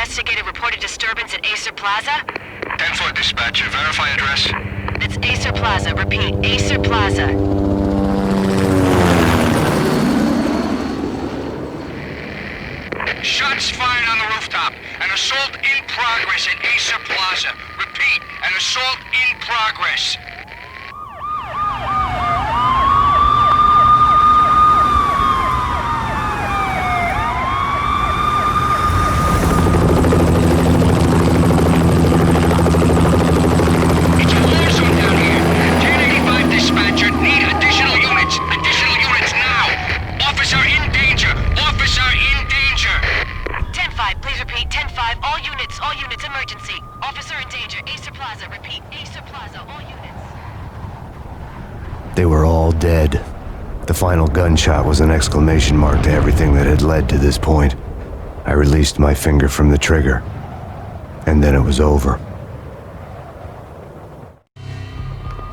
investigated reported disturbance at Acer Plaza? 10-4 dispatcher, verify address. That's Acer Plaza. Repeat, Acer Plaza. Shots fired on the rooftop. An assault in progress at Acer Plaza. Repeat, an assault in progress. It's a war zone down here. 1085 dispatcher, need additional units. Additional units now. Officer in danger. Officer in danger. 10-5, please repeat. 10-5, all units, emergency. Officer in danger, Acer Plaza. Repeat, Acer Plaza, all units. They were all dead. The final gunshot was an exclamation mark to everything that had led to this point. I released my finger from the trigger, and then it was over.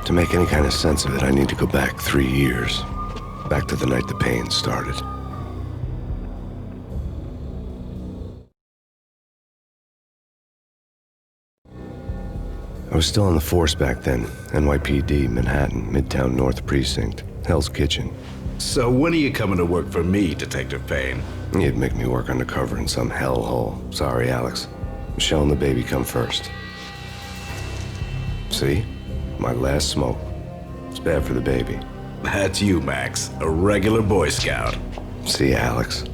To make any kind of sense of it, I need to go back 3 years. Back to the night the Payne started. I was still on the force back then. NYPD, Manhattan, Midtown North Precinct, Hell's Kitchen. So when are you coming to work for me, Detective Payne? You'd make me work undercover in some hellhole. Sorry, Alex. Michelle and the baby come first. See? My last smoke. It's bad for the baby. That's you, Max. A regular Boy Scout. See, Alex.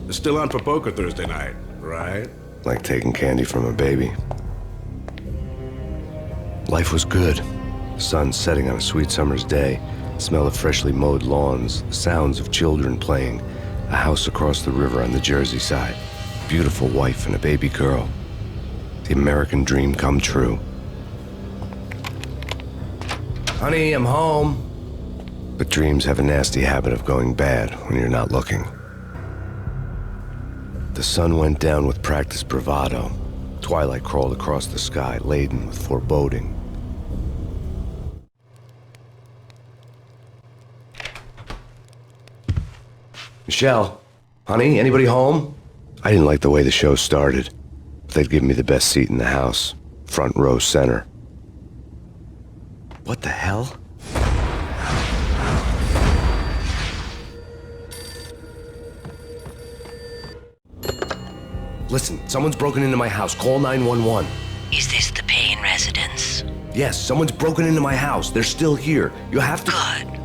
Still on for poker Thursday night, right? Like taking candy from a baby. Life was good. The sun setting on a sweet summer's day. The smell of freshly mowed lawns. The sounds of children playing. A house across the river on the Jersey side. Beautiful wife and a baby girl. The American dream come true. Honey, I'm home. But dreams have a nasty habit of going bad when you're not looking. The sun went down with practiced bravado. Twilight crawled across the sky, laden with foreboding. Michelle, honey, anybody home? I didn't like the way the show started. They'd give me the best seat in the house, front row center. What the hell? Listen, someone's broken into my house. Call 911. Is this the Payne residence? Yes, someone's broken into my house. They're still here. You have to... Good.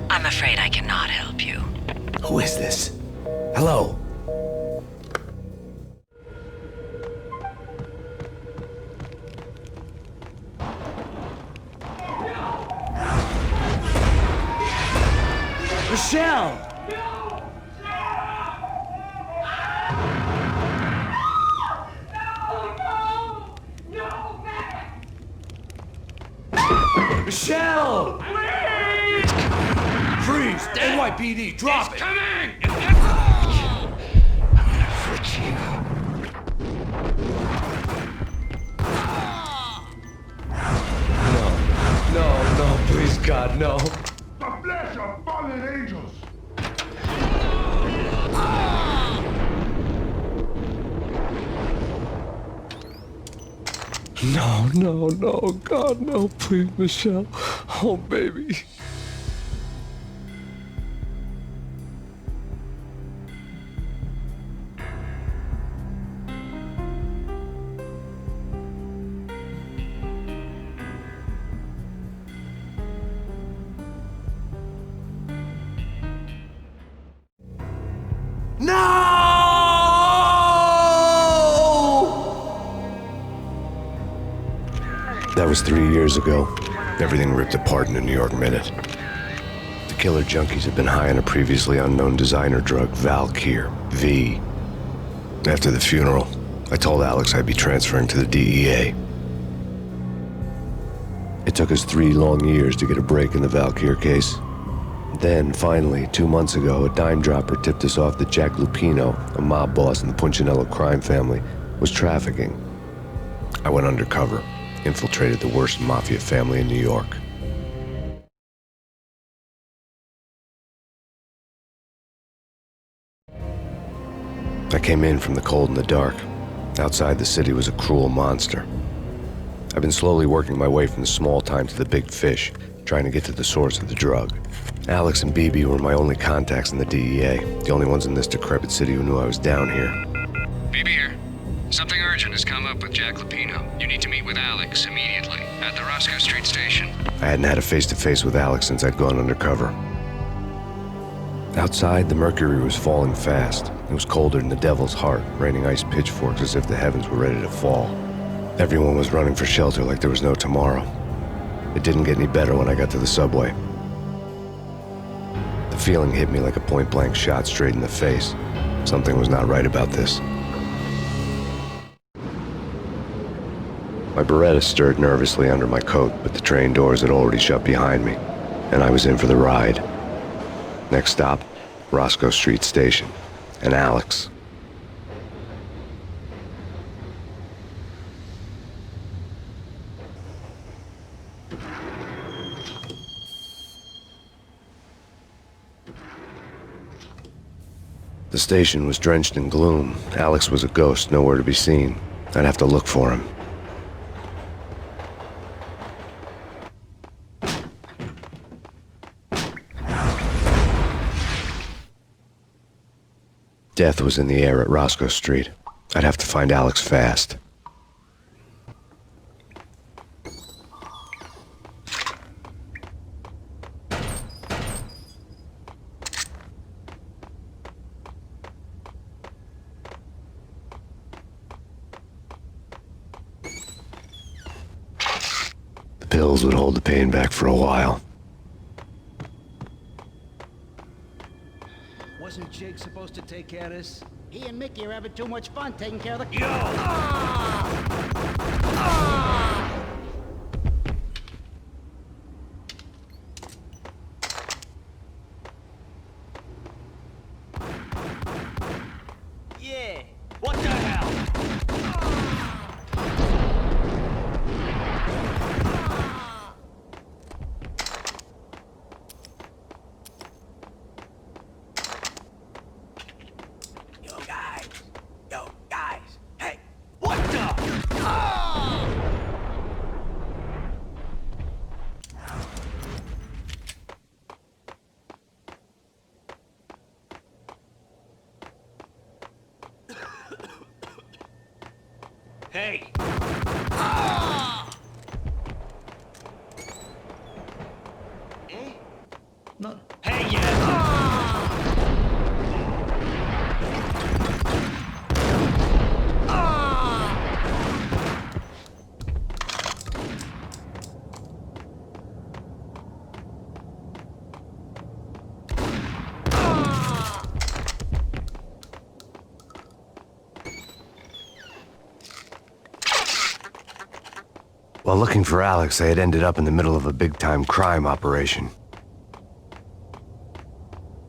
I'm afraid I cannot help you. Who is this? Hello? Michelle! Michelle! Please! Freeze! NYPD, drop it! Coming! No, please, God, no. The flesh of fallen angels. No, God, no, please, Michelle. Oh, baby. That was 3 years ago. Everything ripped apart in a New York minute. The killer junkies had been high on a previously unknown designer drug, Valkyr, V. After the funeral, I told Alex I'd be transferring to the DEA. It took us 3 long years to get a break in the Valkyr case. Then, finally, 2 months ago, a dime dropper tipped us off that Jack Lupino, a mob boss in the Punchinello crime family, was trafficking. I went undercover, infiltrated the worst mafia family in New York. I came in from the cold and the dark. Outside the city was a cruel monster. I've been slowly working my way from the small time to the big fish, trying to get to the source of the drug. Alex and BB were my only contacts in the DEA, the only ones in this decrepit city who knew I was down here. BB here. Something urgent has come up with Jack Lupino. You need to meet with Alex immediately at the Roscoe Street station. I hadn't had a face-to-face with Alex since I'd gone undercover. Outside, the mercury was falling fast. It was colder than the devil's heart, raining ice pitchforks as if the heavens were ready to fall. Everyone was running for shelter like there was no tomorrow. It didn't get any better when I got to the subway. The feeling hit me like a point-blank shot straight in the face. Something was not right about this. My Beretta stirred nervously under my coat, but the train doors had already shut behind me, and I was in for the ride. Next stop, Roscoe Street Station, and Alex. The station was drenched in gloom. Alex was a ghost, nowhere to be seen. I'd have to look for him. Death was in the air at Roscoe Street. I'd have to find Alex fast. The pills would hold the pain back for a while. Wasn't Jake supposed to take care of this? He and Mickey are having too much fun taking care of the... Yo! Yeah! What the hell? Yo, guys! Hey! What the? Hey! Eh? No. Hey, yeah! While looking for Alex, I had ended up in the middle of a big-time crime operation.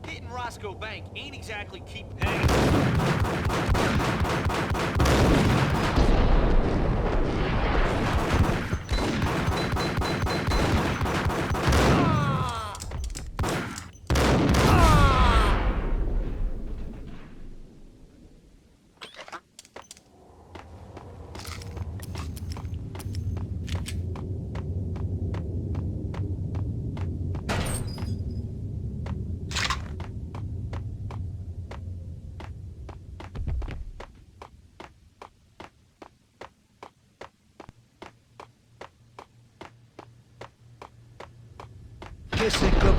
Hitting Roscoe Bank ain't exactly keep paying. Kiss it good.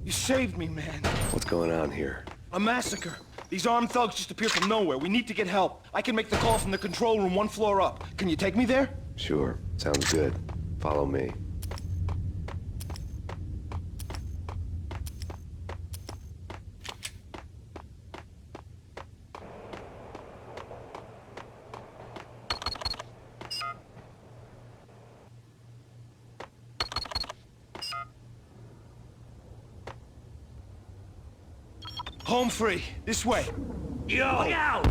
You saved me, man. What's going on here? A massacre. These armed thugs just appeared from nowhere. We need to get help. I can make the call from the control room 1 floor up. Can you take me there? Sure, sounds good. Follow me. Home free. This way. Yo! Look out!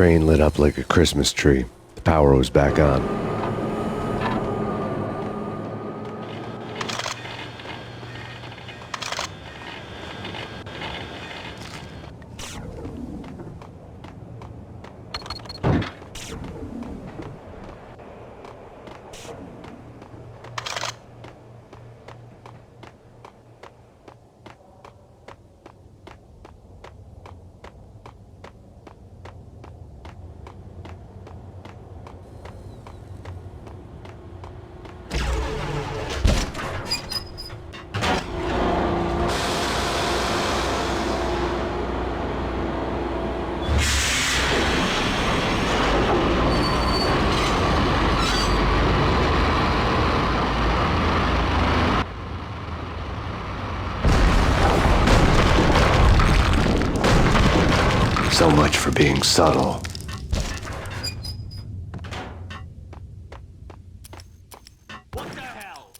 train lit up like a Christmas tree. The power was back on. So much for being subtle. What the hell?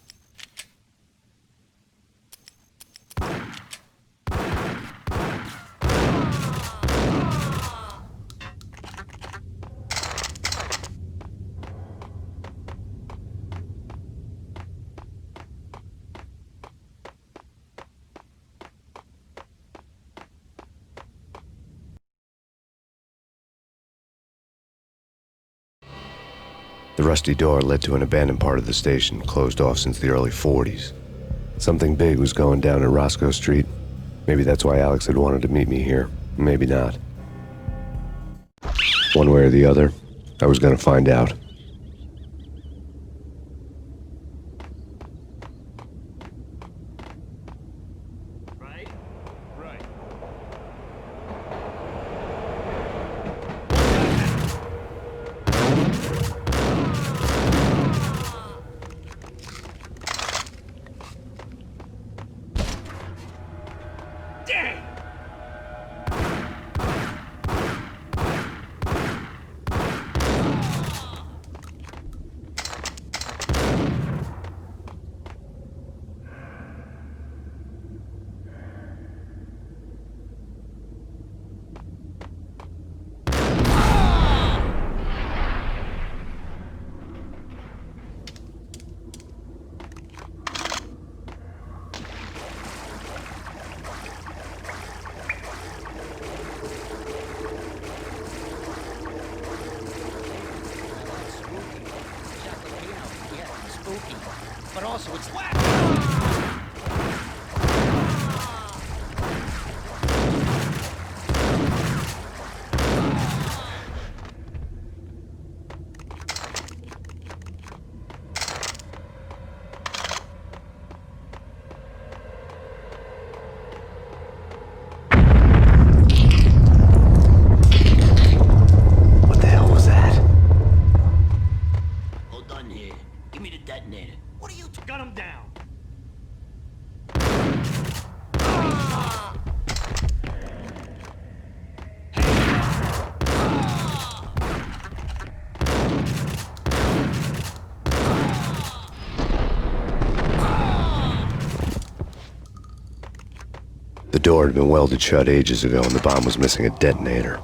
The rusty door led to an abandoned part of the station, closed off since the early 40s. Something big was going down at Roscoe Street. Maybe that's why Alex had wanted to meet me here. Maybe not. One way or the other, I was gonna find out. Right? Right. Dang! Spooky. But also it's whack. What the hell was that? All done here. Give me the detonator. What are you gun him down? The door had been welded shut ages ago and the bomb was missing a detonator.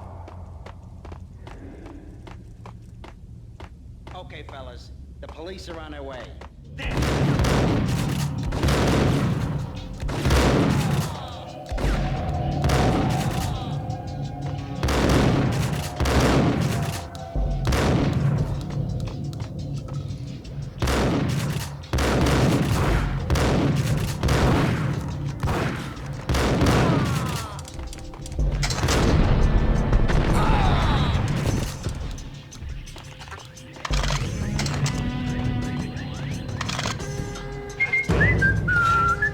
Okay, fellas. The police are on their way.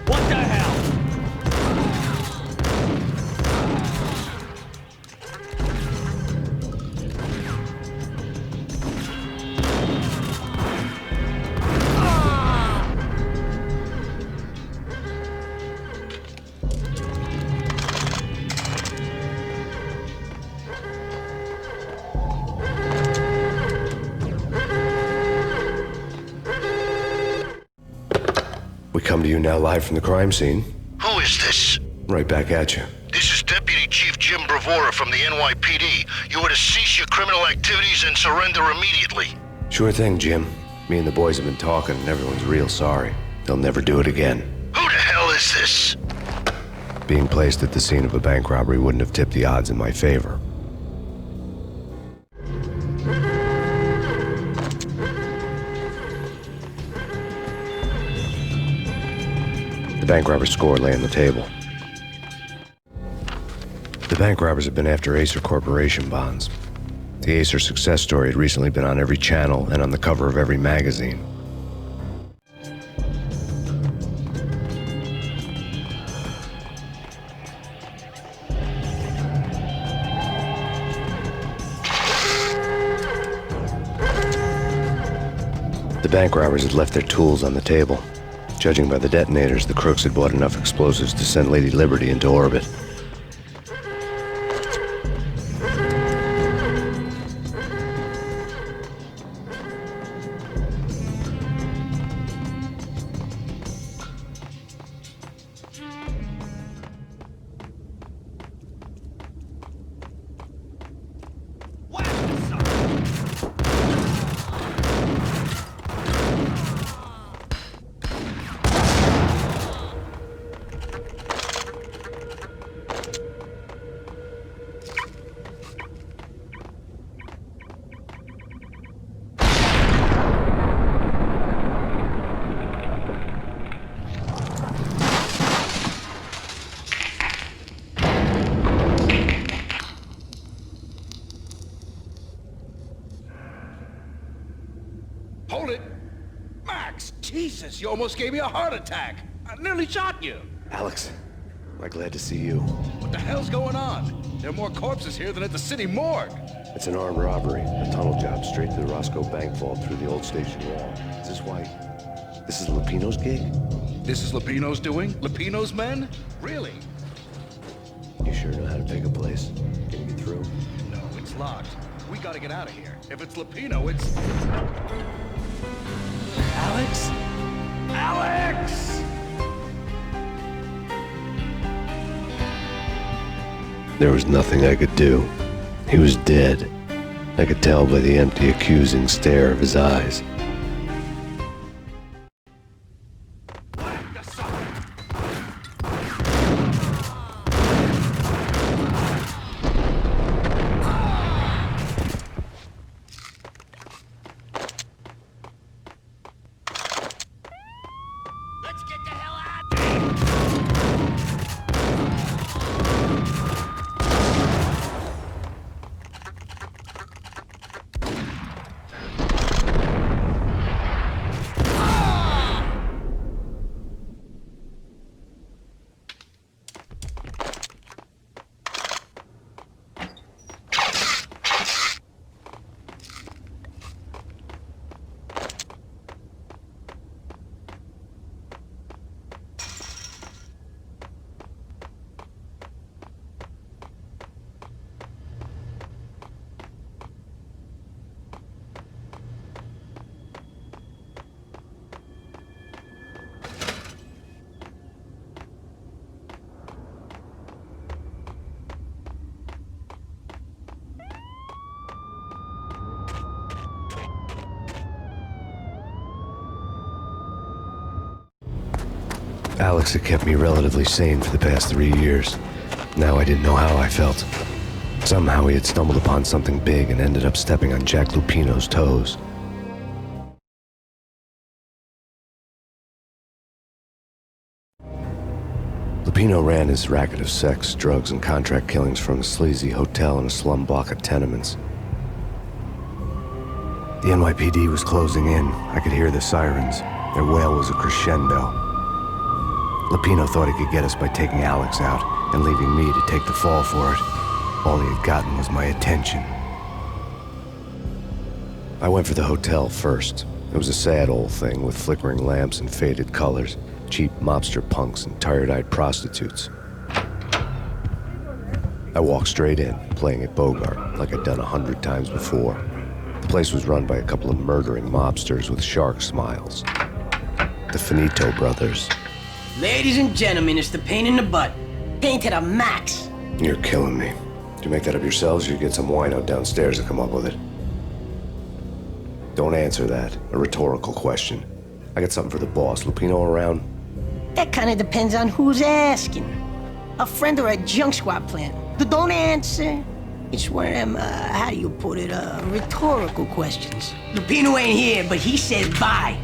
What the hell? We come to you now live from the crime scene. Who is this? Right back at you. This is Deputy Chief Jim Bravura from the NYPD. You were to cease your criminal activities and surrender immediately. Sure thing, Jim. Me and the boys have been talking, and everyone's real sorry. They'll never do it again. Who the hell is this? Being placed at the scene of a bank robbery wouldn't have tipped the odds in my favor. The bank robber's score lay on the table. The bank robbers had been after Acer Corporation bonds. The Acer success story had recently been on every channel and on the cover of every magazine. The bank robbers had left their tools on the table. Judging by the detonators, the crooks had bought enough explosives to send Lady Liberty into orbit. Hold it! Max, Jesus, you almost gave me a heart attack. I nearly shot you. Alex, am I glad to see you. What the hell's going on? There are more corpses here than at the city morgue. It's an armed robbery, a tunnel job straight to the Roscoe Bank vault through the old station wall. Is this why? This is Lupino's gig? This is Lupino's doing? Lupino's men? Really? You sure know how to pick a place? Can you get through? No, it's locked. We gotta get out of here. If it's Lupino, it's... Alex? Alex! There was nothing I could do. He was dead. I could tell by the empty, accusing stare of his eyes. Let's get the hell out of here! Alex had kept me relatively sane for the past 3 years. Now I didn't know how I felt. Somehow he had stumbled upon something big and ended up stepping on Jack Lupino's toes. Lupino ran his racket of sex, drugs, and contract killings from a sleazy hotel in a slum block of tenements. The NYPD was closing in. I could hear the sirens. Their wail was a crescendo. Lupino thought he could get us by taking Alex out and leaving me to take the fall for it. All he had gotten was my attention. I went for the hotel first. It was a sad old thing with flickering lamps and faded colors, cheap mobster punks and tired-eyed prostitutes. I walked straight in, playing at Bogart, like I'd done 100 times before. The place was run by a couple of murdering mobsters with shark smiles. The Finito brothers. Ladies and gentlemen, it's the pain in the butt. Pain to the max. You're killing me. Did you make that up yourselves, or you get some wino downstairs to come up with it? Don't answer that. A rhetorical question. I got something for the boss. Lupino around? That kind of depends on who's asking. A friend or a junk squad plan. Don't answer. It's one of them, how do you put it, rhetorical questions. Lupino ain't here, but he said bye.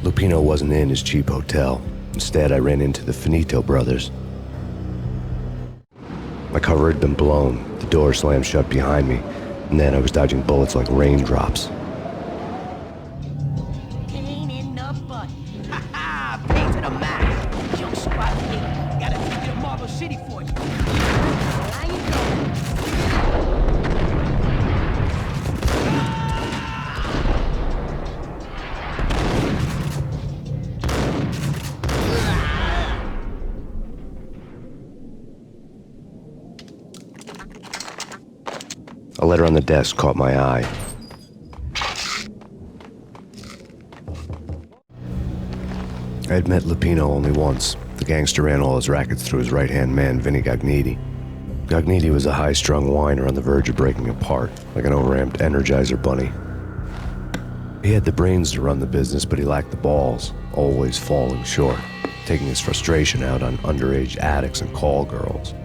Lupino wasn't in his cheap hotel. Instead, I ran into the Finito brothers. My cover had been blown. The door slammed shut behind me, and then I was dodging bullets like raindrops. Payne in the butt. Ha ha! Payne to the max. Junk squad kid. Gotta take you to Marble City for you. How you doing? A letter on the desk caught my eye. I had met Lupino only once. The gangster ran all his rackets through his right-hand man, Vinny Gagniti. Gagniti was a high-strung whiner on the verge of breaking apart, like an overamped Energizer bunny. He had the brains to run the business, but he lacked the balls, always falling short, taking his frustration out on underage addicts and call girls.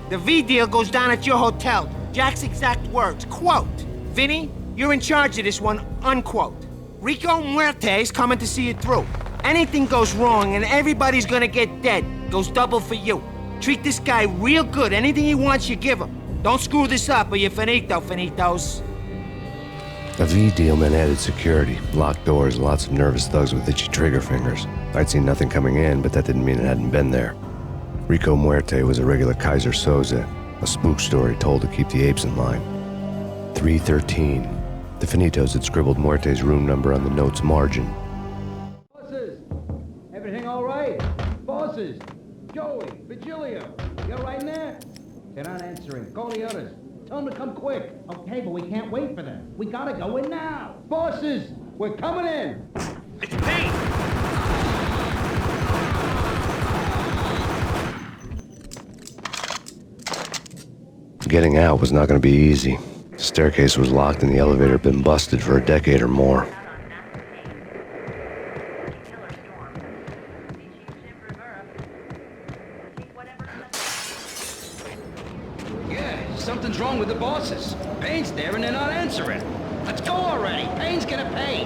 The V deal goes down at your hotel. Jack's exact words, quote, "Vinny, you're in charge of this one," unquote. Rico Muerte's coming to see it through. Anything goes wrong and everybody's gonna get dead. Goes double for you. Treat this guy real good. Anything he wants, you give him. Don't screw this up or you're finito, finitos. A V deal meant added security, locked doors, and lots of nervous thugs with itchy trigger fingers. I'd seen nothing coming in, but that didn't mean it hadn't been there. Rico Muerte was a regular Kaiser Soze, a spook story told to keep the apes in line. 313. The Finitos had scribbled Muerte's room number on the note's margin. Bosses! Everything all right? Bosses! Joey, Vigilio, you all right in there? They're not answering. Call the others. Tell them to come quick. Okay, but we can't wait for them. We gotta go in now. Bosses! We're coming in! It's Payne! Getting out was not going to be easy. The staircase was locked and the elevator had been busted for a decade or more. Yeah, something's wrong with the bosses. Payne's there and they're not answering. Let's go already. Payne's gonna pay.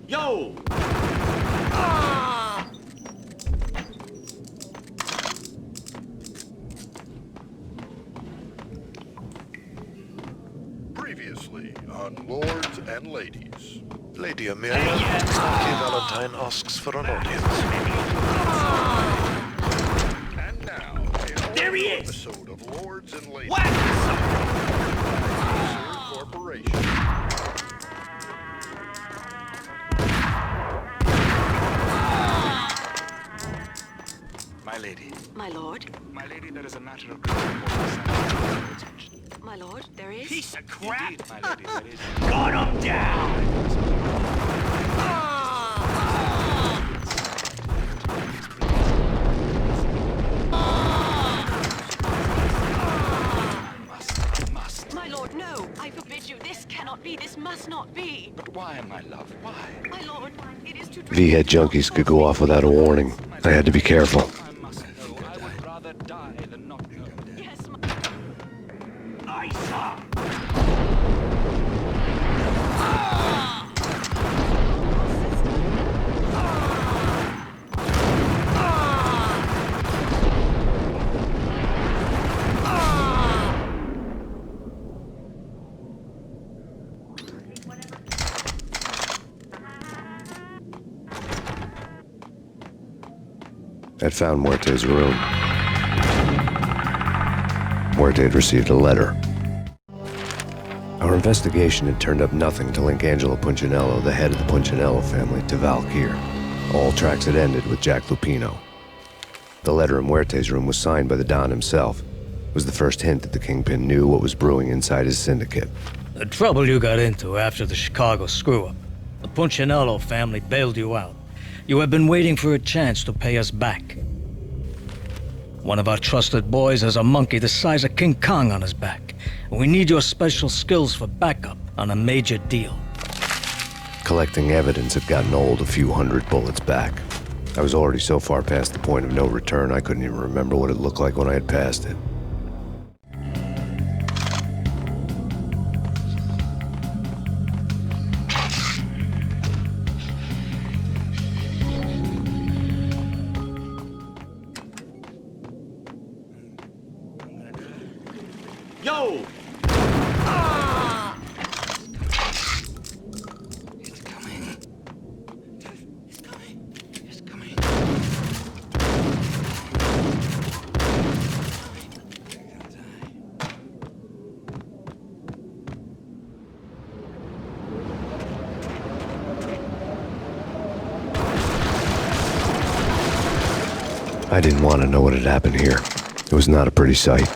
Yo! Previously on Lords and Ladies. Lady Amelia, Smoky Valentine asks for an audience. And now, a There he all-new is! episode of Lords and Ladies. What? Corporation. My lady. My lord? My lady, there is a matter of great importance. My lord, there is? Piece of crap! Indeed, my lady, there is. Gun him down! My lord, no! I forbid you. This cannot be. This must not be. But why, my love, why? My lord, it is too... V-head junkies could go off without a warning. I had to be careful. I must know. I would rather die than not know. Yes, my... I saw! I'd found Muerte's room. Muerte had received a letter. Our investigation had turned up nothing to link Angelo Punchinello, the head of the Punchinello family, to Valkyr. All tracks had ended with Jack Lupino. The letter in Muerte's room was signed by the Don himself. It was the first hint that the Kingpin knew what was brewing inside his syndicate. The trouble you got into after the Chicago screw-up. The Punchinello family bailed you out. You have been waiting for a chance to pay us back. One of our trusted boys has a monkey the size of King Kong on his back. And we need your special skills for backup on a major deal. Collecting evidence had gotten old a few hundred bullets back. I was already so far past the point of no return I couldn't even remember what it looked like when I had passed it. Yo! I didn't want to know what had happened here. It was not a pretty sight.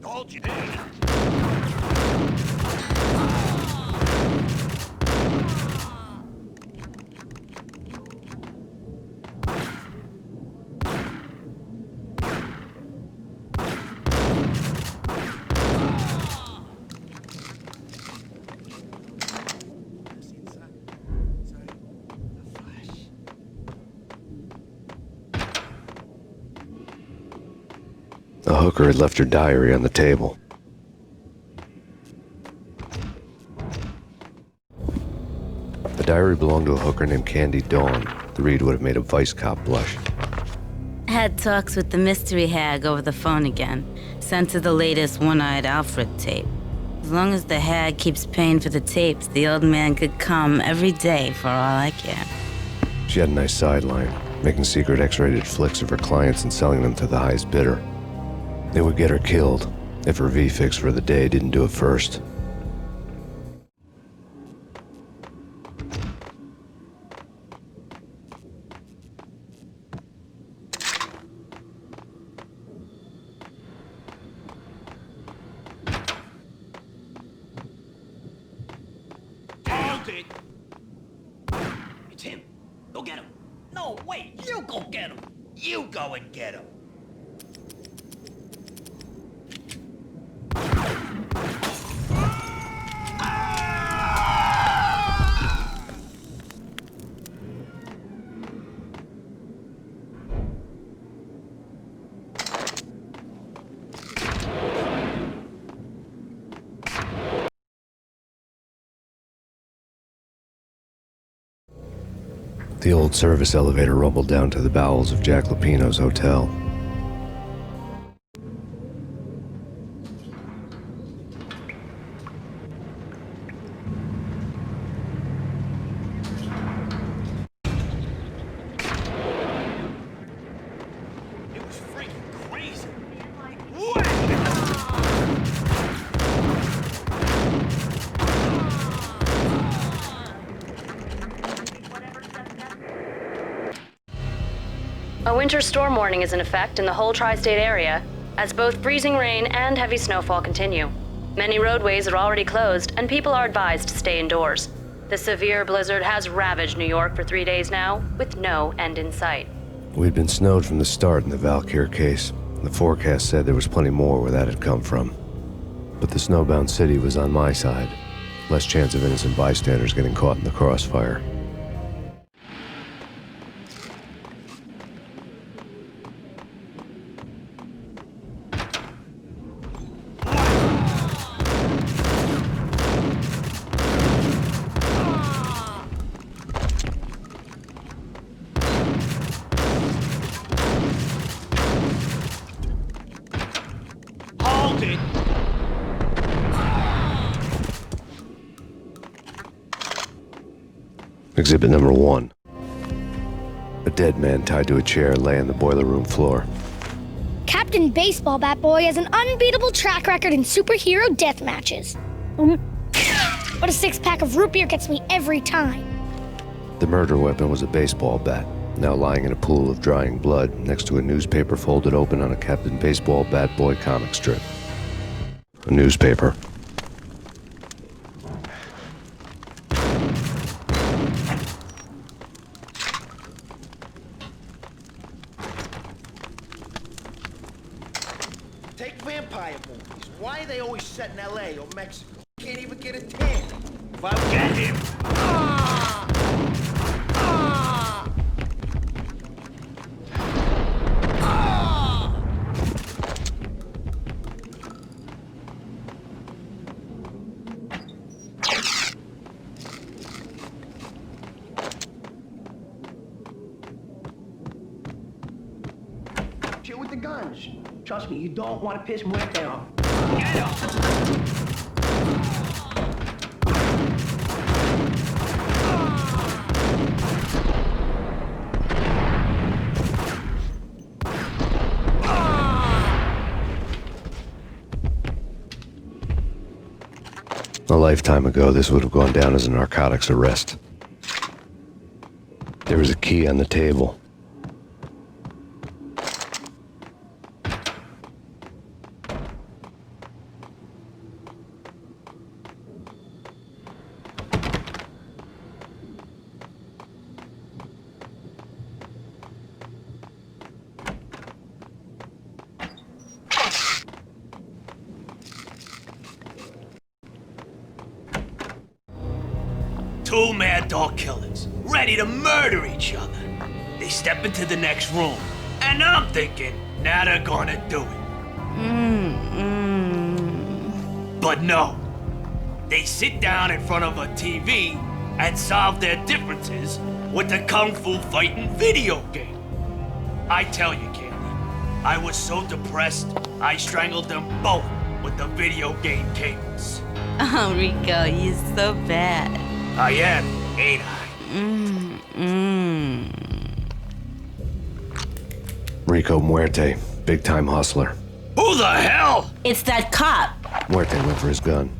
Hold you there. The hooker had left her diary on the table. The diary belonged to a hooker named Candy Dawn. The read would have made a vice cop blush. Had talks with the mystery hag over the phone again. Sent her the latest One-Eyed Alfred tape. As long as the hag keeps paying for the tapes, the old man could come every day for all I care. She had a nice sideline, making secret X-rated flicks of her clients and selling them to the highest bidder. They would get her killed if her V-fix for the day didn't do it first. Hold it! It's him. Go get him. No, wait, you go get him. You go and get him. The old service elevator rumbled down to the bowels of Jack Lupino's hotel. It was freaking crazy. A winter storm warning is in effect in the whole tri-state area, as both freezing rain and heavy snowfall continue. Many roadways are already closed, and people are advised to stay indoors. The severe blizzard has ravaged New York for 3 days now, with no end in sight. We'd been snowed from the start in the Valkyr case. The forecast said there was plenty more where that had come from. But the snowbound city was on my side. Less chance of innocent bystanders getting caught in the crossfire. Hold it! Exhibit number 1. A dead man tied to a chair lay on the boiler room floor. Captain Baseball Bat Boy has an unbeatable track record in superhero death matches. But a six-pack of root beer gets me every time. The murder weapon was a baseball bat, now lying in a pool of drying blood next to a newspaper folded open on a Captain Baseball Bat Boy comic strip. A newspaper. Take vampire movies. Why are they always set in L.A. or Mexico? Can't even get a tan. If I get him... Chill with the guns. Trust me, you don't want to piss Muerte off. A lifetime ago, this would have gone down as a narcotics arrest. There was a key on the table. Two mad dog killers, ready to murder each other. They step into the next room, and I'm thinking, now they're gonna do it. But no. They sit down in front of a TV and solve their differences with the Kung Fu fighting video game. I tell you, Candy, I was so depressed, I strangled them both with the video game cables. Oh, Rico, you're so bad. I am, ain't I? Rico Muerte, big-time hustler. Who the hell? It's that cop. Muerte went for his gun.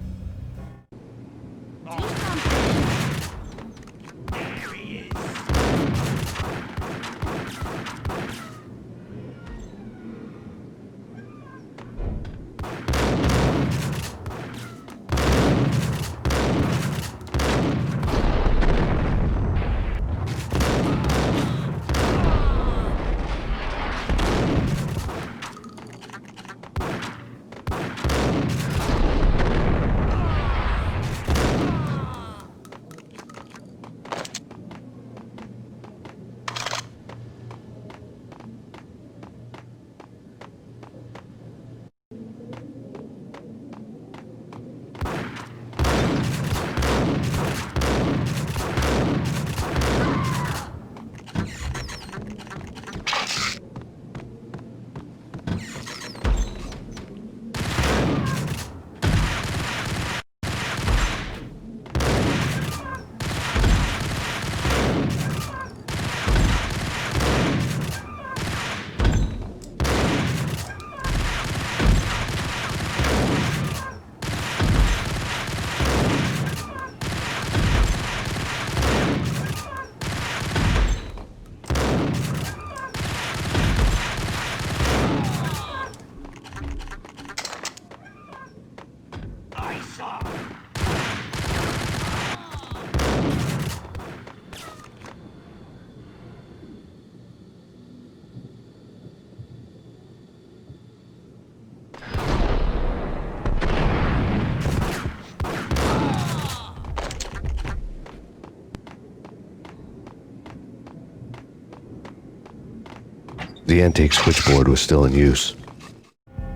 The antique switchboard was still in use.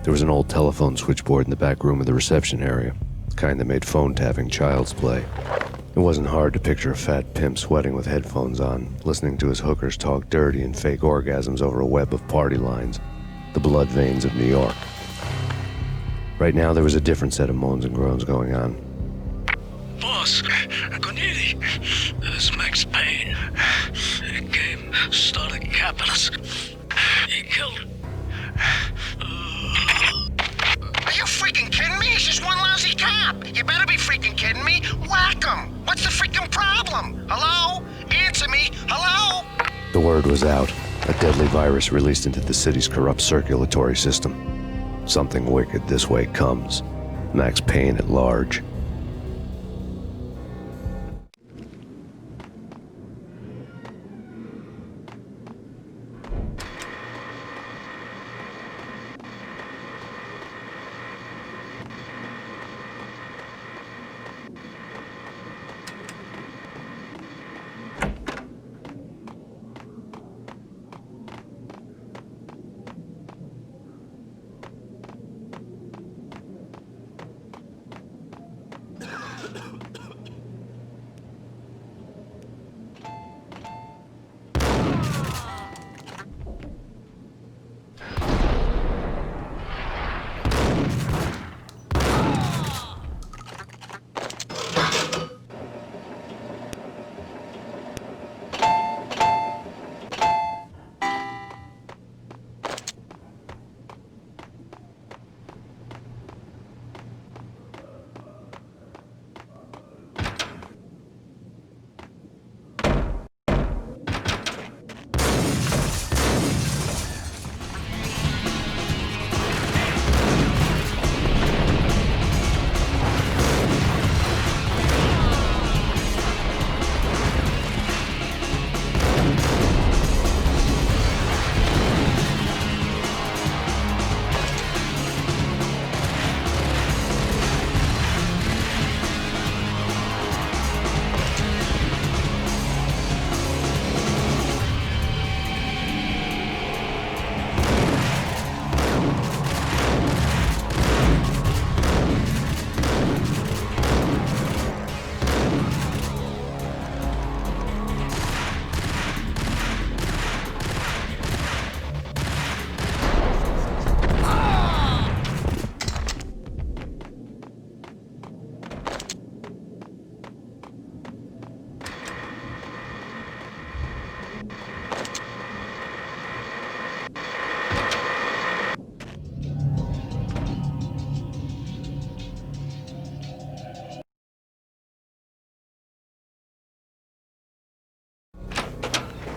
There was an old telephone switchboard in the back room of the reception area, the kind that made phone tapping child's play. It wasn't hard to picture a fat pimp sweating with headphones on, listening to his hookers talk dirty and fake orgasms over a web of party lines, the blood veins of New York. Right now, there was a different set of moans and groans going on. Boss, Gonidi, this is Max Payne. He came, started capping us. He killed... Are you freaking kidding me? He's just one lousy cop. You better be freaking kidding me. Whack him. What's the freaking problem? Hello? Answer me. Hello? The word was out. A deadly virus released into the city's corrupt circulatory system. Something wicked this way comes. Max Payne at large.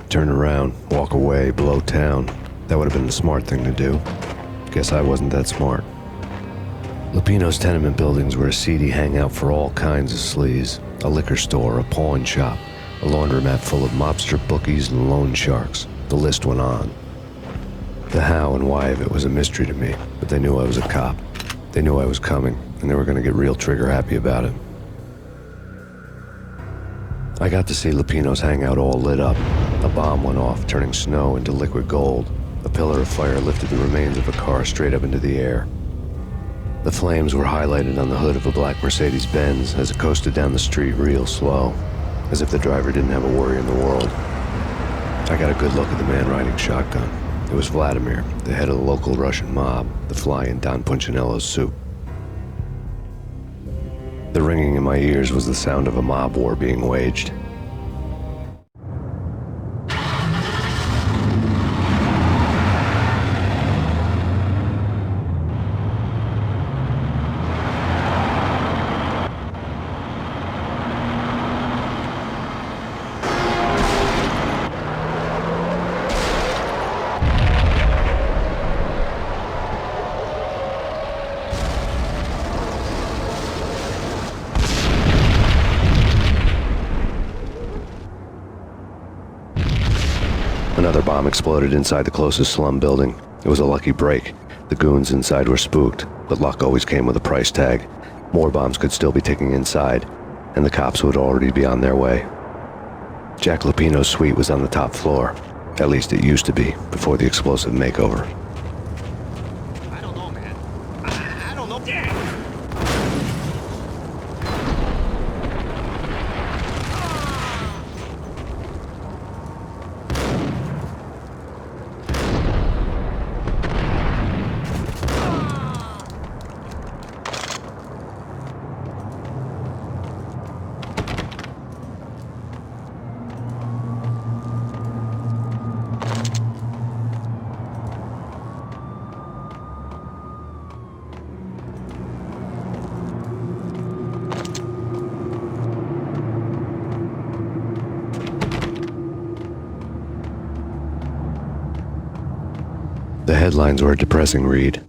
Turn around, walk away, blow town. That would have been the smart thing to do. Guess I wasn't that smart. Lupino's tenement buildings were a seedy hangout for all kinds of sleaze. A liquor store, a pawn shop, a laundromat full of mobster bookies and loan sharks. The list went on. The how and why of it was a mystery to me, but they knew I was a cop. They knew I was coming, and they were going to get real trigger happy about it. I got to see Lupino's hangout all lit up. A bomb went off, turning snow into liquid gold. A pillar of fire lifted the remains of a car straight up into the air. The flames were highlighted on the hood of a black Mercedes-Benz as it coasted down the street real slow, as if the driver didn't have a worry in the world. I got a good look at the man riding shotgun. It was Vladimir, the head of the local Russian mob, the fly in Don Punchinello's soup. The ringing in my ears was the sound of a mob war being waged. Another bomb exploded inside the closest slum building. It was a lucky break. The goons inside were spooked, but luck always came with a price tag. More bombs could still be ticking inside, and the cops would already be on their way. Jack Lupino's suite was on the top floor. At least it used to be, before the explosive makeover. I don't know, man. I don't know. Damn! The headlines were a depressing read.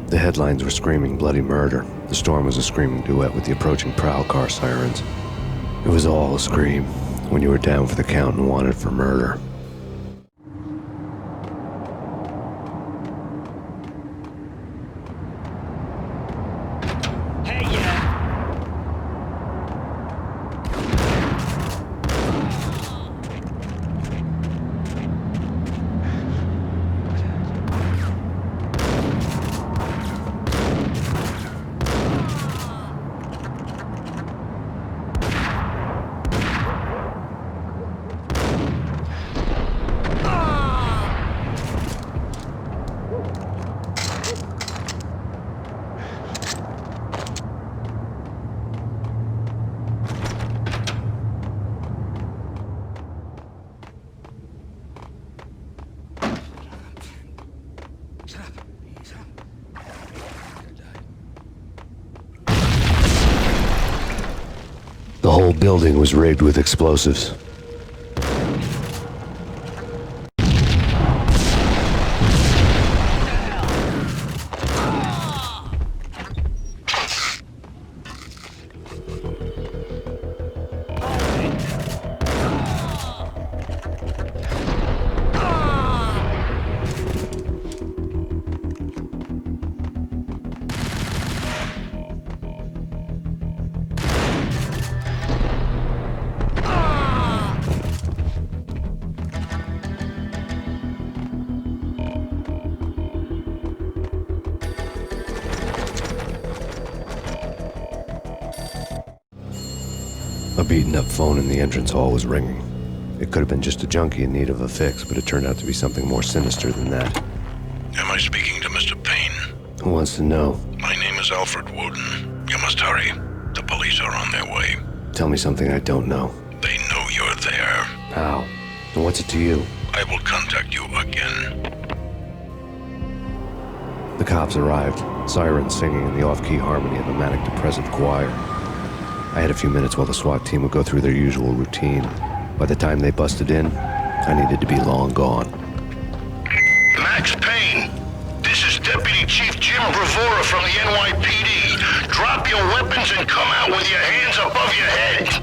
The headlines were screaming bloody murder. The storm was a screaming duet with the approaching prowl car sirens. It was all a scream when you were down for the count and wanted for murder. The whole building was rigged with explosives. A beaten-up phone in the entrance hall was ringing. It could have been just a junkie in need of a fix, but it turned out to be something more sinister than that. Am I speaking to Mr. Payne? Who wants to know? My name is Alfred Woden. You must hurry. The police are on their way. Tell me something I don't know. They know you're there. How? And what's it to you? I will contact you again. The cops arrived, sirens singing in the off-key harmony of a manic-depressive choir. I had a few minutes while the SWAT team would go through their usual routine. By the time they busted in, I needed to be long gone. Max Payne, this is Deputy Chief Jim Bravura from the NYPD. Drop your weapons and come out with your hands above your head.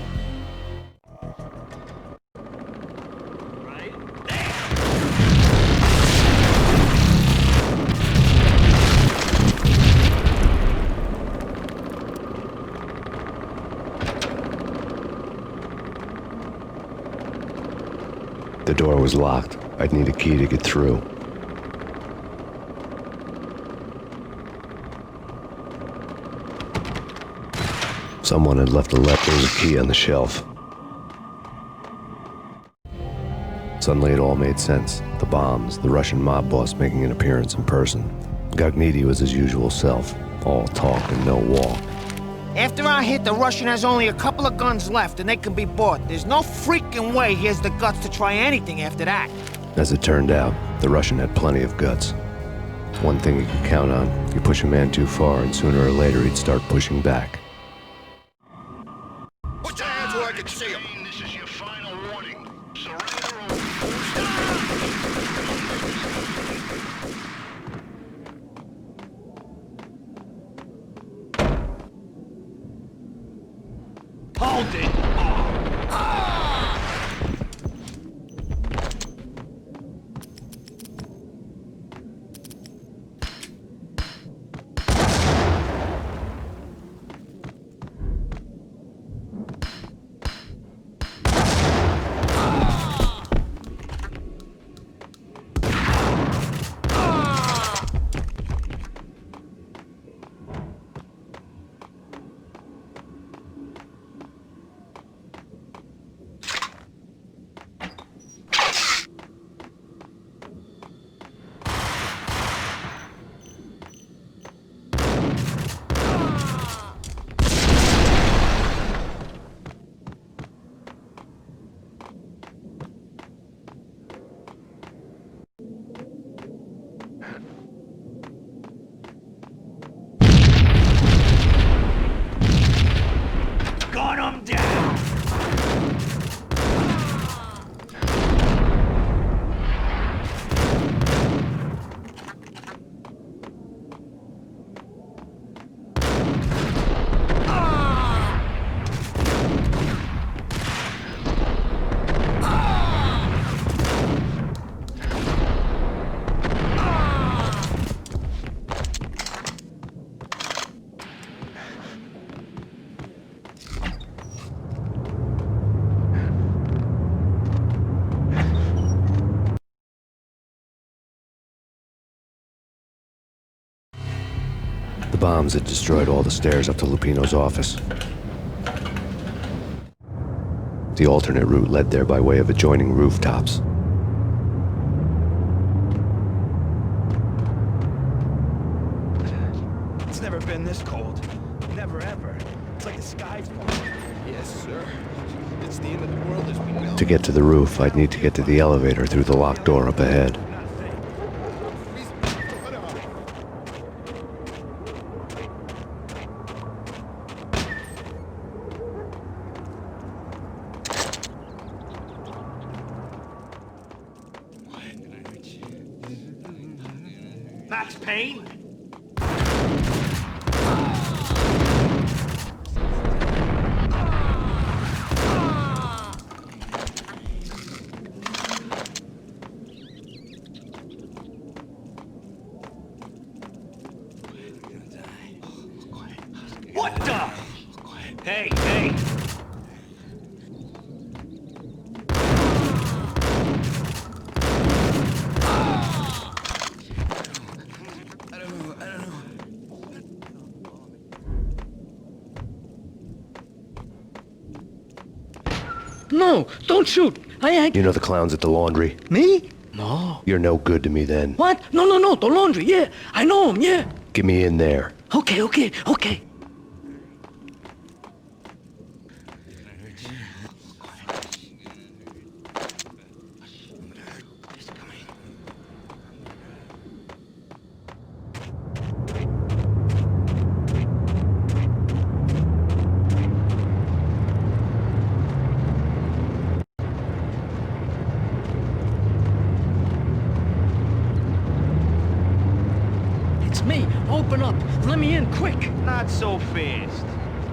The door was locked. I'd need a key to get through. Someone had left a leftover key on the shelf. Suddenly it all made sense. The bombs, the Russian mob boss making an appearance in person. Gagniti was his usual self. All talk and no walk. After our hit, the Russian has only a couple of guns left, and they can be bought. There's no freaking way he has the guts to try anything after that. As it turned out, the Russian had plenty of guts. One thing you could count on, you push a man too far, and sooner or later he'd start pushing back. Put your hands where I can see them. This is your final warning. Surrender Hold it! bombs had destroyed all the stairs up to Lupino's office. The alternate route led there by way of adjoining rooftops. It's never been this cold. Never ever. It's like the sky's falling. Yes, sir. It's the end of the world as we know. To get to the roof, I'd need to get to the elevator through the locked door up ahead. Max Payne? What the? Hey, hey! No, don't shoot. I You know the clowns at the laundry? Me? No. You're no good to me then. What? No, the laundry, yeah. I know him, yeah. Get me in there. Okay. It's me. Open up. Let me in, quick. Not so fast.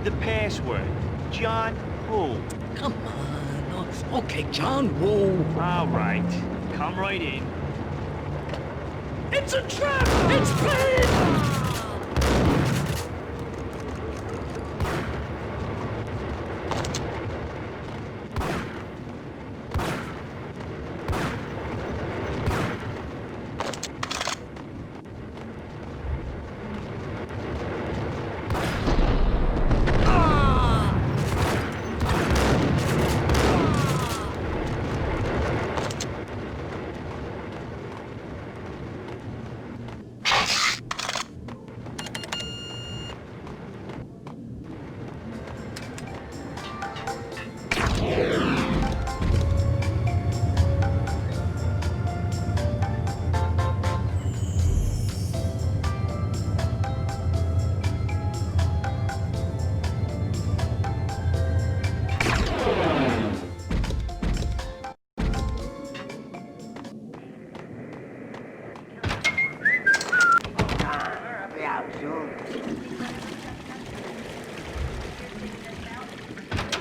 The password. John who? Come on. Okay, John Woo. All right. Come right in. It's a trap! It's Payne!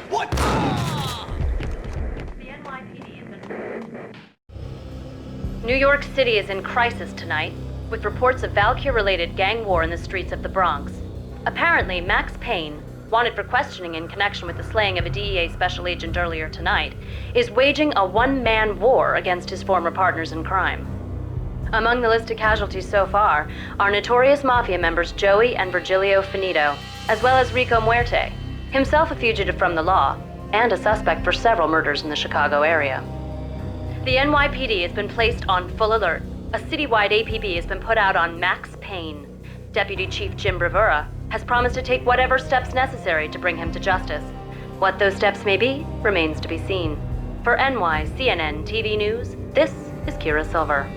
What? New York City is in crisis tonight, with reports of Valkyr-related gang war in the streets of the Bronx. Apparently, Max Payne, wanted for questioning in connection with the slaying of a DEA special agent earlier tonight, is waging a one-man war against his former partners in crime. Among the list of casualties so far are notorious mafia members Joey and Virgilio Finito, as well as Rico Muerte, himself a fugitive from the law, and a suspect for several murders in the Chicago area. The NYPD has been placed on full alert. A citywide APB has been put out on Max Payne. Deputy Chief Jim Bravura has promised to take whatever steps necessary to bring him to justice. What those steps may be remains to be seen. For NYCNN TV News, this is Kira Silver.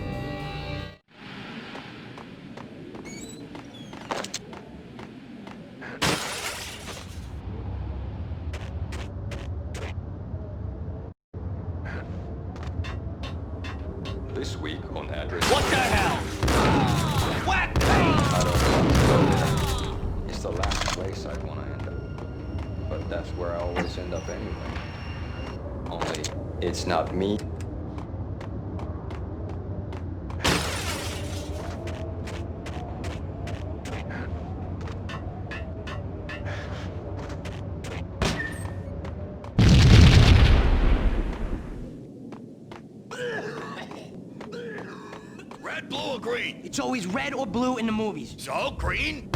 This week on address. What the hell? What? I don't want to go there. It's the last place I'd want to end up. But that's where I always end up anyway. Only, it's not me. Red, blue, or green? It's always red or blue in the movies. So, green?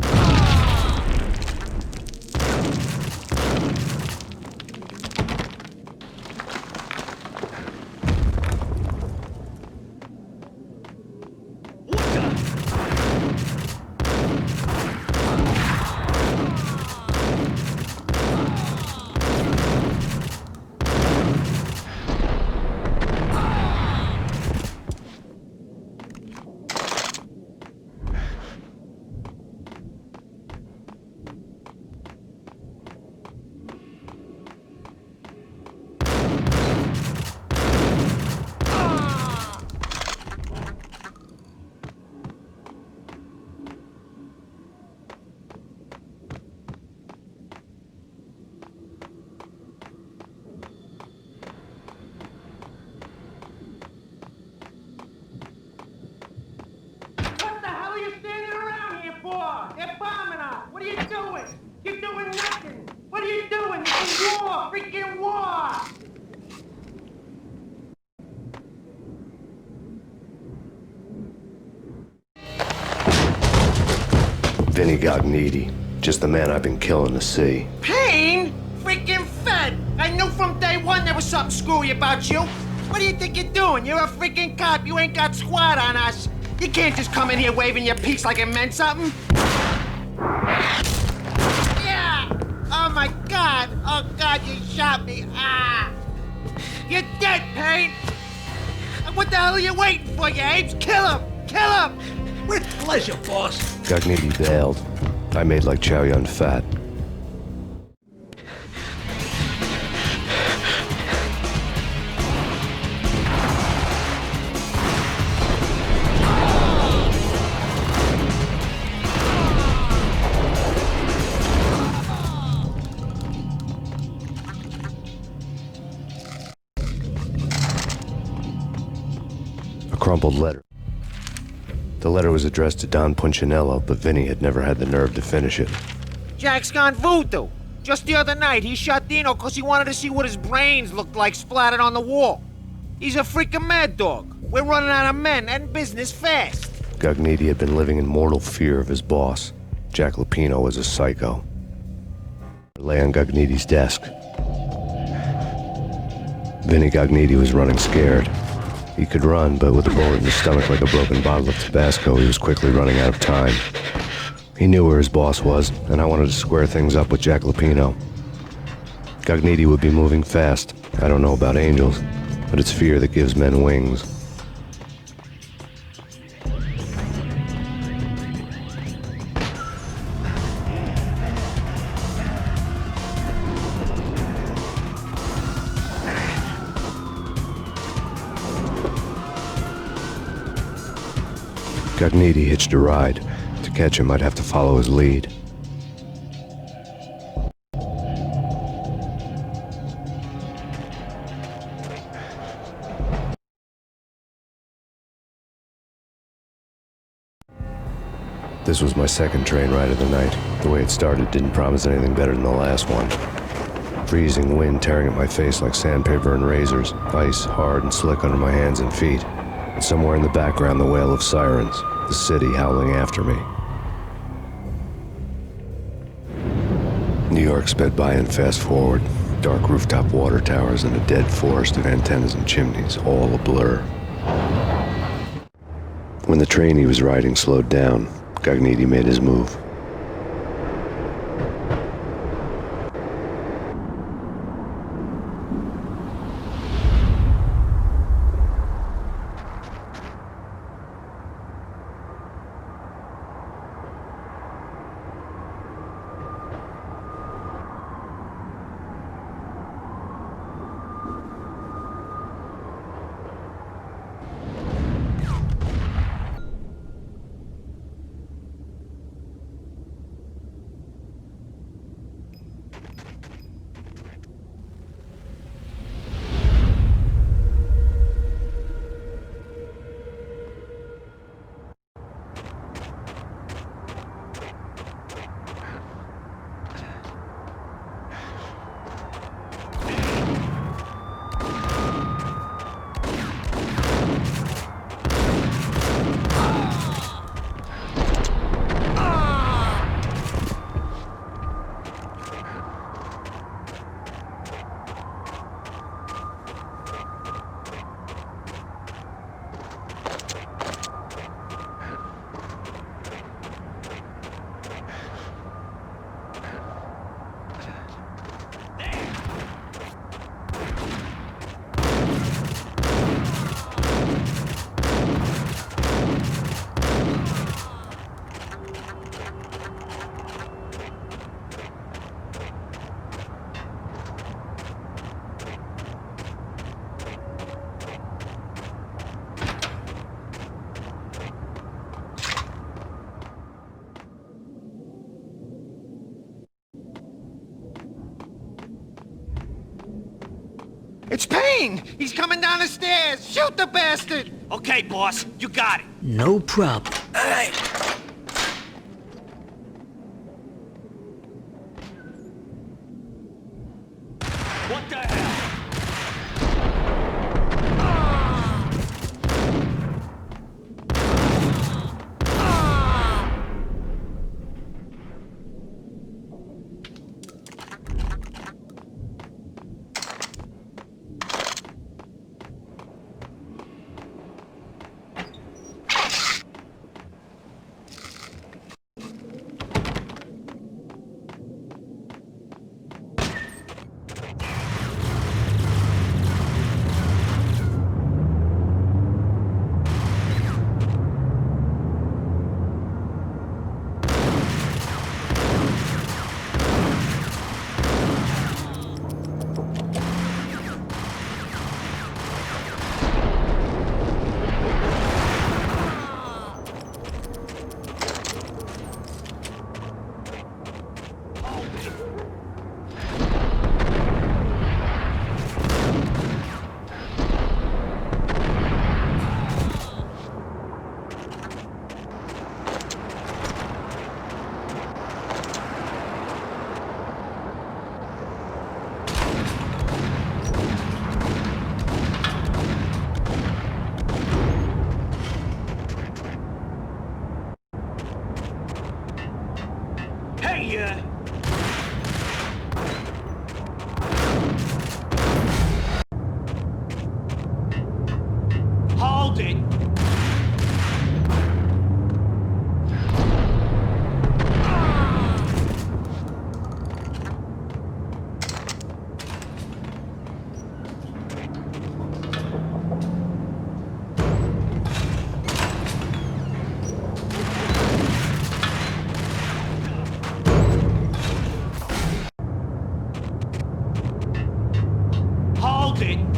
Vinny Gognitti. Just the man I've been killing to see. Payne? Freaking Fed! I knew from day one there was something screwy about you. What do you think you're doing? You're a freaking cop. You ain't got squad on us. You can't just come in here waving your piece like it meant something. Yeah! Oh my God! Oh God, you shot me! Ah! You're dead, Payne! What the hell are you waiting for, you apes? Kill him! Kill him! With pleasure, boss. Gognitti bailed. I made like Chow Yun Fat. A crumpled letter. The letter was addressed to Don Punchinello, but Vinny had never had the nerve to finish it. Jack's gone voodoo. Just the other night, he shot Dino because he wanted to see what his brains looked like splattered on the wall. He's a freaking mad dog. We're running out of men and business fast. Gognitti had been living in mortal fear of his boss. Jack Lupino was a psycho. It lay on Gognitti's desk. Vinny Gognitti was running scared. He could run, but with a bullet in his stomach like a broken bottle of Tabasco, he was quickly running out of time. He knew where his boss was, and I wanted to square things up with Jack Lupino. Gognitti would be moving fast. I don't know about angels, but it's fear that gives men wings. Gognitti hitched a ride. To catch him, I'd have to follow his lead. This was my second train ride of the night. The way it started didn't promise anything better than the last one. Freezing wind tearing at my face like sandpaper and razors, ice hard and slick under my hands and feet. And somewhere in the background, the wail of sirens, the city howling after me. New York sped by in fast forward. Dark rooftop water towers and a dead forest of antennas and chimneys, all a blur. When the train he was riding slowed down, Gognitti made his move. It's Payne! He's coming down the stairs! Shoot the bastard! Okay, boss, you got it. No problem. All right. What the hell? Hold it!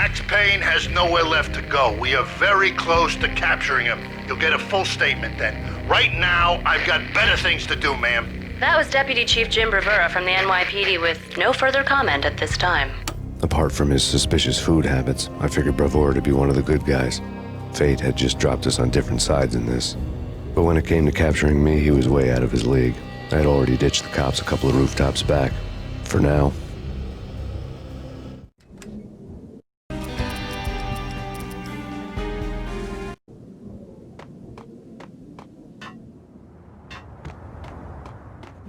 Max Payne has nowhere left to go. We are very close to capturing him. You'll get a full statement then. Right now, I've got better things to do, ma'am. That was Deputy Chief Jim Rivera from the NYPD with no further comment at this time. Apart from his suspicious food habits, I figured Bravura to be one of the good guys. Fate had just dropped us on different sides in this. But when it came to capturing me, he was way out of his league. I had already ditched the cops a couple of rooftops back. For now.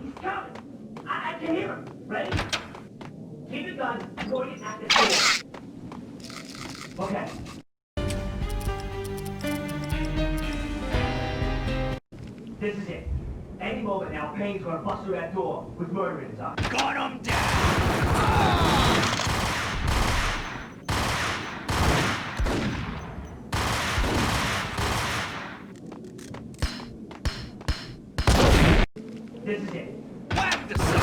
He's coming! I can hear him! Ready? Keep your gun pointed at the door. Okay. This is it. Any moment now, Payne's gonna bust through that door with murder in his eyes. Gun him down! This is it. Whack the son!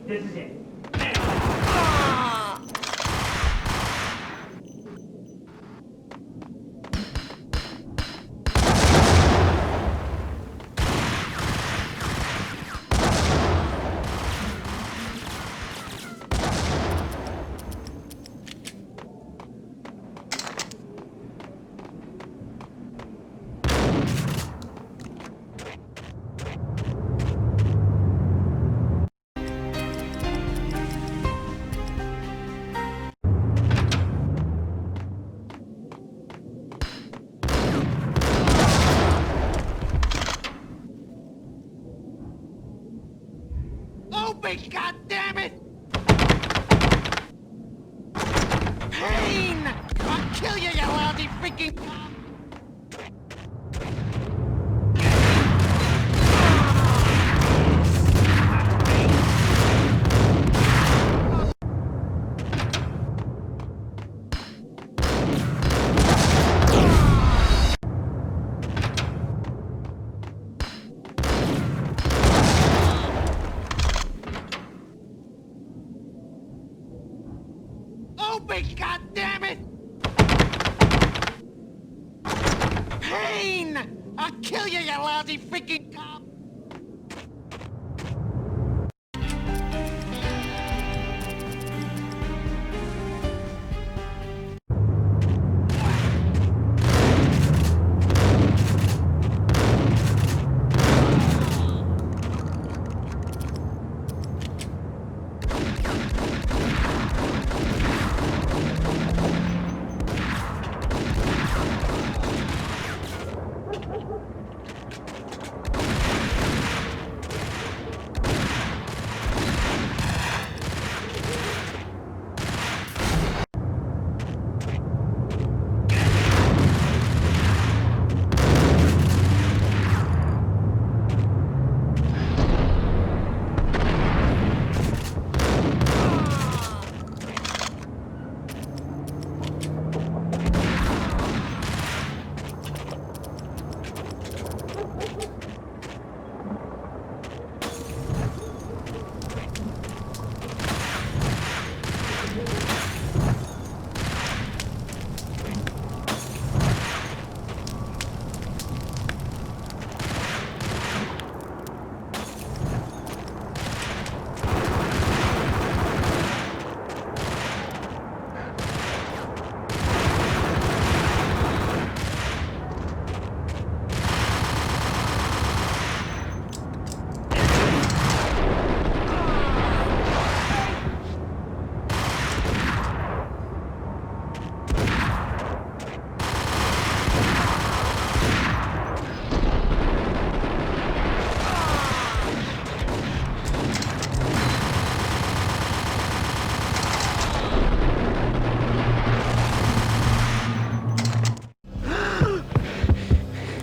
This is it. Open, goddammit! Payne! I'll kill you, you lousy freaking cop! Open, goddammit! Payne! I'll kill you, you lousy freaking cop!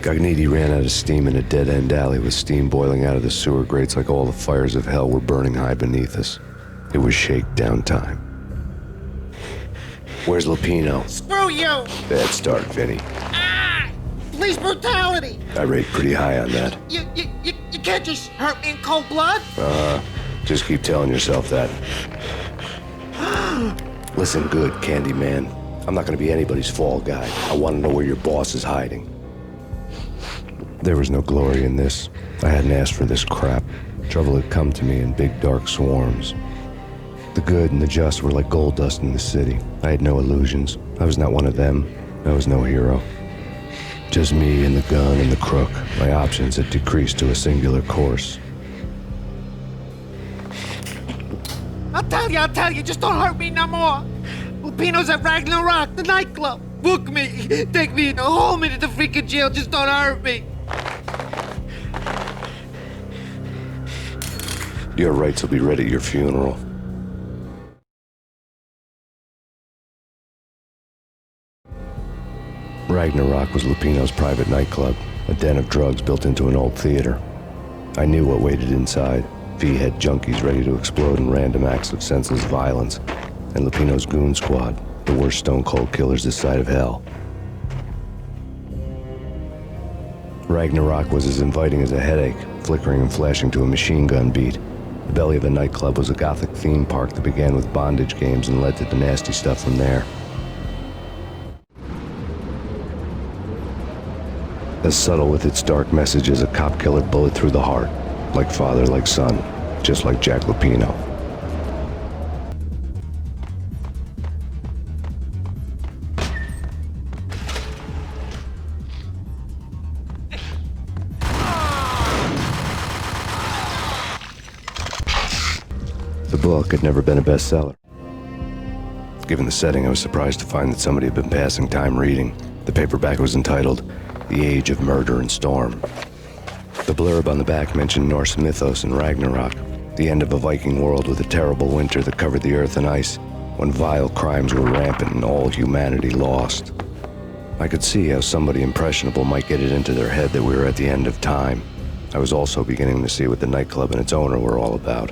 Gognitti ran out of steam in a dead-end alley with steam boiling out of the sewer grates like all the fires of hell were burning high beneath us. It was shakedown time. Where's Lupino? Screw Screw you! Bad start, Vinny. Police brutality! I rate pretty high on that. You can't just hurt me in cold blood? Just keep telling yourself that. Listen good, Candyman. I'm not gonna be anybody's fall guy. I want to know where your boss is hiding. There was no glory in this. I hadn't asked for this crap. Trouble had come to me in big dark swarms. The good and the just were like gold dust in the city. I had no illusions. I was not one of them. I was no hero. Just me and the gun and the crook. My options had decreased to a singular course. I'll tell you, just don't hurt me no more. Lupino's at Ragnarok, the nightclub. Book me, take me, hold me to the freaking jail, just don't hurt me. Your rights will be read at your funeral. Ragnarok was Lupino's private nightclub, a den of drugs built into an old theater. I knew what waited inside. V-head junkies ready to explode in random acts of senseless violence, and Lupino's goon squad, the worst stone-cold killers this side of hell. Ragnarok was as inviting as a headache, flickering and flashing to a machine gun beat. The belly of the nightclub was a gothic theme park that began with bondage games and led to the nasty stuff from there. As subtle with its dark message as a cop killer bullet through the heart. Like father, like son, just like Jack Lupino. The book had never been a bestseller. Given the setting, I was surprised to find that somebody had been passing time reading. The paperback was entitled The Age of Murder and Storm. The blurb on the back mentioned Norse mythos and Ragnarok, the end of a Viking world with a terrible winter that covered the earth in ice, when vile crimes were rampant and all humanity lost. I could see how somebody impressionable might get it into their head that we were at the end of time. I was also beginning to see what the nightclub and its owner were all about.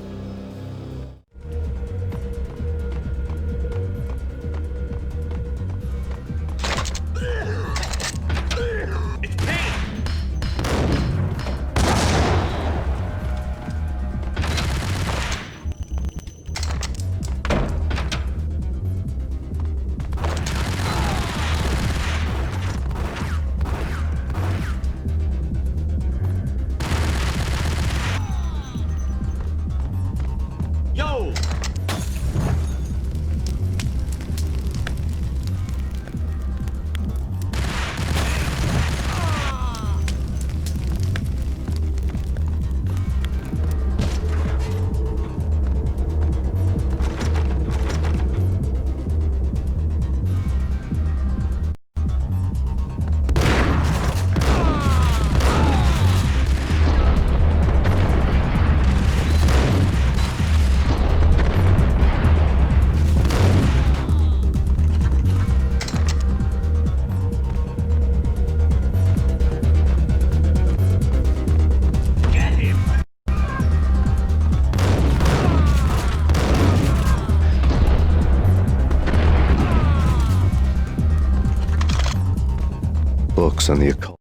Books on the occult.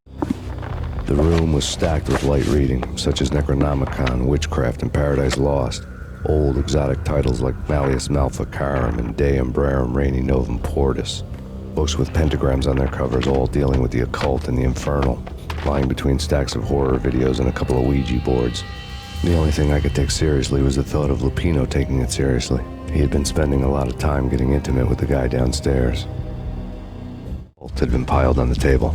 The room was stacked with light reading, such as Necronomicon, Witchcraft, and Paradise Lost. Old exotic titles like Malleus Maleficarum and De Umbrarum Reini Novum Portis. Books with pentagrams on their covers, all dealing with the occult and the infernal, lying between stacks of horror videos and a couple of Ouija boards. The only thing I could take seriously was the thought of Lupino taking it seriously. He had been spending a lot of time getting intimate with the guy downstairs. Bolt had been piled on the table.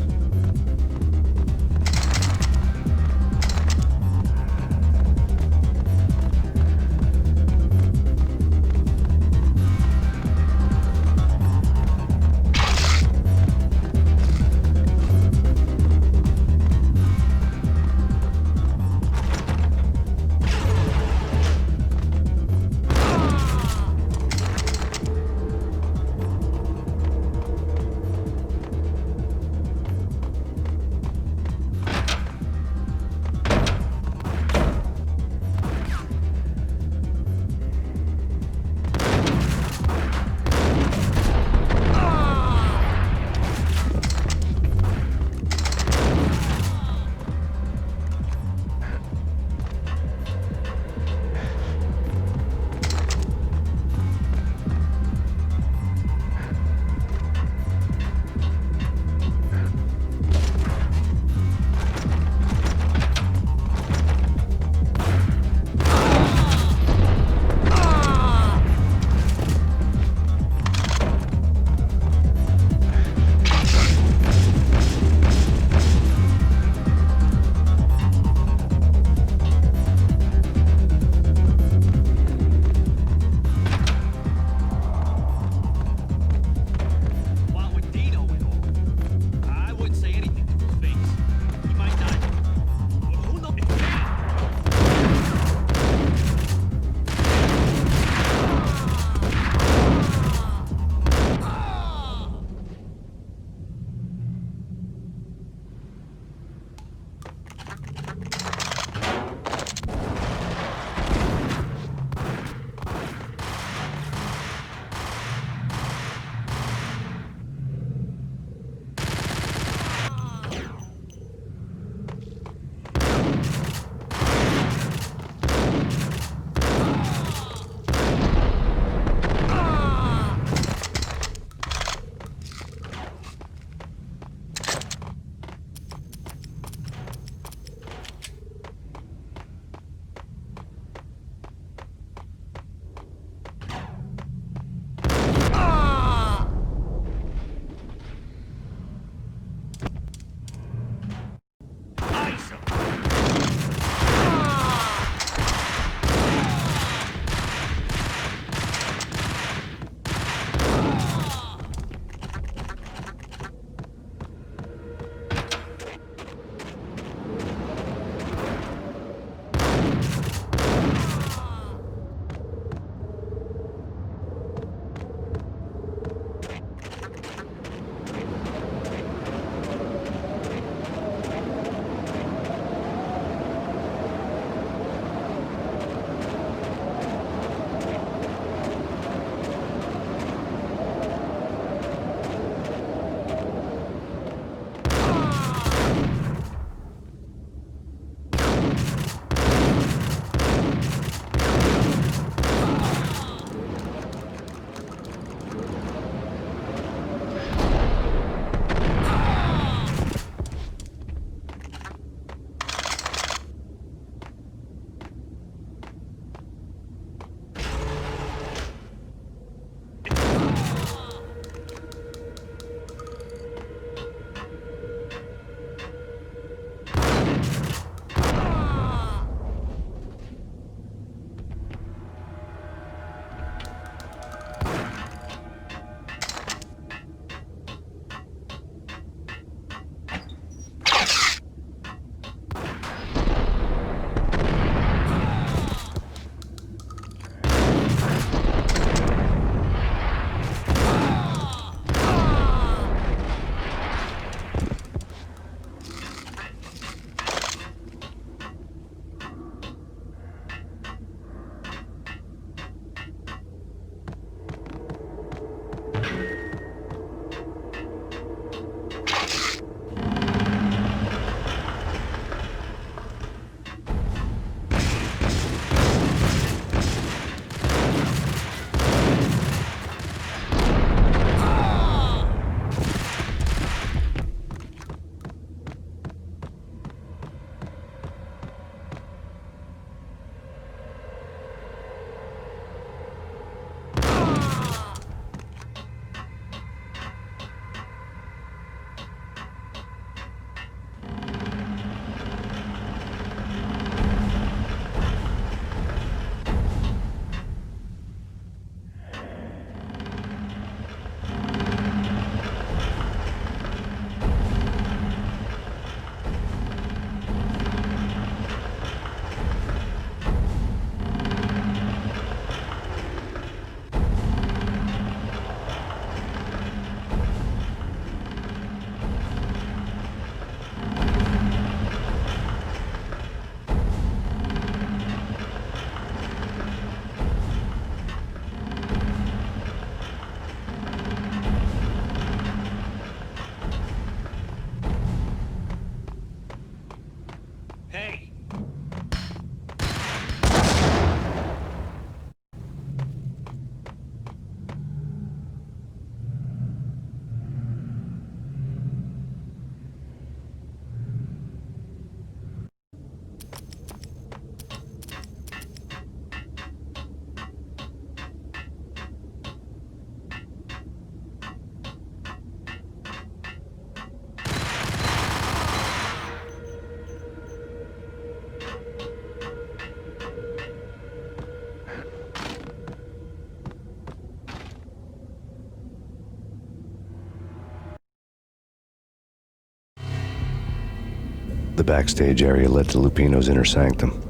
The backstage area led to Lupino's inner sanctum.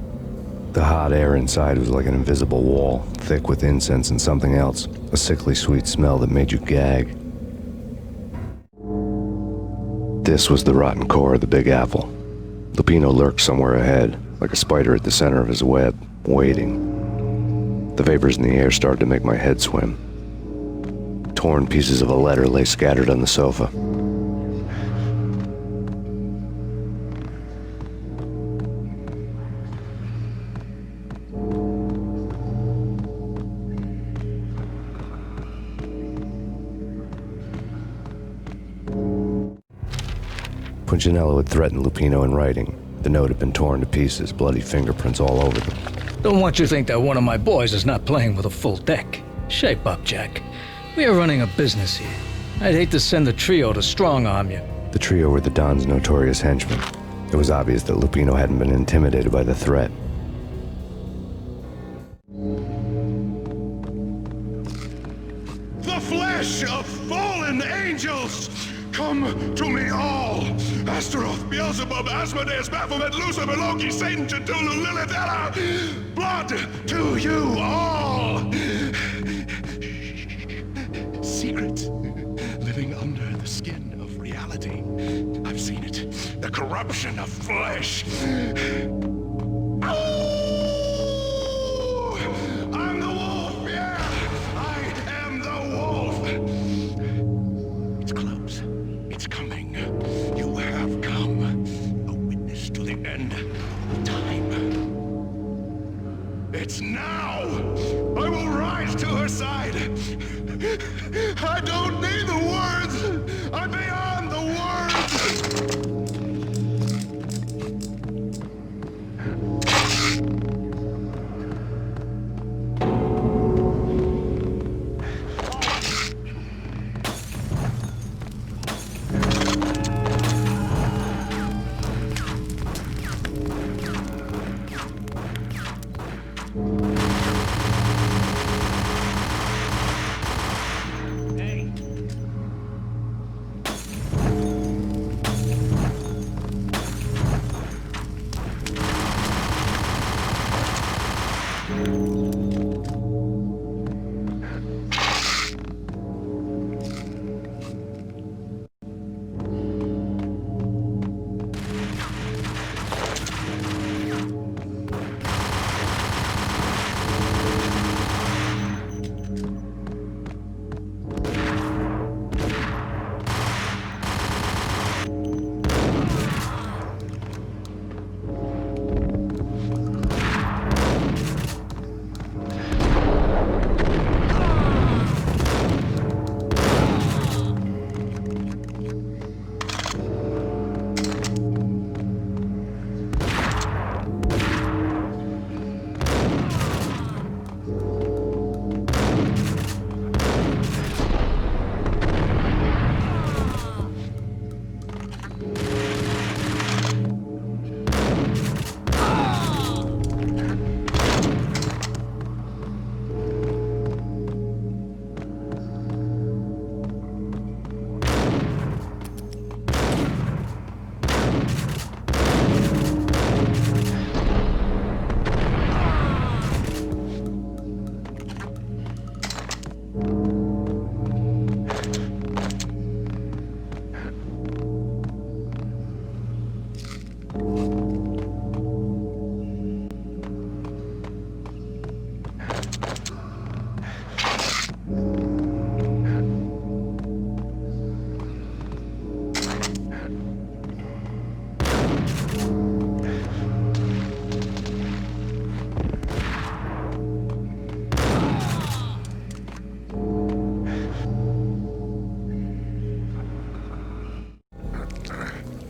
The hot air inside was like an invisible wall, thick with incense and something else, a sickly sweet smell that made you gag. This was the rotten core of the Big Apple. Lupino lurked somewhere ahead, like a spider at the center of his web, waiting. The vapors in the air started to make my head swim. Torn pieces of a letter lay scattered on the sofa. Punchinello had threatened Lupino in writing. The note had been torn to pieces, bloody fingerprints all over them. Don't want you to think that one of my boys is not playing with a full deck. Shape up, Jack. We are running a business here. I'd hate to send the trio to strong-arm you. The trio were the Don's notorious henchmen. It was obvious that Lupino hadn't been intimidated by the threat. The flesh of fallen angels! Come to me all! Astaroth, Beelzebub, Asmodeus, Baphomet, Lucifer, Loki, Satan, Cthulhu, Lilith, Ella! Blood to you all! Secret living under the skin of reality. I've seen it. The corruption of flesh. Oh! I'm the wolf, yeah! I am the wolf! It's close. It's coming. You have come. A witness to the end of time. It's now! I will rise to her side! I don't need the words! I'm beyond the words!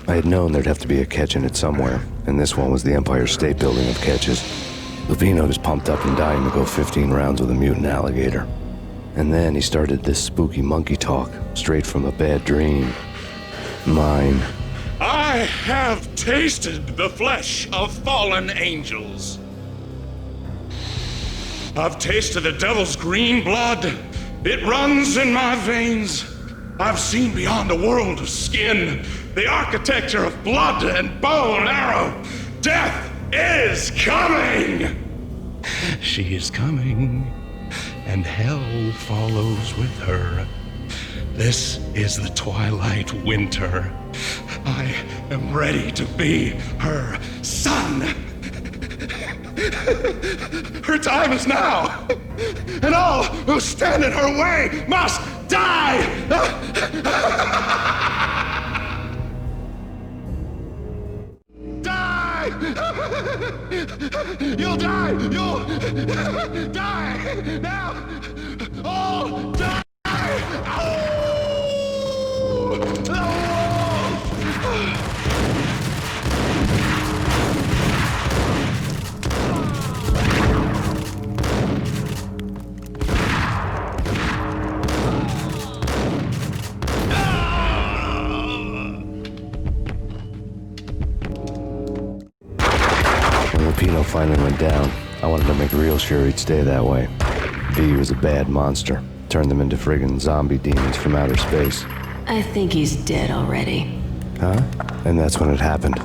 I had known there'd have to be a catch in it somewhere, and this one was the Empire State Building of catches. Lupino was pumped up and dying to go 15 rounds with a mutant alligator. And then he started this spooky monkey talk, straight from a bad dream. Mine. I have tasted the flesh of fallen angels. I've tasted the devil's green blood. It runs in my veins. I've seen beyond a world of skin the architecture of blood and bow and arrow. Death is coming! She is coming, and hell follows with her. This is the twilight winter. I am ready to be her son. Her time is now, and all who stand in her way must die! Die! You'll die! You'll die! Now! All die! When Lupino finally went down, I wanted to make real sure he'd stay that way. V was a bad monster. Turned them into friggin' zombie demons from outer space. I think he's dead already. Huh? And that's when it happened.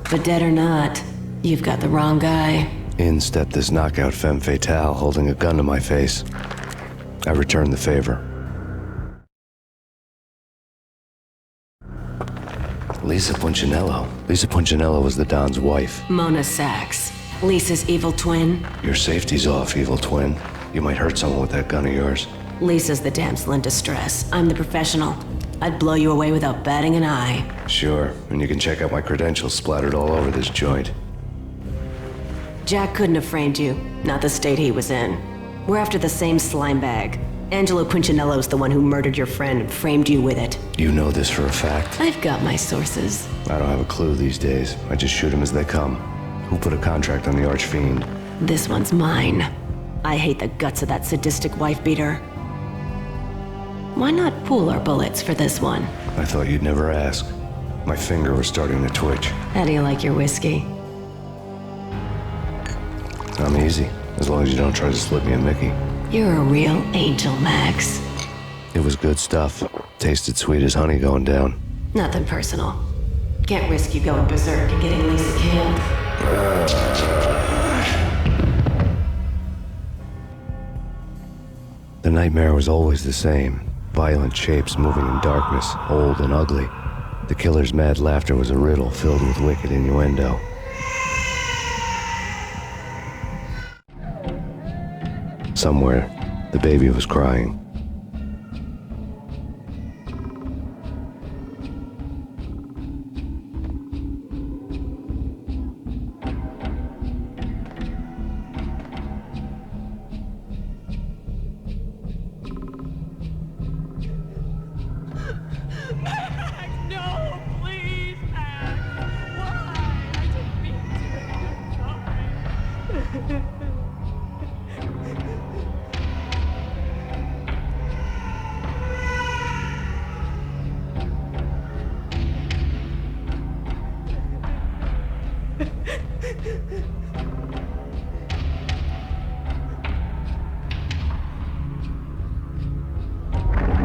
But dead or not, you've got the wrong guy. In stepped this knockout femme fatale holding a gun to my face. I returned the favor. Lisa Punchinello. Lisa Punchinello was the Don's wife. Mona Sachs. Lisa's evil twin. Your safety's off, evil twin. You might hurt someone with that gun of yours. Lisa's the damsel in distress. I'm the professional. I'd blow you away without batting an eye. Sure, and you can check out my credentials splattered all over this joint. Jack couldn't have framed you. Not the state he was in. We're after the same slime bag. Angelo Punchinello's the one who murdered your friend and framed you with it. You know this for a fact? I've got my sources. I don't have a clue these days. I just shoot them as they come. Who put a contract on the Archfiend? This one's mine. I hate the guts of that sadistic wife-beater. Why not pool our bullets for this one? I thought you'd never ask. My finger was starting to twitch. How do you like your whiskey? I'm easy, as long as you don't try to slip me a Mickey. You're a real angel, Max. It was good stuff. Tasted sweet as honey going down. Nothing personal. Can't risk you going berserk and getting Lisa killed. The nightmare was always the same. Violent shapes moving in darkness, old and ugly. The killer's mad laughter was a riddle filled with wicked innuendo. Somewhere, the baby was crying. No, please, Max. Why? I didn't mean to. I'm sorry.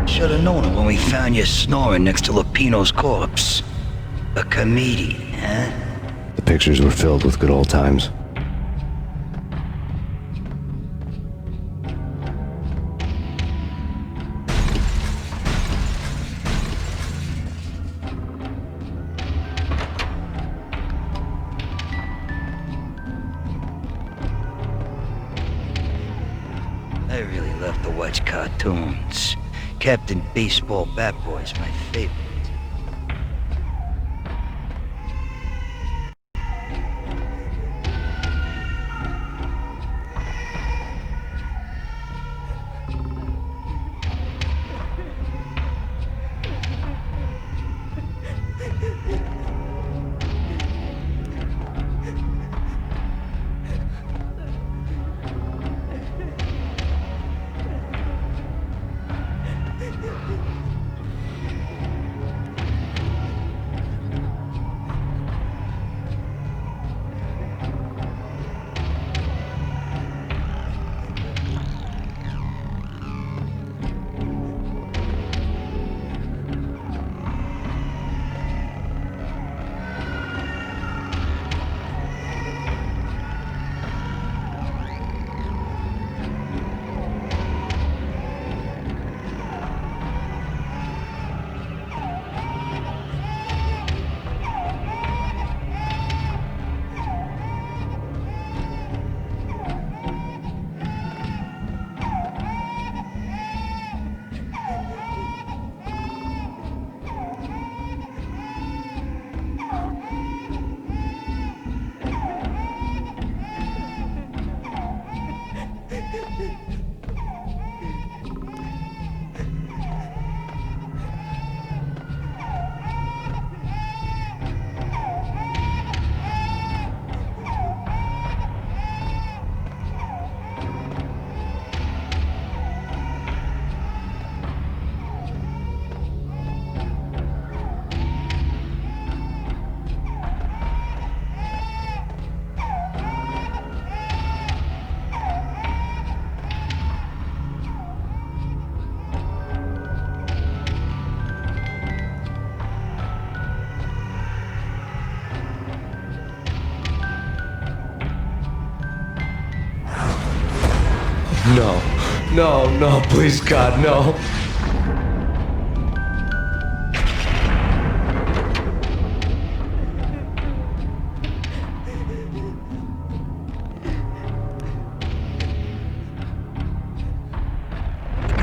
Should have known it when we found you snoring next to Lupino's corpse. A comedian, huh? The pictures were filled with good old times. I really love to watch cartoons. Captain Baseball Bat Boy's my favorite. No, please, God, no.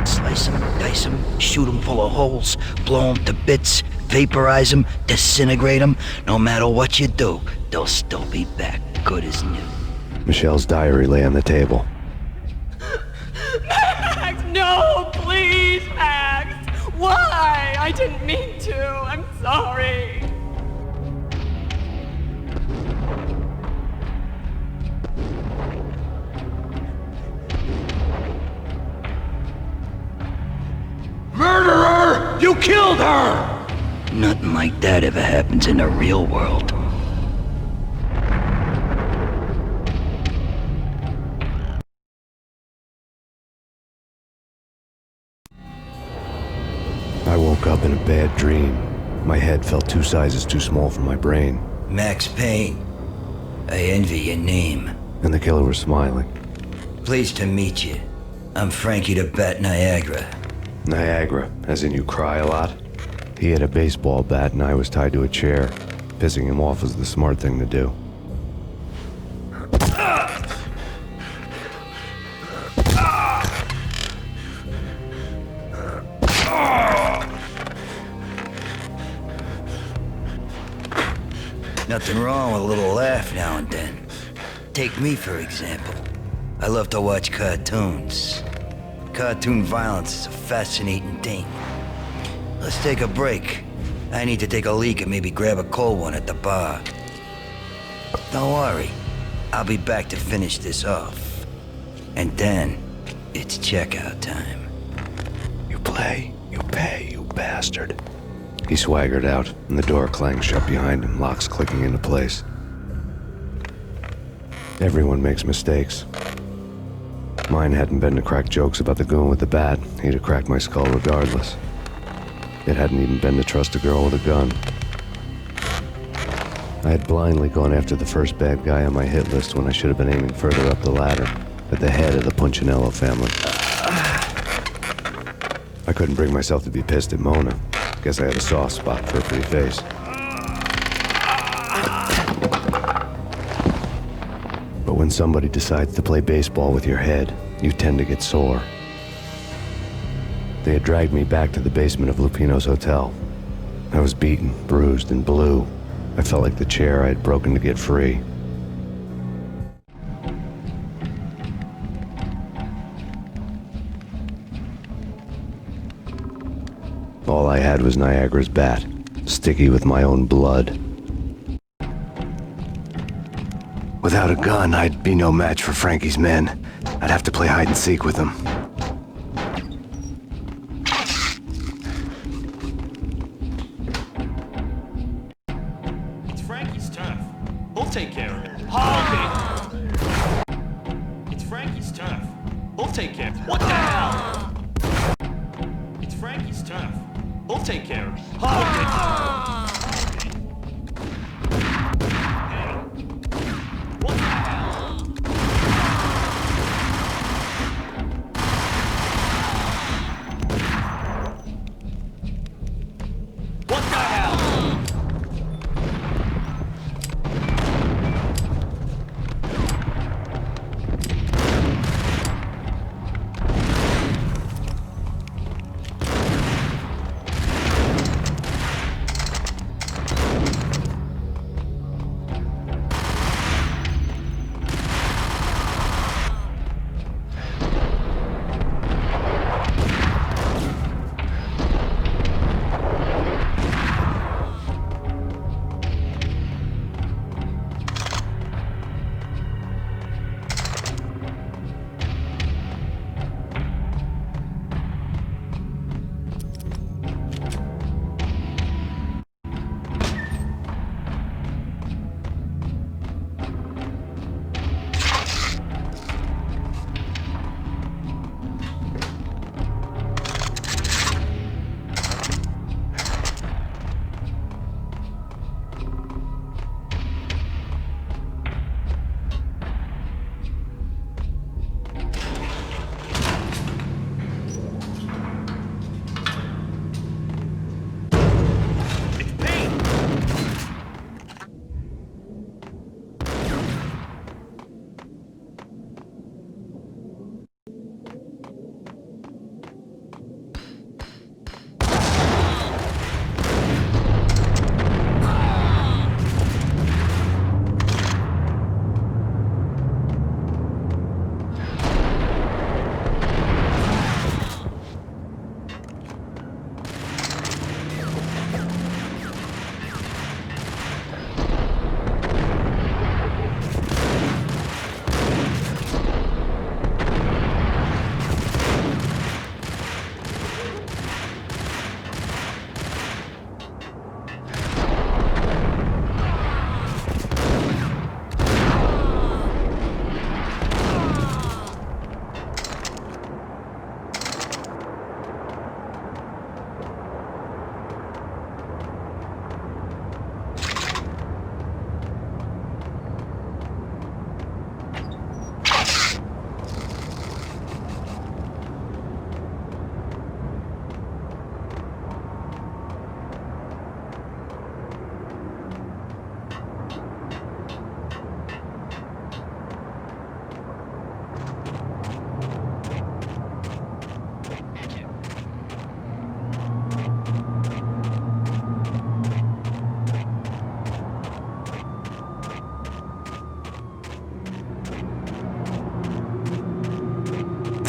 Slice them, dice them, shoot them full of holes, blow them to bits, vaporize them, disintegrate them. No matter what you do, they'll still be back, good as new. Michelle's diary lay on the table. Max, no, please, Max. Why? I didn't mean to. I'm sorry. Murderer! You killed her! Nothing like that ever happens in the real world. I woke up in a bad dream. My head felt 2 sizes too small for my brain. Max Payne. I envy your name. And the killer was smiling. Pleased to meet you. I'm Frankie the Bat Niagara. Niagara, as in you cry a lot? He had a baseball bat and I was tied to a chair. Pissing him off was the smart thing to do. Nothing wrong with a little laugh now and then. Take me, for example. I love to watch cartoons. Cartoon violence is a fascinating thing. Let's take a break. I need to take a leak and maybe grab a cold one at the bar. Don't worry. I'll be back to finish this off. And then, it's checkout time. You play, you pay, you bastard. He swaggered out, and the door clanged shut behind him, locks clicking into place. Everyone makes mistakes. Mine hadn't been to crack jokes about the goon with the bat. He'd have cracked my skull regardless. It hadn't even been to trust a girl with a gun. I had blindly gone after the first bad guy on my hit list when I should have been aiming further up the ladder, at the head of the Punchinello family. I couldn't bring myself to be pissed at Mona. Guess I had a soft spot for a pretty face. But when somebody decides to play baseball with your head, you tend to get sore. They had dragged me back to the basement of Lupino's hotel. I was beaten, bruised, and blue. I felt like the chair I had broken to get free. All I had was Niagara's bat, sticky with my own blood. Without a gun, I'd be no match for Frankie's men. I'd have to play hide and seek with them. It's Frankie's turf. We'll take care of it. Hold it! It's Frankie's turf. We'll take care of it. What the hell? It's Frankie's turf. We'll take care of it. Hold it! What the hell? What the hell?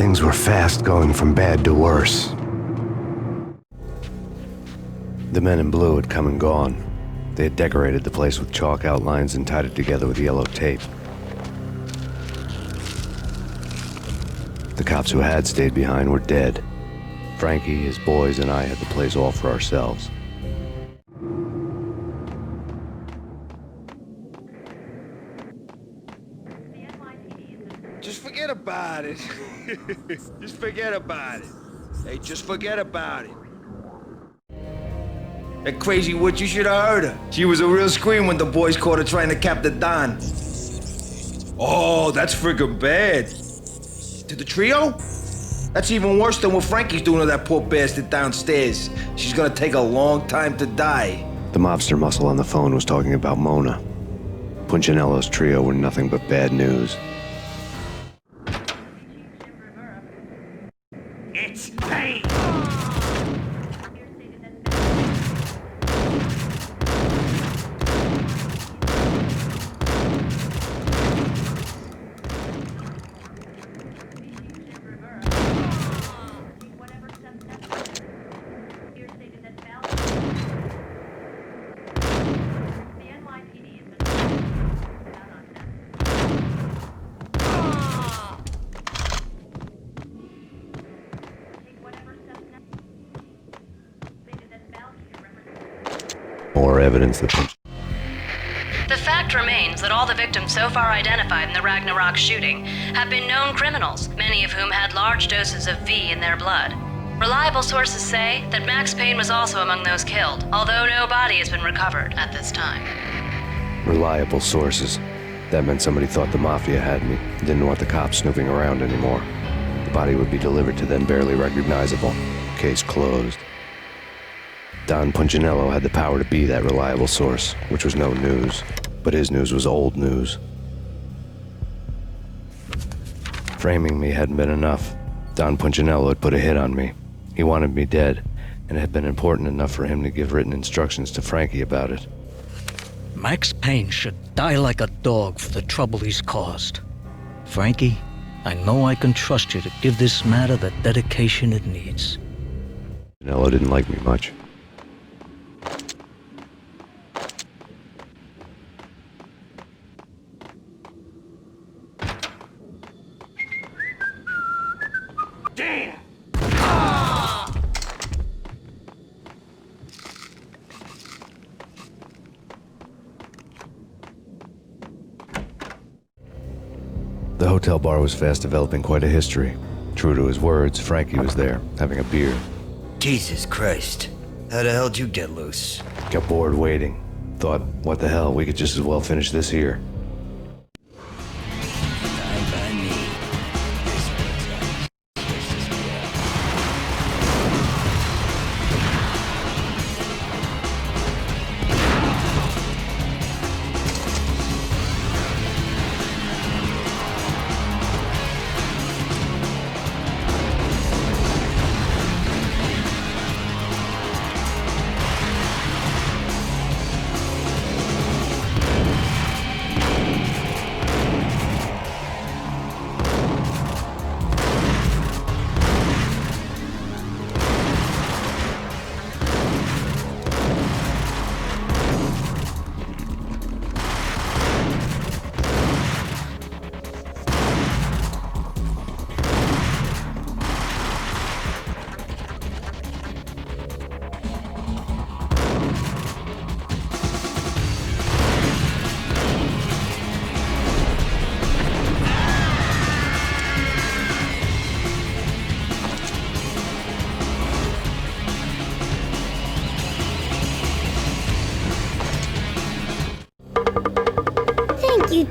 things were fast going from bad to worse. The men in blue had come and gone. They had decorated the place with chalk outlines and tied it together with yellow tape. The cops who had stayed behind were dead. Frankie, his boys, and I had the place all for ourselves. Just forget about it. Just forget about it. Hey, just forget about it. That crazy witch, you should have heard her. She was a real scream when the boys caught her trying to cap the Don. Oh, that's friggin' bad. To the trio? That's even worse than what Frankie's doing to that poor bastard downstairs. She's gonna take a long time to die. The mobster muscle on the phone was talking about Mona. Punchinello's trio were nothing but bad news. It's Payne! More evidence that The fact remains that all the victims so far identified in the Ragnarok shooting have been known criminals, many of whom had large doses of V in their blood. Reliable sources say that Max Payne was also among those killed, although no body has been recovered at this time. reliable sources. That meant somebody thought the Mafia had me, didn't want the cops snooping around anymore. The body would be delivered to them barely recognizable. Case closed. Don Punchinello had the power to be that reliable source, which was no news. But his news was old news. Framing me hadn't been enough. Don Punchinello had put a hit on me. He wanted me dead, and it had been important enough for him to give written instructions to Frankie about it. Max Payne should die like a dog for the trouble he's caused. Frankie, I know I can trust you to give this matter the dedication it needs. Punchinello didn't like me much. Damn! The hotel bar was fast developing quite a history. True to his words, Frankie was there, having a beer. Jesus Christ. How the hell did you get loose? Got bored waiting. Thought, what the hell, we could just as well finish this here.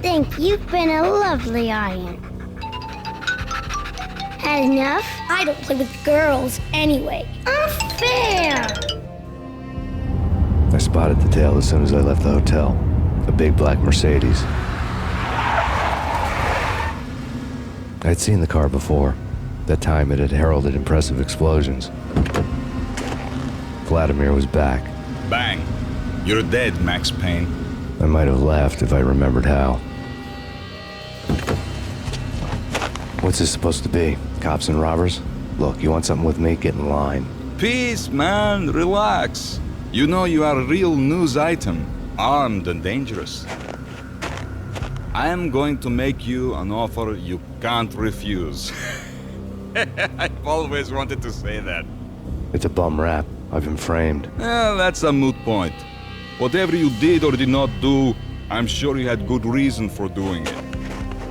Thank you. You've been a lovely audience. Had enough? I don't play with girls anyway. Unfair! I spotted the tail as soon as I left the hotel. A big black Mercedes. I'd seen the car before. That time it had heralded impressive explosions. Vladimir was back. Bang. You're dead, Max Payne. I might have laughed if I remembered how. What's this supposed to be? Cops and robbers? Look, you want something with me? Get in line. Peace, man. Relax. You know you are a real news item, armed and dangerous. I am going to make you an offer you can't refuse. I've always wanted to say that. It's a bum rap. I've been framed. That's a moot point. Whatever you did or did not do, I'm sure you had good reason for doing it.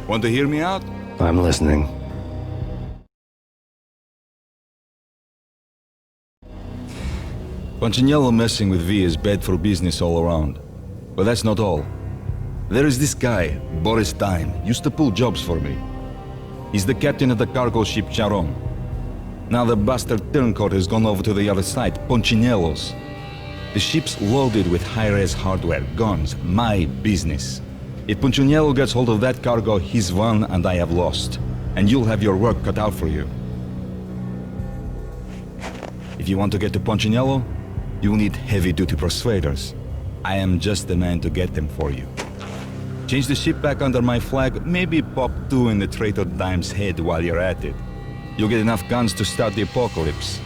Want to hear me out? I'm listening. Punchinello messing with V is bad for business all around. But that's not all. There is this guy, Boris Dime, used to pull jobs for me. He's the captain of the cargo ship Charon. Now the bastard turncoat has gone over to the other side, Punchinello's. The ship's loaded with high-res hardware, guns, my business. If Punchinello gets hold of that cargo, he's won and I have lost. And you'll have your work cut out for you. If you want to get to Punchinello, you'll need heavy-duty persuaders. I am just the man to get them for you. Change the ship back under my flag, maybe pop 2 in the traitor Dime's head while you're at it. You'll get enough guns to start the apocalypse.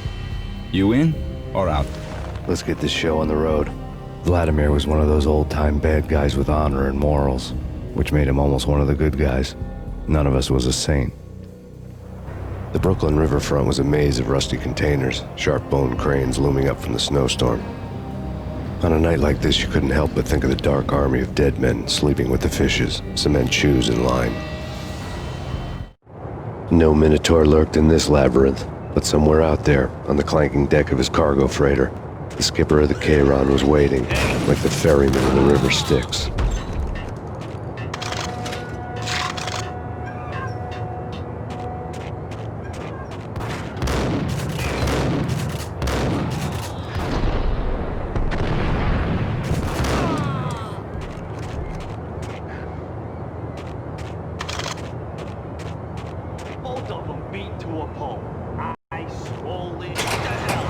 You in or out? Let's get this show on the road. Vladimir was one of those old-time bad guys with honor and morals, which made him almost one of the good guys. None of us was a saint. The Brooklyn riverfront was a maze of rusty containers, sharp-boned cranes looming up from the snowstorm. On a night like this, you couldn't help but think of the dark army of dead men sleeping with the fishes, cement shoes in line. No Minotaur lurked in this labyrinth, but somewhere out there, on the clanking deck of his cargo freighter, the skipper of the Chiron was waiting, like the ferryman in the river Styx. Both of them beat to a pulp. I slowly... What the hell?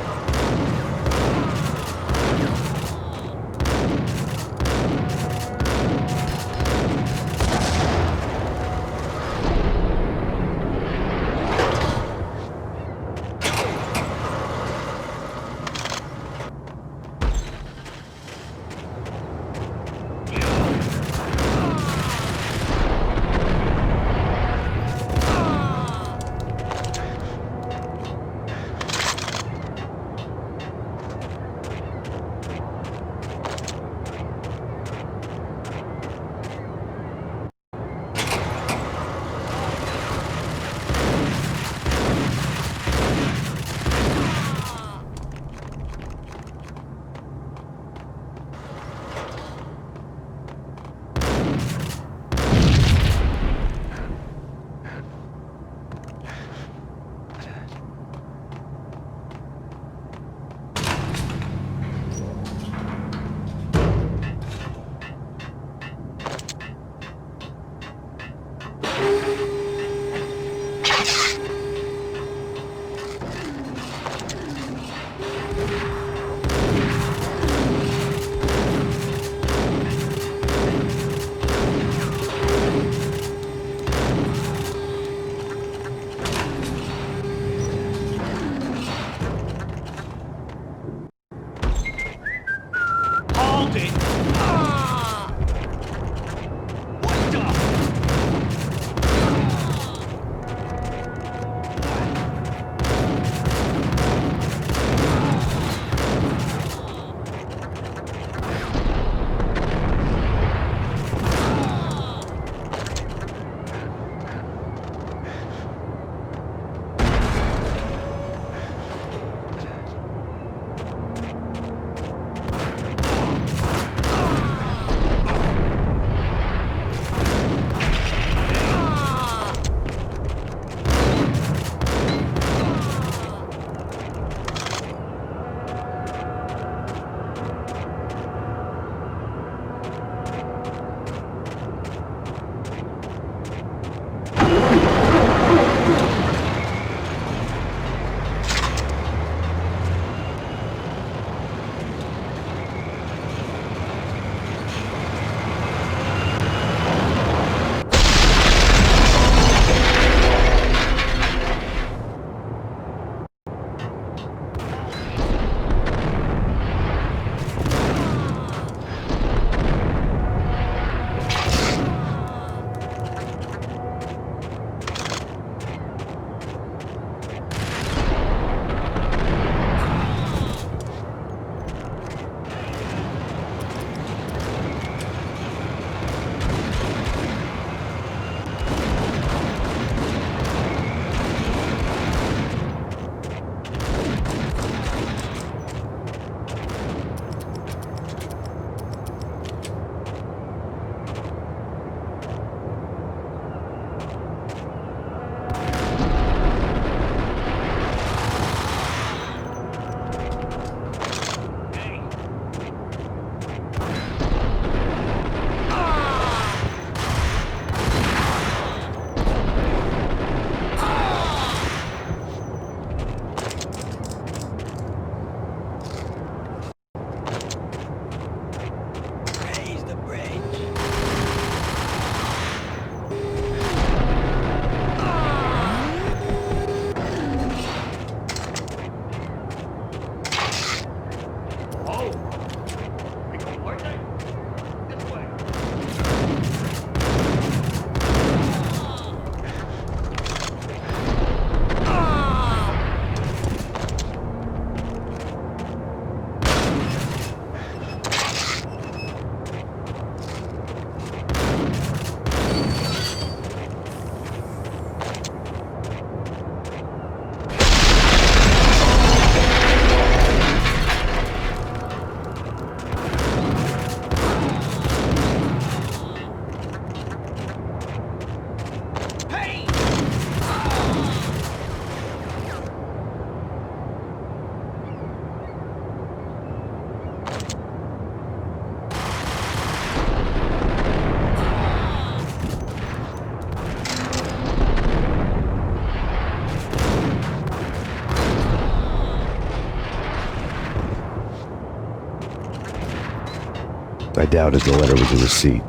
I doubted the letter was a receipt.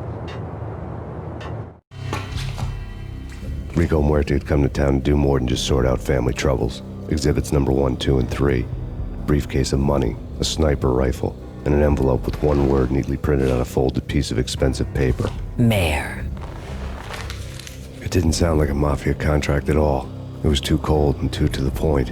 Rico Muerte had come to town to do more than just sort out family troubles. Exhibits number 1, 2, and 3. A briefcase of money, a sniper rifle, and an envelope with one word neatly printed on a folded piece of expensive paper. Mayor. It didn't sound like a mafia contract at all. It was too cold and too to the point.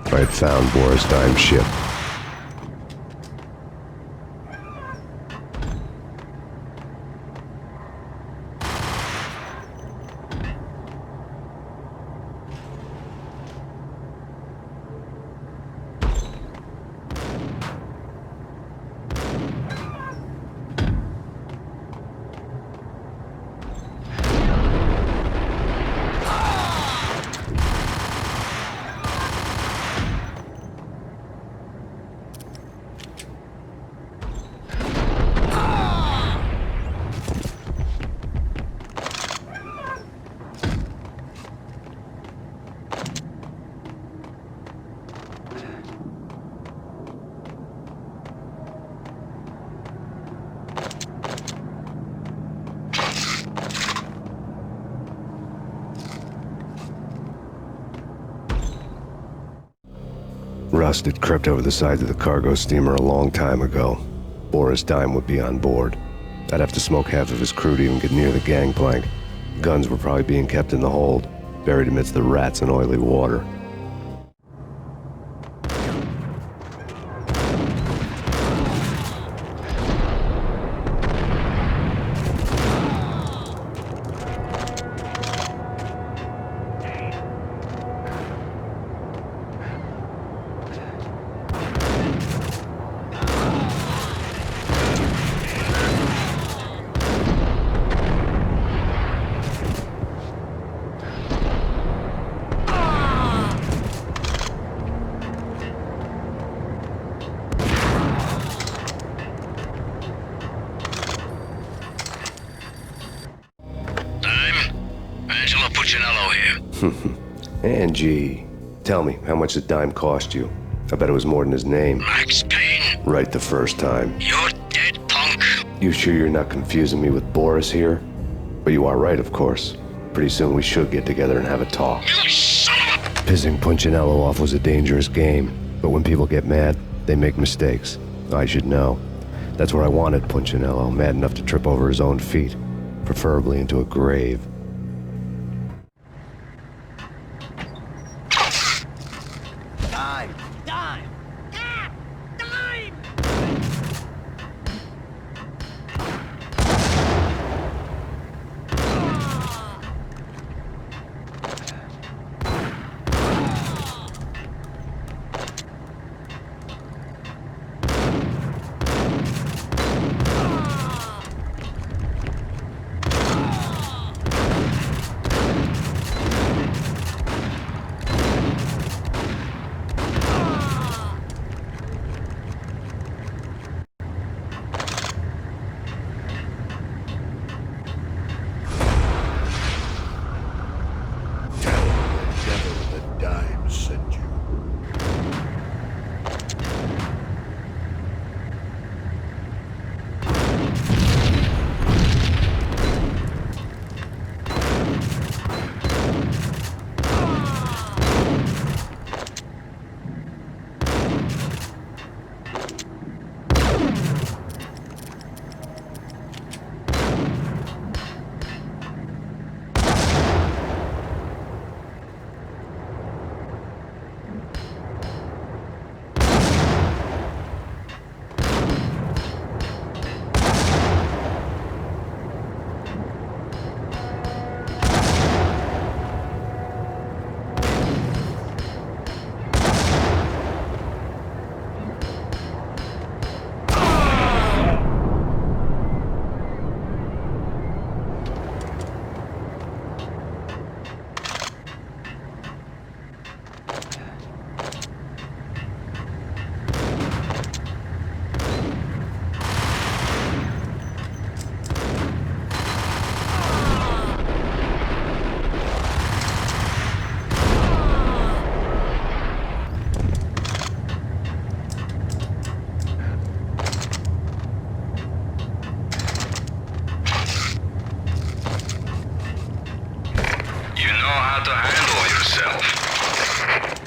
I had found Boris Dime's ship. Rust had crept over the sides of the cargo steamer a long time ago. Boris Dime would be on board. I'd have to smoke half of his crew to even get near the gangplank. Guns were probably being kept in the hold, buried amidst the rats and oily water. Angie, tell me, how much did Dime cost you? I bet it was more than his name. Max Payne. Right the first time. You're dead, punk. You sure you're not confusing me with Boris here? But you are right, of course. Pretty soon we should get together and have a talk. You son of a... Pissing Punchinello off was a dangerous game, but when people get mad, they make mistakes. I should know. That's where I wanted Punchinello, mad enough to trip over his own feet, preferably into a grave.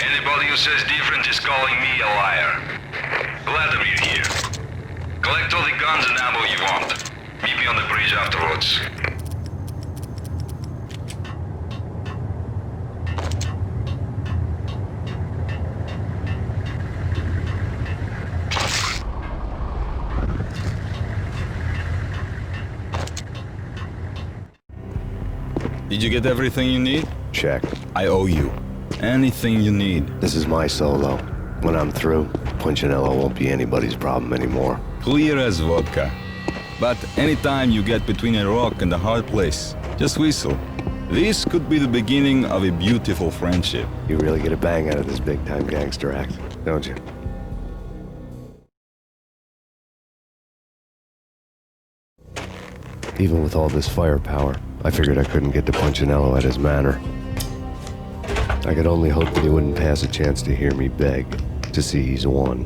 Anybody who says different is calling me a liar. Glad I'm here. Collect all the guns and ammo you want. Meet me on the bridge afterwards. Did you get everything you need? Check. I owe you. Anything you need. This is my solo. When I'm through, Punchinello won't be anybody's problem anymore. Clear as vodka. But anytime you get between a rock and a hard place, just whistle. This could be the beginning of a beautiful friendship. You really get a bang out of this big-time gangster act, don't you? Even with all this firepower, I figured I couldn't get to Punchinello at his manor. I could only hope that he wouldn't pass a chance to hear me beg, to see he's won.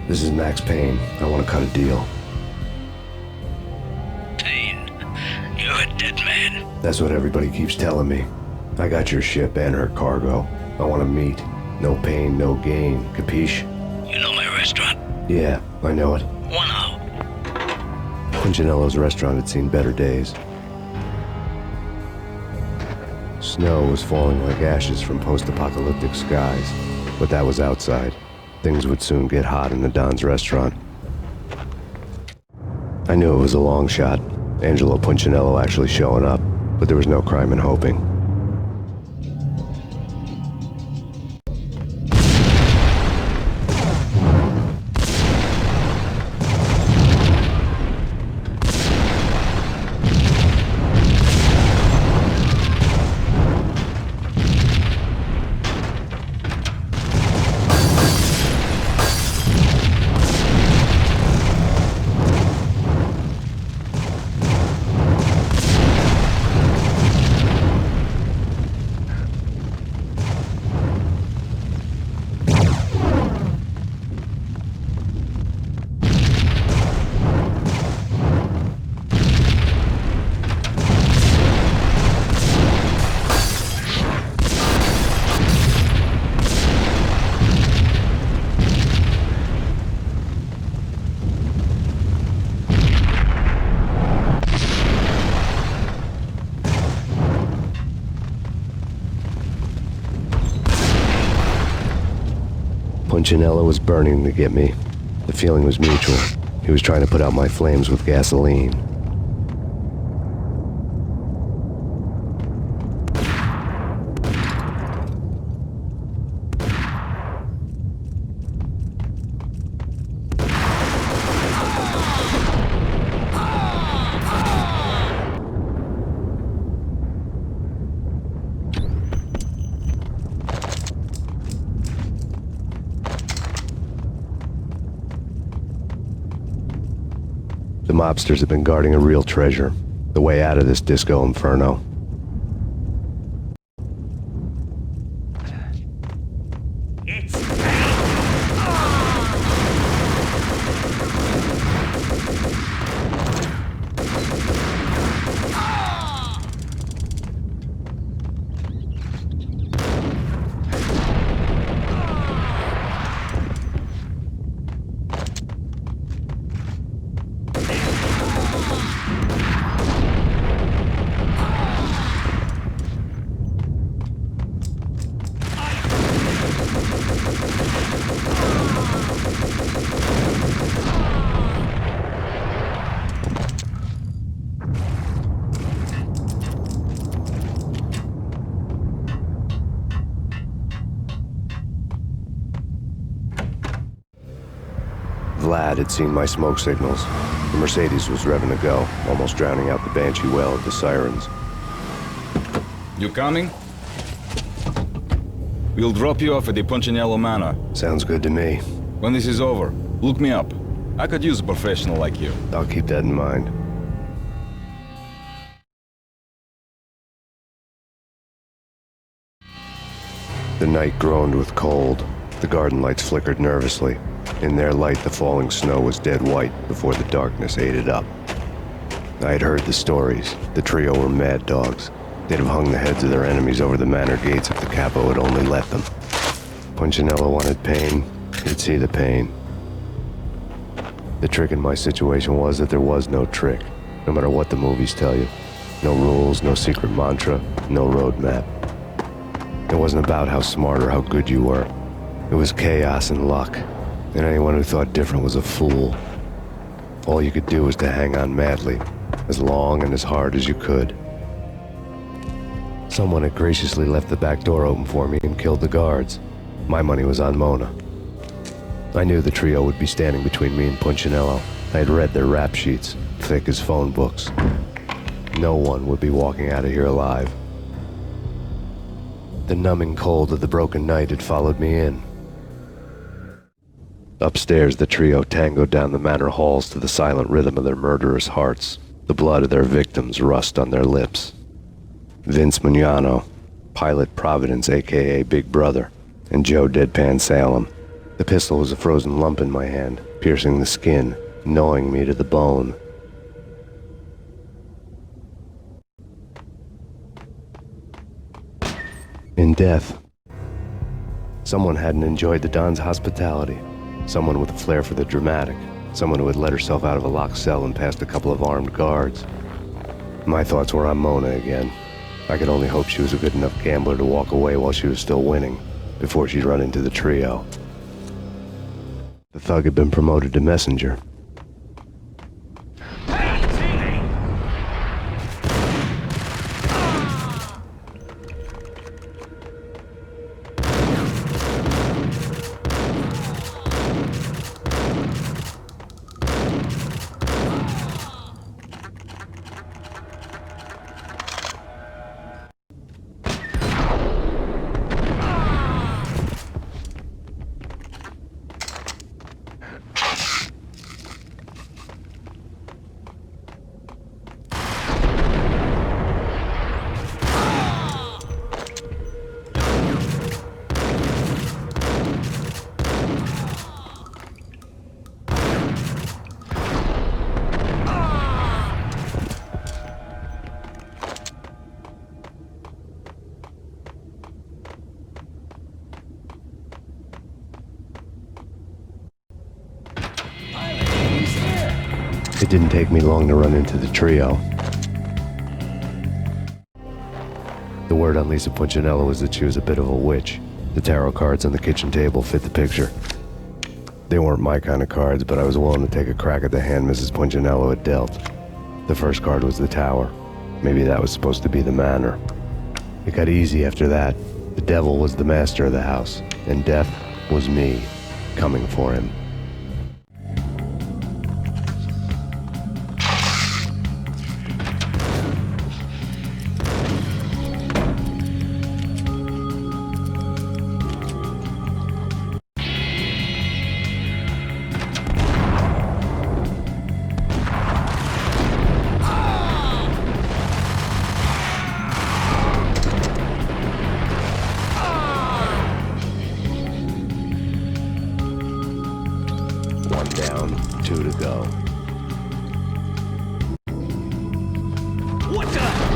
This is Max Payne. I want to cut a deal. Payne, you're a dead man. That's what everybody keeps telling me. I got your ship and her cargo. I want to meet. No pain, no gain. Capiche? You know my restaurant? Yeah, I know it. 1 hour. Punchinello's restaurant had seen better days. Snow was falling like ashes from post-apocalyptic skies, but that was outside. Things would soon get hot in the Don's restaurant. I knew it was a long shot, Angelo Punchinello actually showing up, but there was no crime in hoping. Punchinello was burning to get me. The feeling was mutual. He was trying to put out my flames with gasoline. The mobsters have been guarding a real treasure, the way out of this disco inferno. Vlad had seen my smoke signals. The Mercedes was revving to go, almost drowning out the banshee wail of the sirens. You coming? We'll drop you off at the Punchinello Manor. Sounds good to me. When this is over, look me up. I could use a professional like you. I'll keep that in mind. The night groaned with cold. The garden lights flickered nervously. In their light, the falling snow was dead white before the darkness ate it up. I had heard the stories. The trio were mad dogs. They'd have hung the heads of their enemies over the manor gates if the capo had only let them. Punchinello wanted pain. He'd see the pain. The trick in my situation was that there was no trick, no matter what the movies tell you. No rules, no secret mantra, no roadmap. It wasn't about how smart or how good you were. It was chaos and luck, and anyone who thought different was a fool. All you could do was to hang on madly, as long and as hard as you could. Someone had graciously left the back door open for me and killed the guards. My money was on Mona. I knew the trio would be standing between me and Punchinello. I had read their rap sheets, thick as phone books. No one would be walking out of here alive. The numbing cold of the broken night had followed me in. Upstairs, the trio tangoed down the manor halls to the silent rhythm of their murderous hearts. The blood of their victims rust on their lips. Vince Mugnano, Pilot Providence, a.k.a. Big Brother, and Joe Deadpan Salem. The pistol was a frozen lump in my hand, piercing the skin, gnawing me to the bone. In death, someone hadn't enjoyed the Don's hospitality. Someone with a flair for the dramatic. Someone who had let herself out of a locked cell and past a couple of armed guards. My thoughts were on Mona again. I could only hope she was a good enough gambler to walk away while she was still winning, before she'd run into the trio. The thug had been promoted to messenger. It didn't take me long to run into the trio. The word on Lisa Punchinello was that she was a bit of a witch. The tarot cards on the kitchen table fit the picture. They weren't my kind of cards, but I was willing to take a crack at the hand Mrs. Punchinello had dealt. The first card was the tower. Maybe that was supposed to be the manor. It got easy after that. The devil was the master of the house, and death was me, coming for him. One down, 2 to go. What the?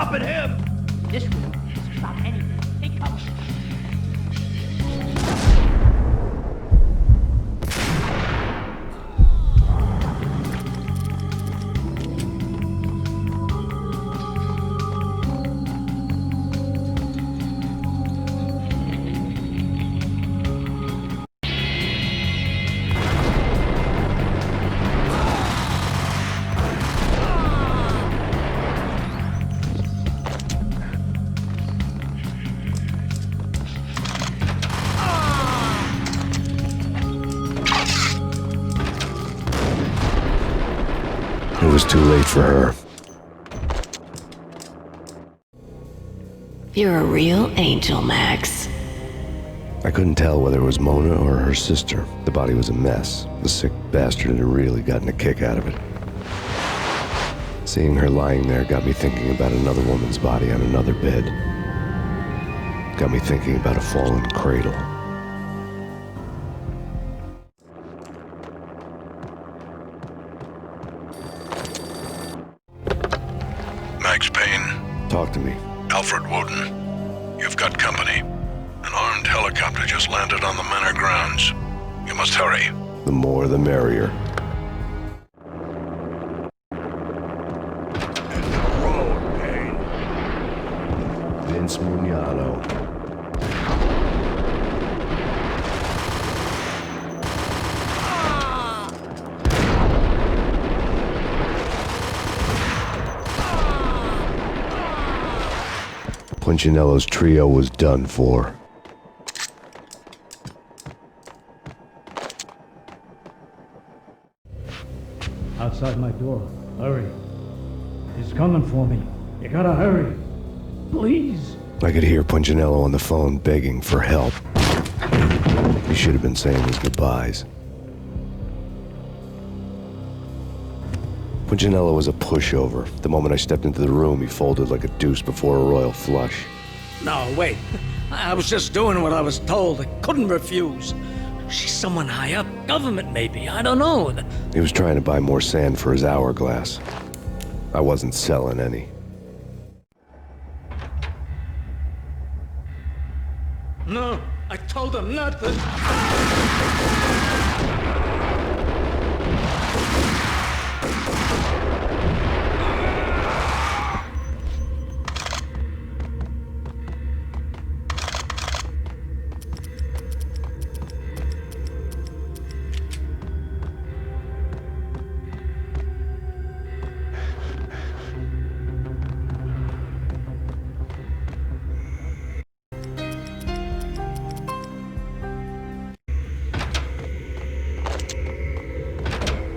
stopping him! This will stop anything. Take cover. It was too late for her. You're a real angel, Max. I couldn't tell whether it was Mona or her sister. The body was a mess. The sick bastard had really gotten a kick out of it. Seeing her lying there got me thinking about another woman's body on another bed. Got me thinking about a fallen cradle. Max Payne. Talk to me. Alfred Woden. You've got company. An armed helicopter just landed on the manor grounds. You must hurry. The more the merrier. Road, Payne. Vince Mugnano. Punchinello's trio was done for. Outside my door. Hurry. He's coming for me. You gotta hurry. Please. I could hear Punchinello on the phone begging for help. He should have been saying his goodbyes. Punchinello was a pushover. The moment I stepped into the room, he folded like a deuce before a royal flush. No, wait. I was just doing what I was told. I couldn't refuse. She's someone high up. Government, maybe. I don't know. He was trying to buy more sand for his hourglass. I wasn't selling any. No, I told him not to.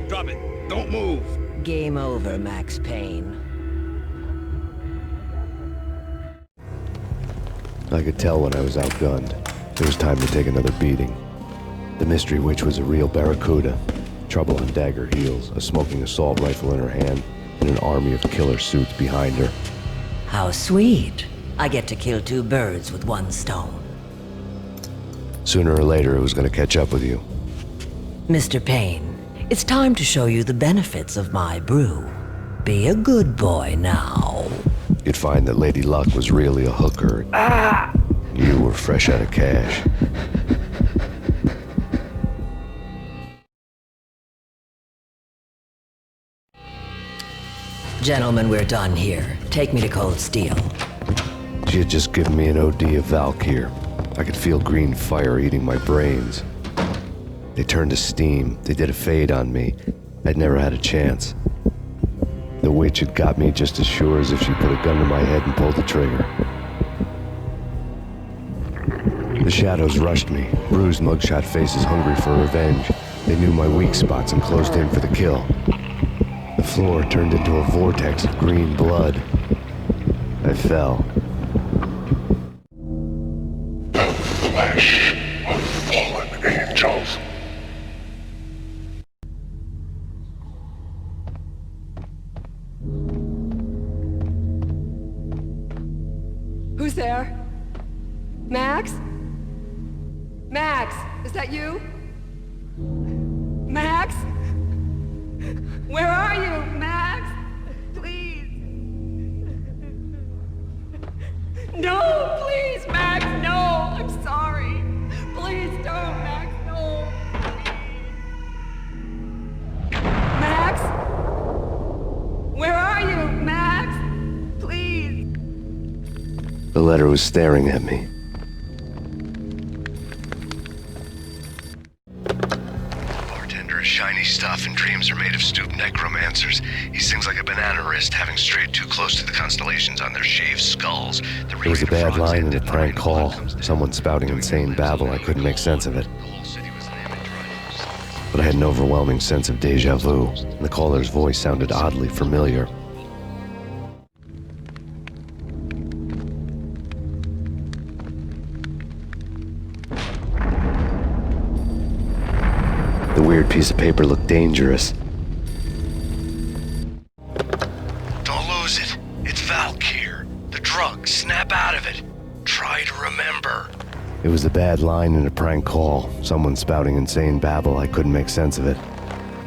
Drop it. Don't move. Game over, Max Payne. I could tell when I was outgunned. It was time to take another beating. The mystery witch was a real barracuda. Trouble in dagger heels, a smoking assault rifle in her hand, and an army of killer suits behind her. How sweet. I get to kill two birds with one stone. Sooner or later, it was going to catch up with you. Mr. Payne, it's time to show you the benefits of my brew. Be a good boy now. You'd find that Lady Luck was really a hooker. Ah! You were fresh out of cash. Gentlemen, we're done here. Take me to Cold Steel. She had just given me an OD of Valkyr. I could feel green fire eating my brains. They turned to steam. They did a fade on me. I'd never had a chance. The witch had got me just as sure as if she put a gun to my head and pulled the trigger. The shadows rushed me, bruised mugshot faces hungry for revenge. They knew my weak spots and closed in for the kill. The floor turned into a vortex of green blood. I fell. The flesh of fallen angels. Who's there? Max? Max, is that you? Max? Where are you, Max? Please. letter was staring at me. Bartender is shiny stuff and dreams are made of stooped necromancers. He sings like a banana wrist, having strayed too close to the constellations on their shaved skulls. It was a bad line in a prank call. Someone spouting insane babble. I couldn't make sense of it. But I had an overwhelming sense of deja vu, and the caller's voice sounded oddly familiar. The weird piece of paper looked dangerous. Don't lose it. It's Valk here. The drug. Snap out of it. Try to remember. It was a bad line in a prank call. Someone spouting insane babble. I couldn't make sense of it.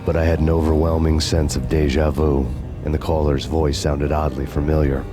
But I had an overwhelming sense of deja vu, and the caller's voice sounded oddly familiar.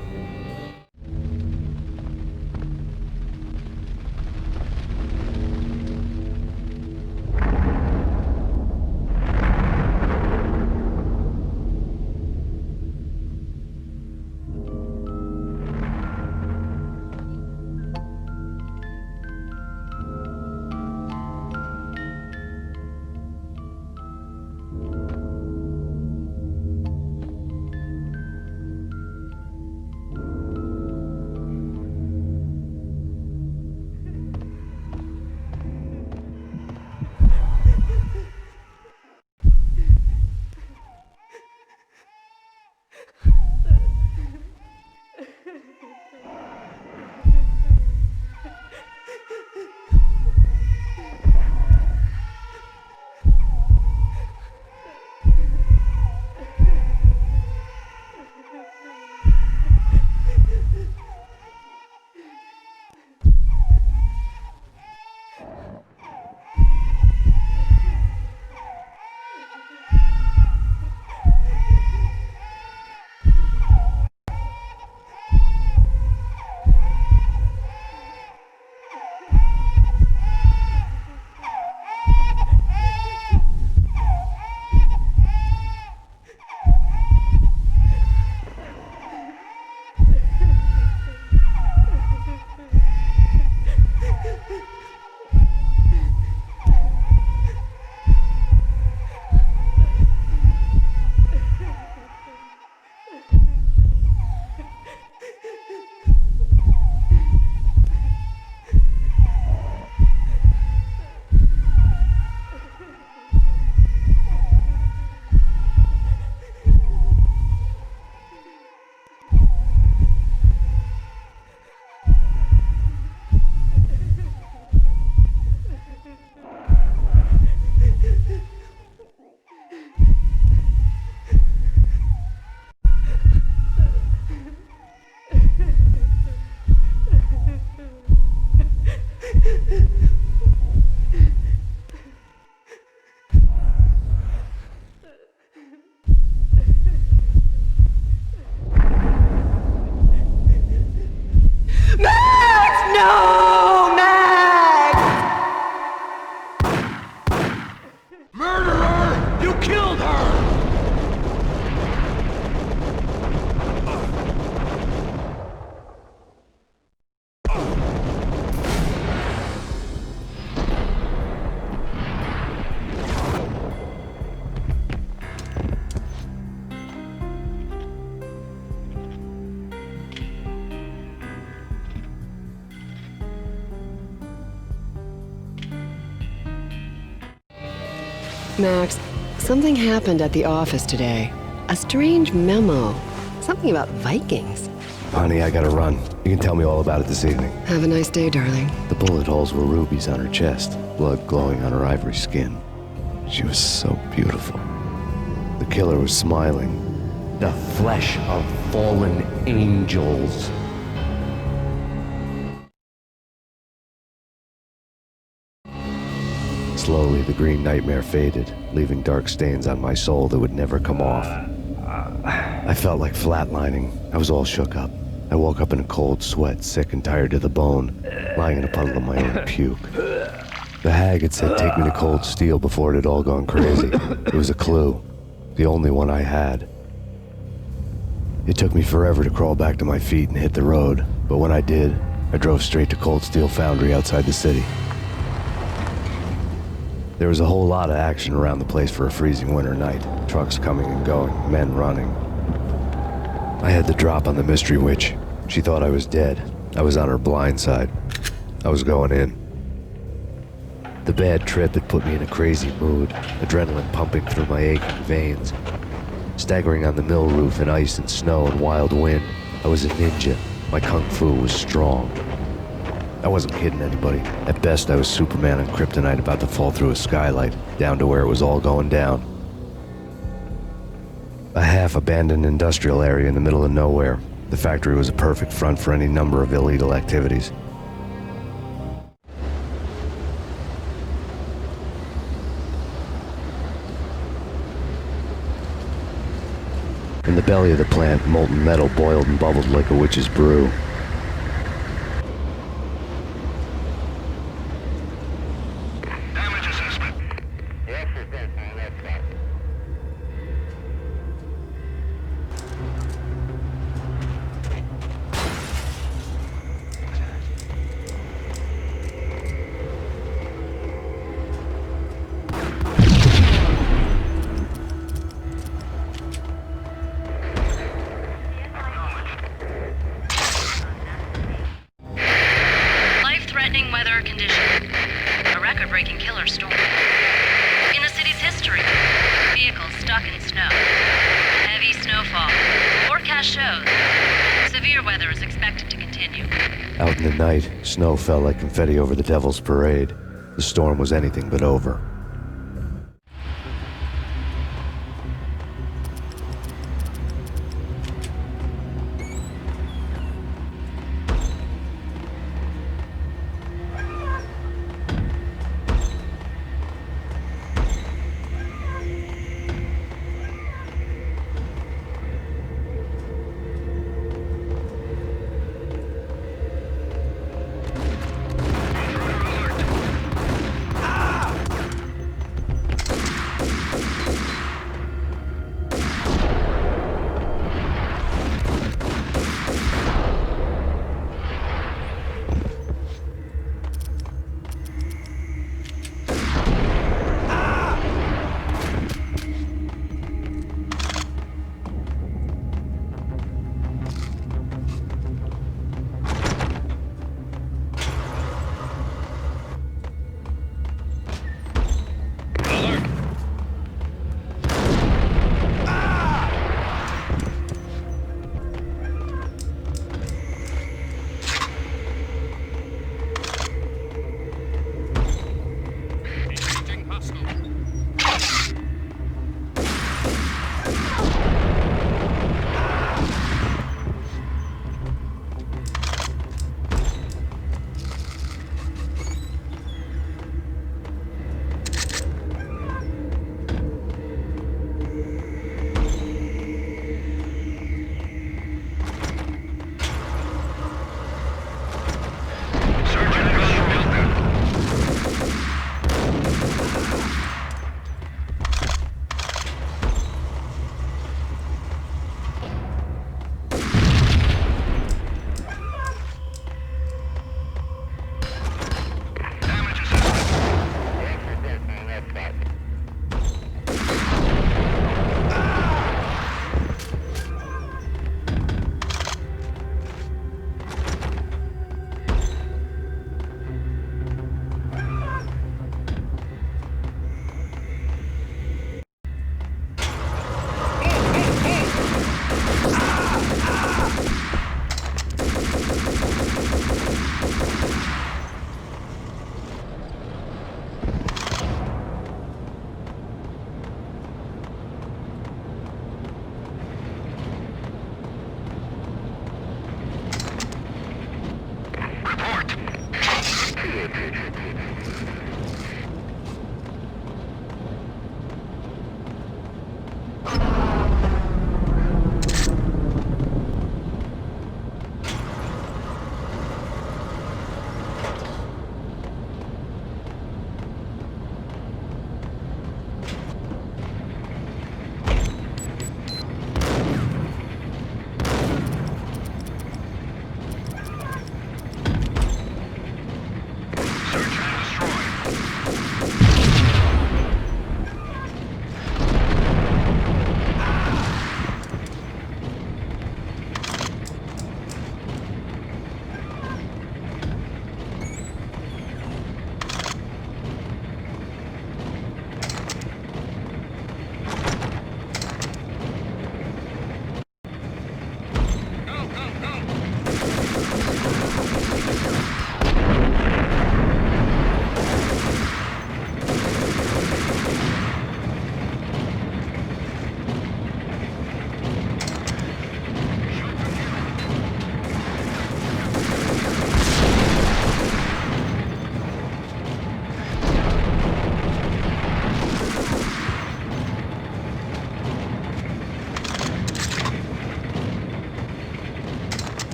Max, something happened at the office today. A strange memo. Something about Vikings. Honey, I gotta run. You can tell me all about it this evening. Have a nice day, darling. The bullet holes were rubies on her chest, blood glowing on her ivory skin. She was so beautiful. The killer was smiling. The flesh of fallen angels. Slowly, the green nightmare faded, leaving dark stains on my soul that would never come off. I felt like flatlining. I was all shook up. I woke up in a cold sweat, sick and tired to the bone, lying in a puddle of my own puke. The hag had said take me to Cold Steel before it had all gone crazy. It was a clue, the only one I had. It took me forever to crawl back to my feet and hit the road, but when I did, I drove straight to Cold Steel Foundry outside the city. There was a whole lot of action around the place for a freezing winter night. Trucks coming and going, men running. I had the drop on the mystery witch. She thought I was dead. I was on her blind side. I was going in. The bad trip had put me in a crazy mood, adrenaline pumping through my aching veins. Staggering on the mill roof in ice and snow and wild wind, I was a ninja. My kung fu was strong. I wasn't kidding anybody. At best, I was Superman on kryptonite about to fall through a skylight, down to where it was all going down. A half-abandoned industrial area in the middle of nowhere. The factory was a perfect front for any number of illegal activities. In the belly of the plant, molten metal boiled and bubbled like a witch's brew. Life-threatening weather condition. A record-breaking killer storm. In the city's history, vehicles stuck in snow. Heavy snowfall. Forecast shows severe weather is expected to continue. Out in the night, snow fell like confetti over the Devil's Parade. The storm was anything but over.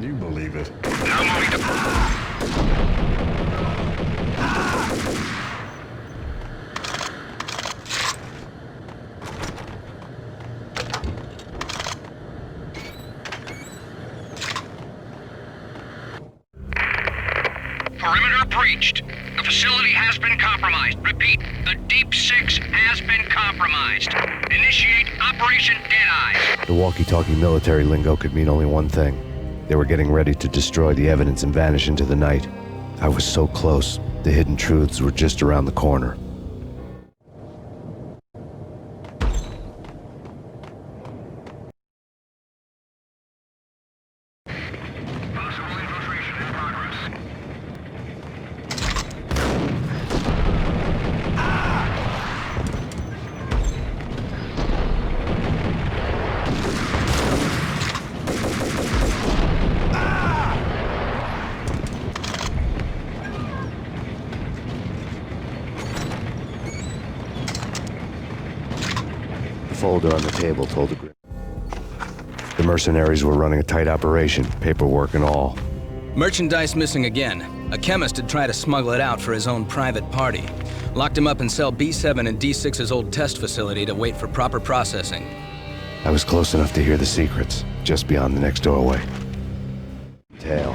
you believe it? Now moving to... Perimeter breached. The facility has been compromised. Repeat, the Deep Six has been compromised. Initiate Operation Deadeye. The walkie-talkie military lingo could mean only one thing. They were getting ready to destroy the evidence and vanish into the night. I was so close. The hidden truths were just around the corner. The folder on the table told the mercenaries were running a tight operation, paperwork and all. Merchandise missing again. A chemist had tried to smuggle it out for his own private party. Locked him up in cell B7 in D6's old test facility to wait for proper processing. I was close enough to hear the secrets, just beyond the next doorway. Tail.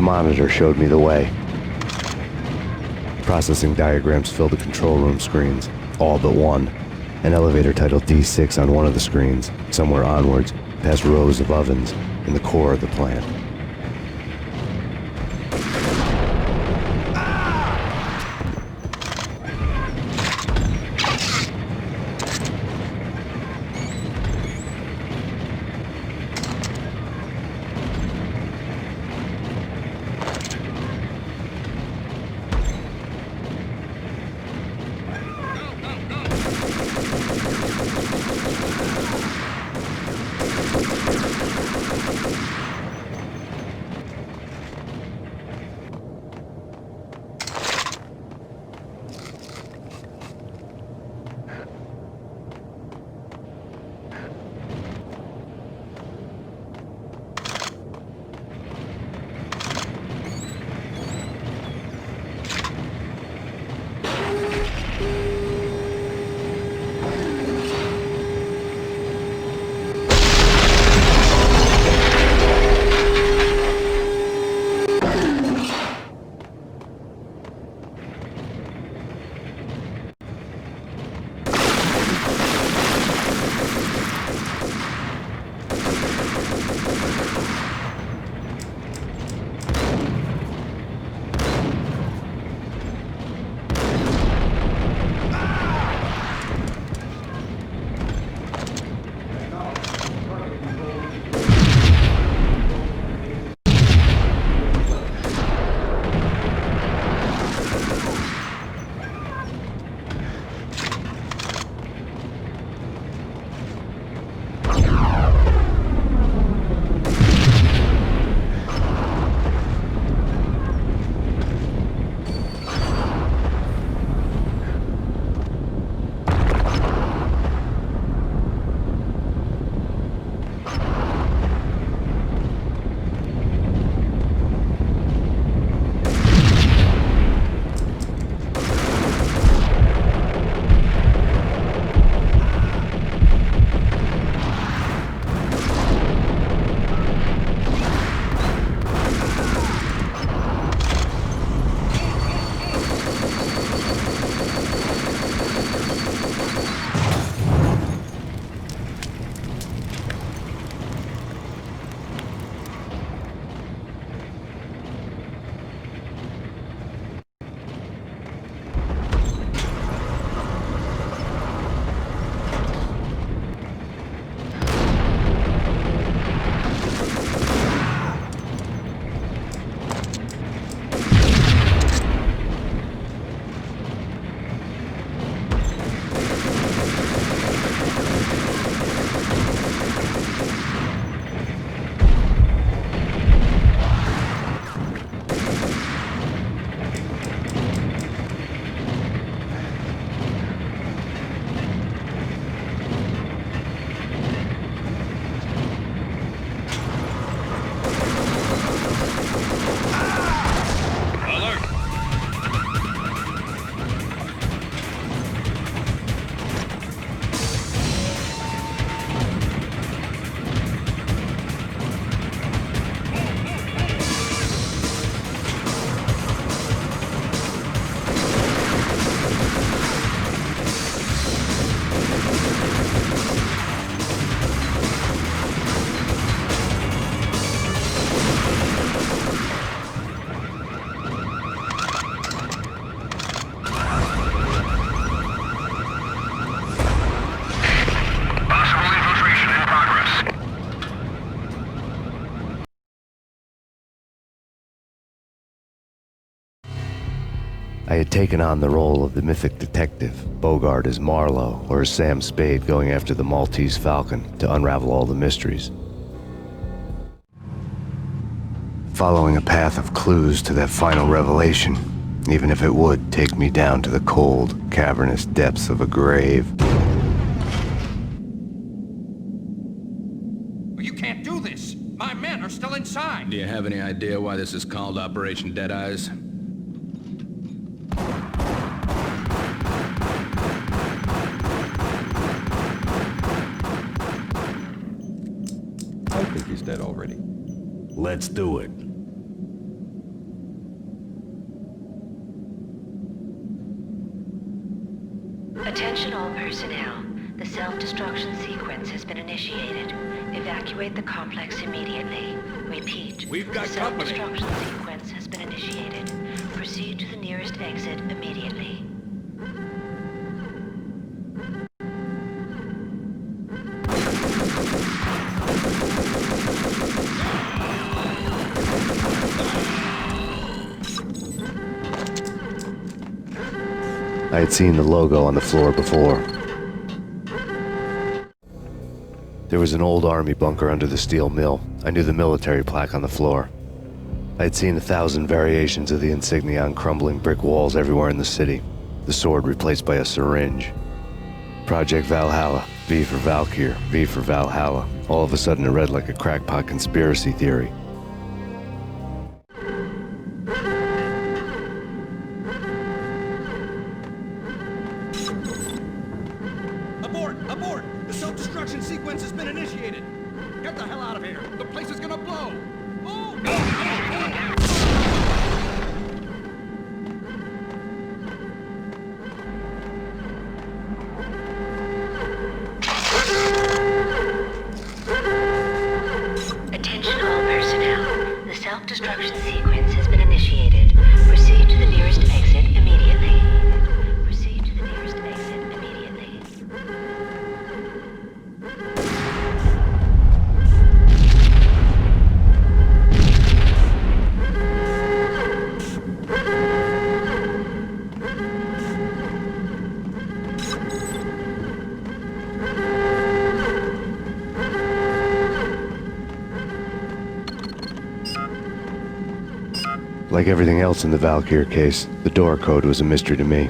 monitor showed me the way. Processing diagrams filled the control room screens, all but one. An elevator titled D6 on one of the screens, somewhere onwards, past rows of ovens in the core of the plant. I had taken on the role of the mythic detective, Bogart as Marlowe or as Sam Spade going after the Maltese Falcon to unravel all the mysteries. Following a path of clues to that final revelation, even if it would take me down to the cold, cavernous depths of a grave. You can't do this! My men are still inside! Do you have any idea why this is called Operation Dead Eyes? I think he's dead already. Let's do it. Attention all personnel. The self-destruction sequence has been initiated. Evacuate the complex immediately. Repeat. We've got the company. Self-destruction sequence has been initiated. Proceed to the nearest exit immediately. I had seen the logo on the floor before. There was an old army bunker under the steel mill. I knew the military plaque on the floor. I had seen 1,000 variations of the insignia on crumbling brick walls everywhere in the city. The sword replaced by a syringe. Project Valhalla, V for Valkyr, V for Valhalla. All of a sudden it read like a crackpot conspiracy theory. Abort! Abort! The self-destruction sequence has been initiated! Get the hell out of here! The place is gonna blow! Attention all personnel. The self-destruction sequence has been initiated. Proceed to the nearest exit immediately. Proceed to the nearest exit immediately. Like everything else in the Valkyr case, the door code was a mystery to me.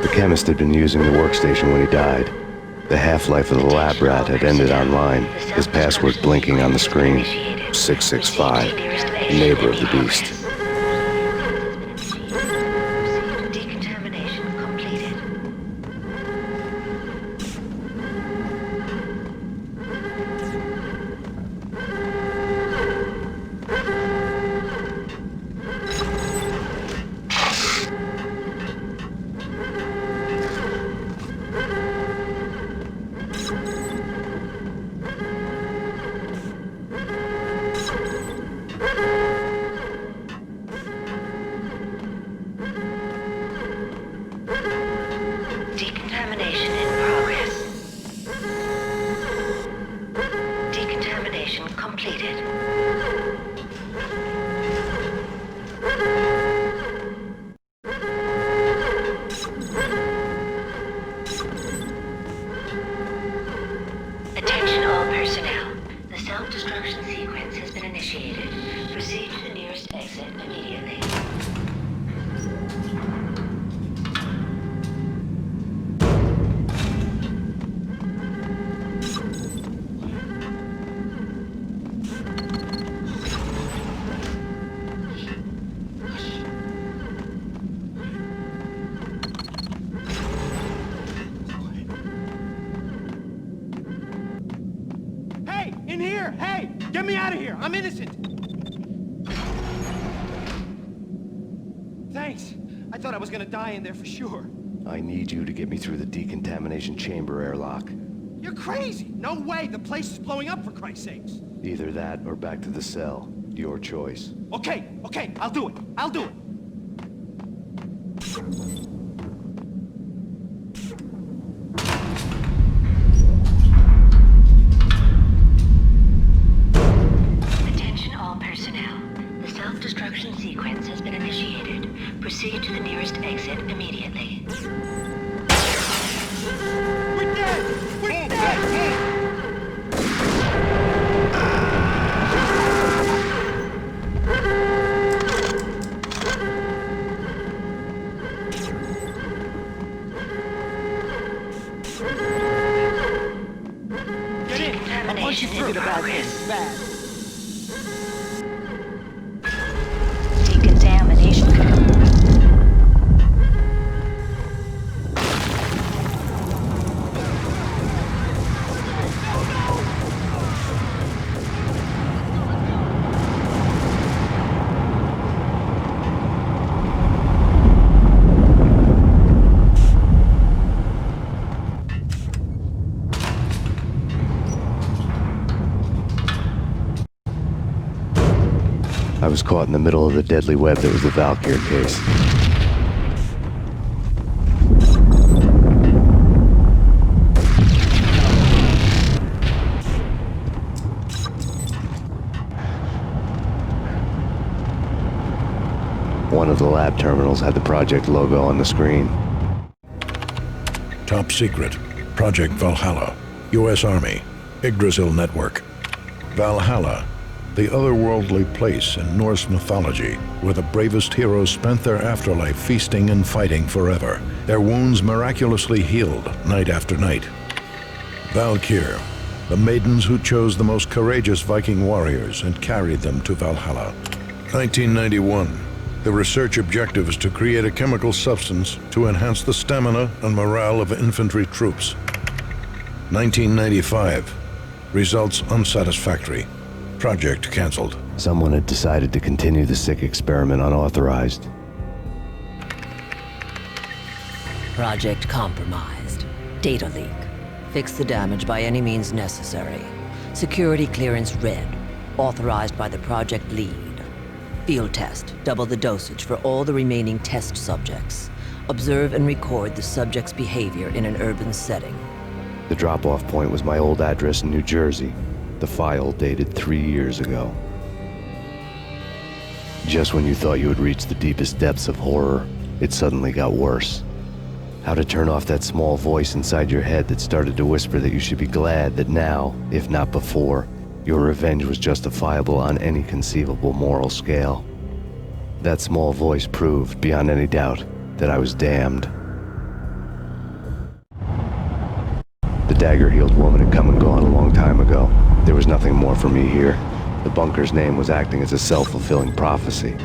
The chemist had been using the workstation when he died. The half-life of the lab rat had ended online, his password blinking on the screen. 665, neighbor of the beast. Decontamination completed. Decontamination in progress. Decontamination completed. Attention all personnel. The self-destruction sequence has been initiated. Proceed to the nearest exit immediately. Hey, in here! Hey, get me out of here! I'm innocent! Thanks. I thought I was gonna die in there for sure. I need you to get me through the decontamination chamber airlock. You're crazy! No way! The place is blowing up, for Christ's sakes! Either that or back to the cell. Your choice. Okay, I'll do it. I'll do it. Attention all personnel. The self-destruction sequence has been initiated. Proceed to the nearest exit immediately. We're dead! We're dead! Get in! Once you forget about this, bad. Decontamination complete. I was caught in the middle of the deadly web that was the Valkyr case. One of the lab terminals had the project logo on the screen. Top secret. Project Valhalla. U.S. Army. Yggdrasil Network. Valhalla, the otherworldly place in Norse mythology where the bravest heroes spent their afterlife feasting and fighting forever, their wounds miraculously healed night after night. Valkyr, the maidens who chose the most courageous Viking warriors and carried them to Valhalla. 1991. The research objective is to create a chemical substance to enhance the stamina and morale of infantry troops. 1995. Results unsatisfactory. Project canceled. Someone had decided to continue the sick experiment unauthorized. Project compromised. Data leak. Fix the damage by any means necessary. Security clearance red. Authorized by the project lead. Field test. Double the dosage for all the remaining test subjects. Observe and record the subject's behavior in an urban setting. The drop-off point was my old address in New Jersey. The file dated 3 years ago. Just when you thought you had reached the deepest depths of horror, it suddenly got worse. How to turn off that small voice inside your head that started to whisper that you should be glad that now, if not before, your revenge was justifiable on any conceivable moral scale. That small voice proved, beyond any doubt, that I was damned. The dagger-heeled woman had come and gone a long time ago. There was nothing more for me here. The bunker's name was acting as a self-fulfilling prophecy.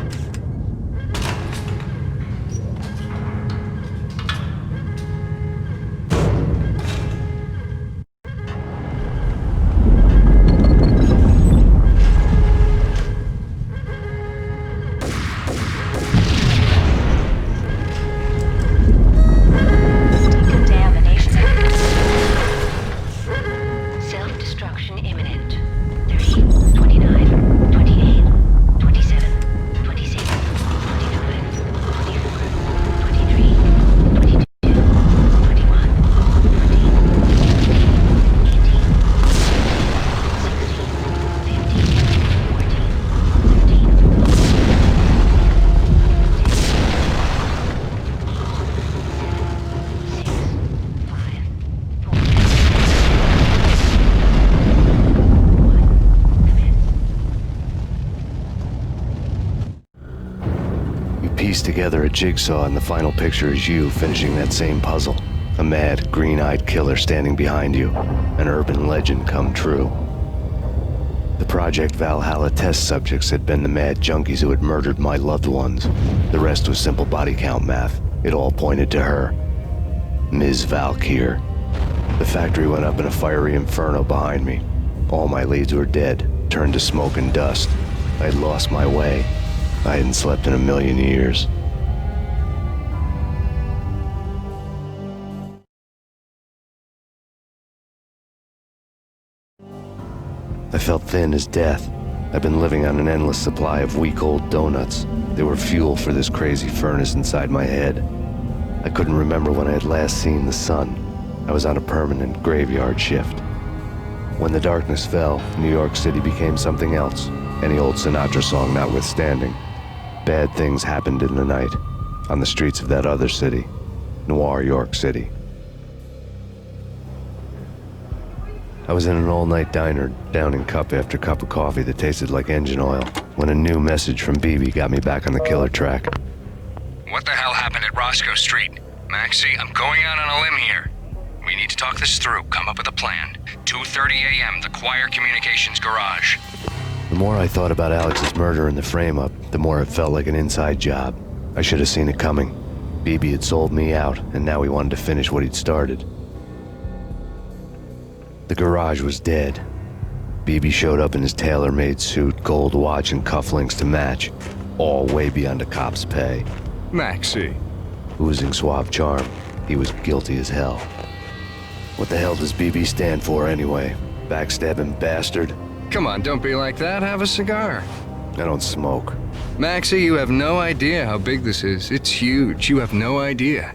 Together a jigsaw, and the final picture is you finishing that same puzzle. A mad, green-eyed killer standing behind you. An urban legend come true. The Project Valhalla test subjects had been the mad junkies who had murdered my loved ones. The rest was simple body count math. It all pointed to her. Ms. Valkyr. The factory went up in a fiery inferno behind me. All my leads were dead, turned to smoke and dust. I had lost my way. I hadn't slept in a million years. I felt thin as death. I'd been living on an endless supply of week-old donuts. They were fuel for this crazy furnace inside my head. I couldn't remember when I had last seen the sun. I was on a permanent graveyard shift. When the darkness fell, New York City became something else, any old Sinatra song notwithstanding. Bad things happened in the night, on the streets of that other city, Noir York City. I was in an all-night diner, downing cup after cup of coffee that tasted like engine oil, when a new message from BB got me back on the killer track. What the hell happened at Roscoe Street? Maxie, I'm going out on a limb here. We need to talk this through, come up with a plan. 2:30 a.m., the Choir Communications Garage. The more I thought about Alex's murder and the frame-up, the more it felt like an inside job. I should have seen it coming. BB had sold me out, and now he wanted to finish what he'd started. The garage was dead. BB showed up in his tailor-made suit, gold watch, and cufflinks to match, all way beyond a cop's pay. Maxie. Oozing suave charm, he was guilty as hell. What the hell does BB stand for anyway? Backstabbing bastard? Come on, don't be like that. Have a cigar. I don't smoke. Maxie, you have no idea how big this is. It's huge. You have no idea.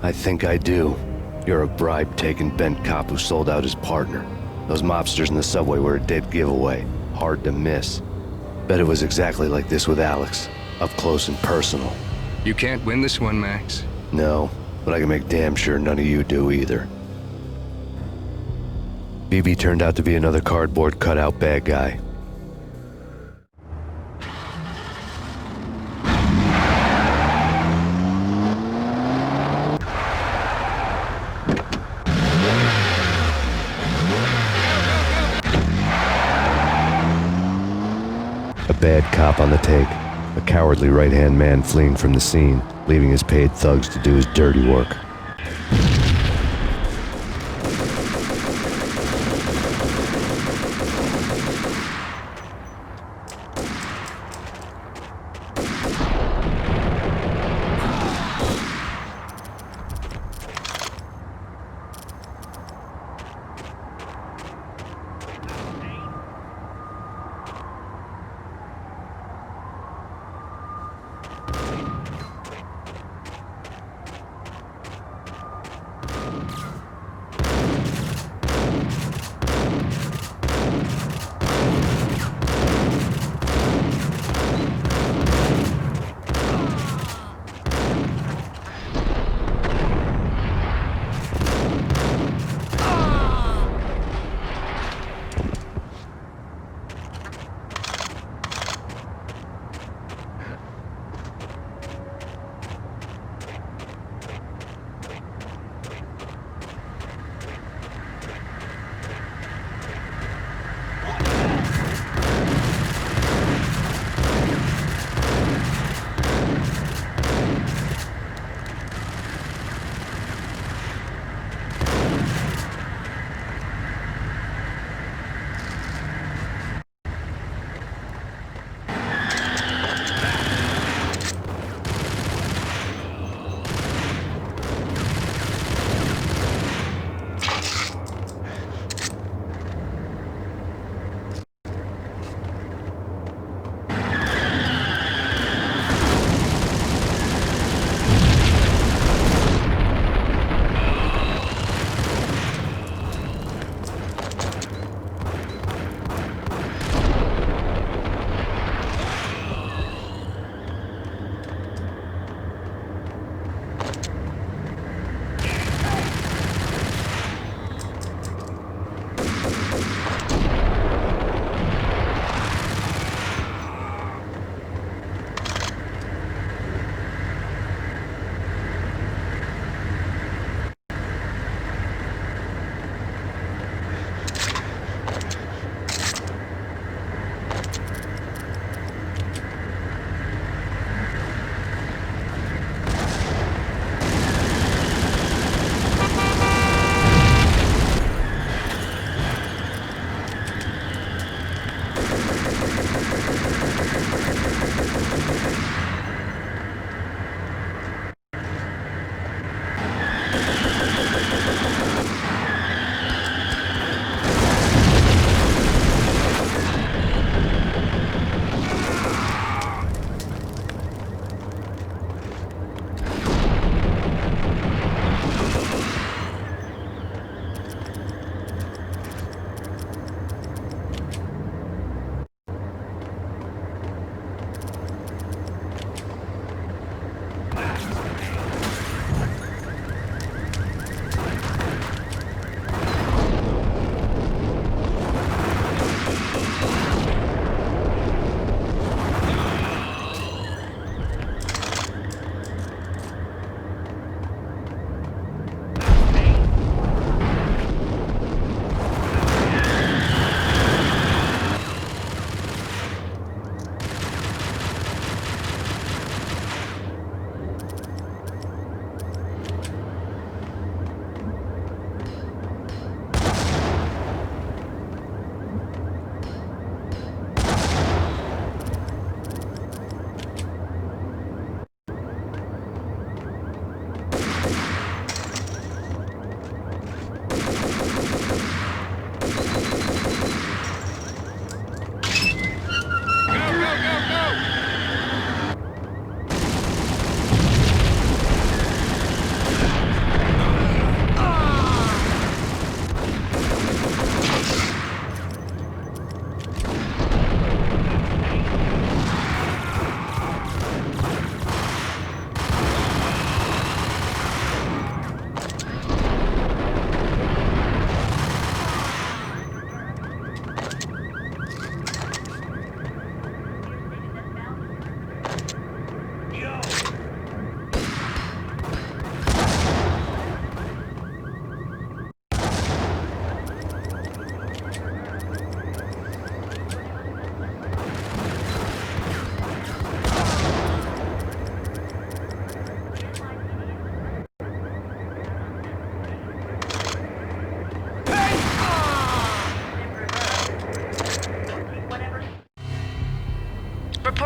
I think I do. You're a bribe-taking bent cop who sold out his partner. Those mobsters in the subway were a dead giveaway. Hard to miss. Bet it was exactly like this with Alex. Up close and personal. You can't win this one, Max. No, but I can make damn sure none of you do either. BB turned out to be another cardboard cutout bad guy. A bad cop on the take. A cowardly right-hand man fleeing from the scene, leaving his paid thugs to do his dirty work.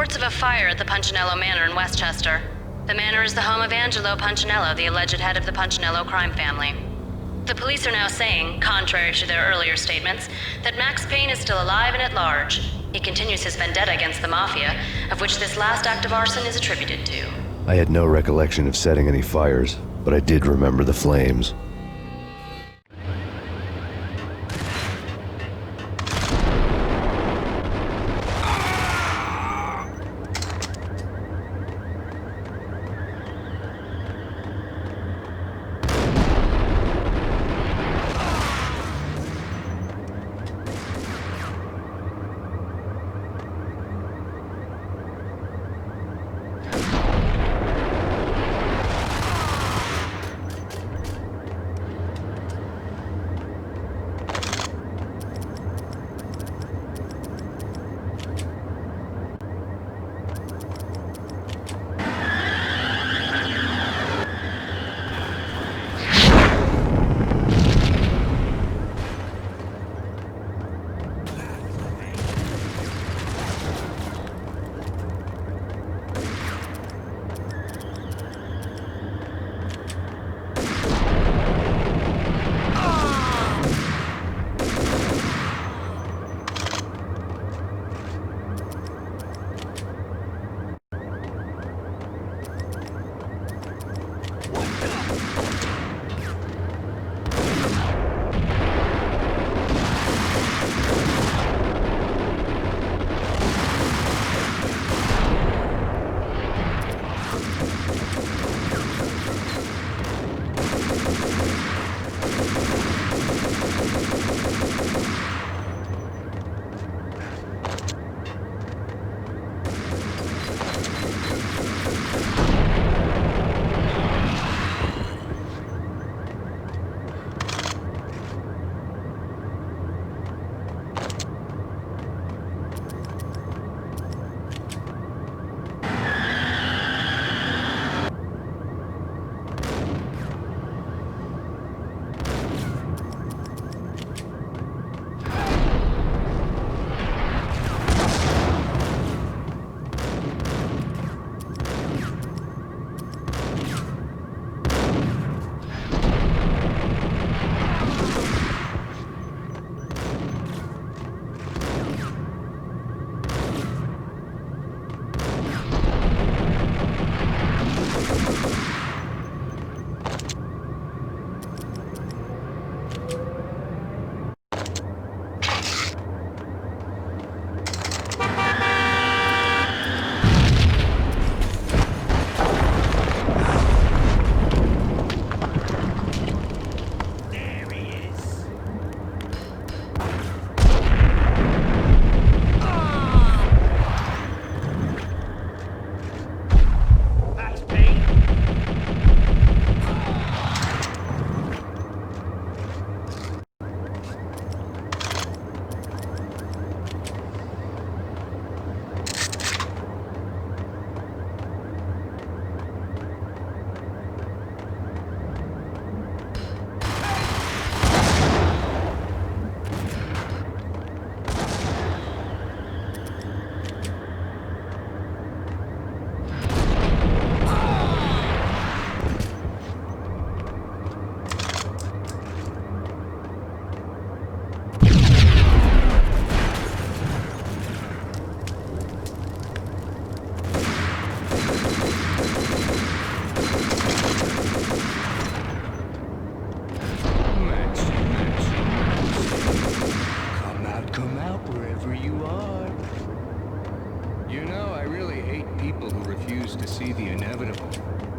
reports of a fire at the Punchinello Manor in Westchester. The manor is the home of Angelo Punchinello, the alleged head of the Punchinello crime family. The police are now saying, contrary to their earlier statements, that Max Payne is still alive and at large. He continues his vendetta against the Mafia, of which this last act of arson is attributed to. I had no recollection of setting any fires, but I did remember the flames.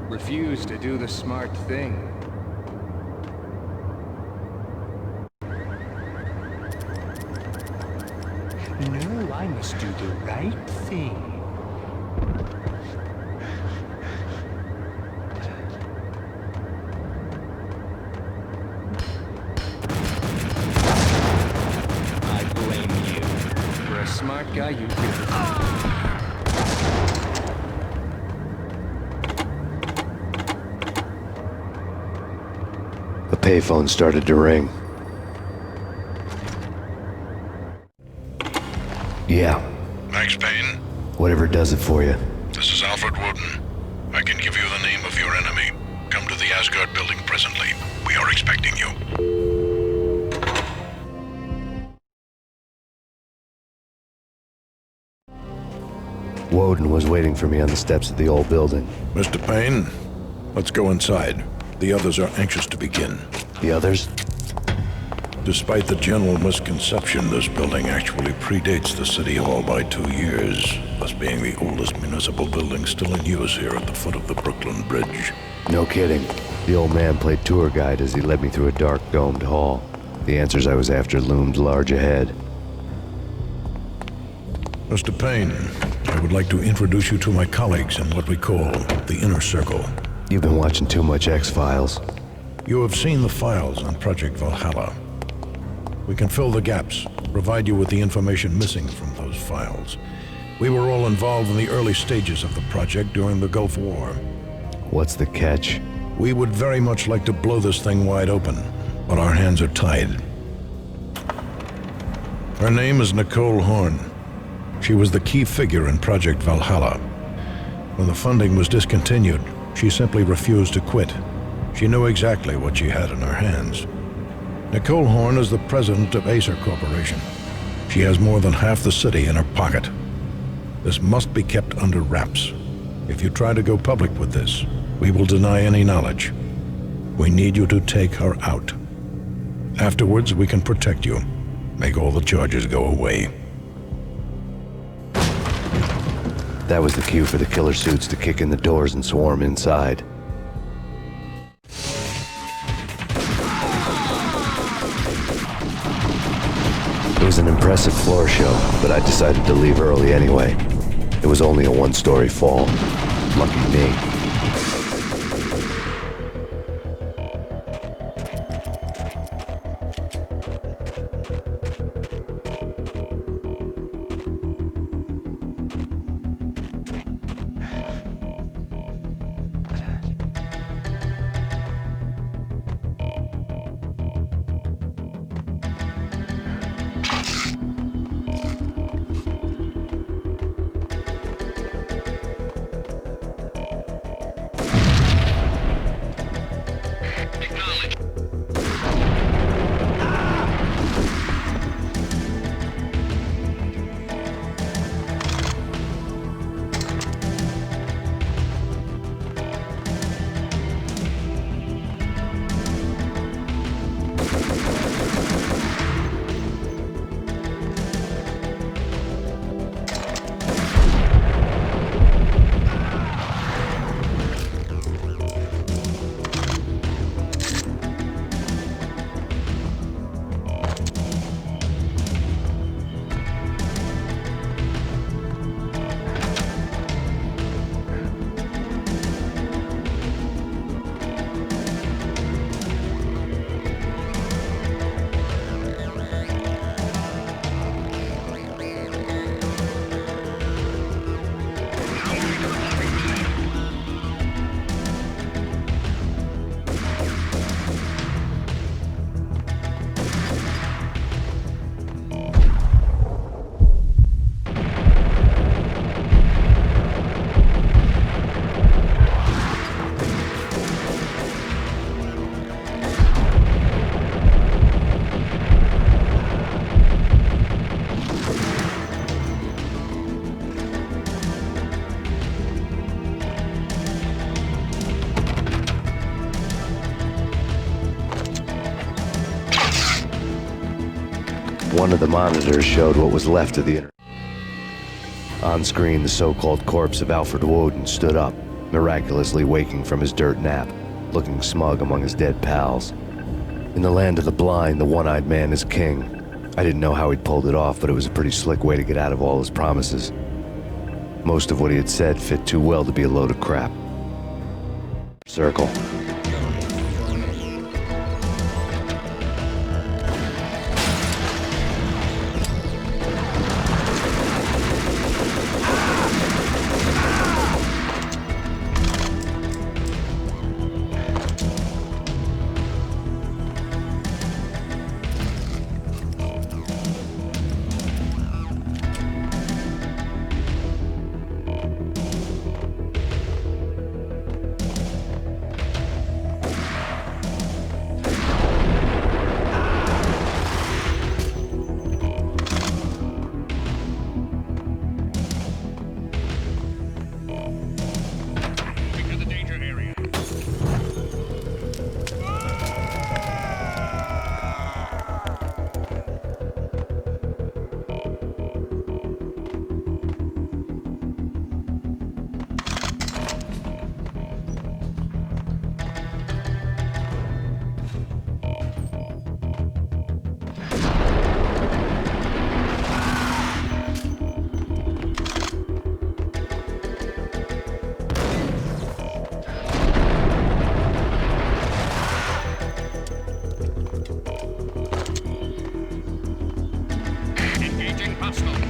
Refuse to do the smart thing. No, I must do the right thing. I blame you. For a smart guy, you do. The payphone started to ring. Yeah. Max Payne? Whatever does it for you. This is Alfred Woden. I can give you the name of your enemy. Come to the Asgard building presently. We are expecting you. Woden was waiting for me on the steps of the old building. Mr. Payne, let's go inside. The others are anxious to begin. The others? Despite the general misconception, this building actually predates the City Hall by 2 years, thus being the oldest municipal building still in use here at the foot of the Brooklyn Bridge. No kidding. The old man played tour guide as he led me through a dark, domed hall. The answers I was after loomed large ahead. Mr. Payne, I would like to introduce you to my colleagues in what we call the Inner Circle. You've been watching too much X-Files. You have seen the files on Project Valhalla. We can fill the gaps, provide you with the information missing from those files. We were all involved in the early stages of the project during the Gulf War. What's the catch? We would very much like to blow this thing wide open, but our hands are tied. Her name is Nicole Horn. She was the key figure in Project Valhalla. When the funding was discontinued, she simply refused to quit. She knew exactly what she had in her hands. Nicole Horn is the president of Acer Corporation. She has more than half the city in her pocket. This must be kept under wraps. If you try to go public with this, we will deny any knowledge. We need you to take her out. Afterwards, we can protect you. Make all the charges go away. That was the cue for the killer suits to kick in the doors and swarm inside. It was an impressive floor show, but I decided to leave early anyway. It was only a one-story fall. Lucky me. One of the monitors showed what was left of the internet. On screen, the so-called corpse of Alfred Woden stood up, miraculously waking from his dirt nap, looking smug among his dead pals. In the land of the blind, the one-eyed man is king. I didn't know how he'd pulled it off, but it was a pretty slick way to get out of all his promises. Most of what he had said fit too well to be a load of crap. Circle. hostile.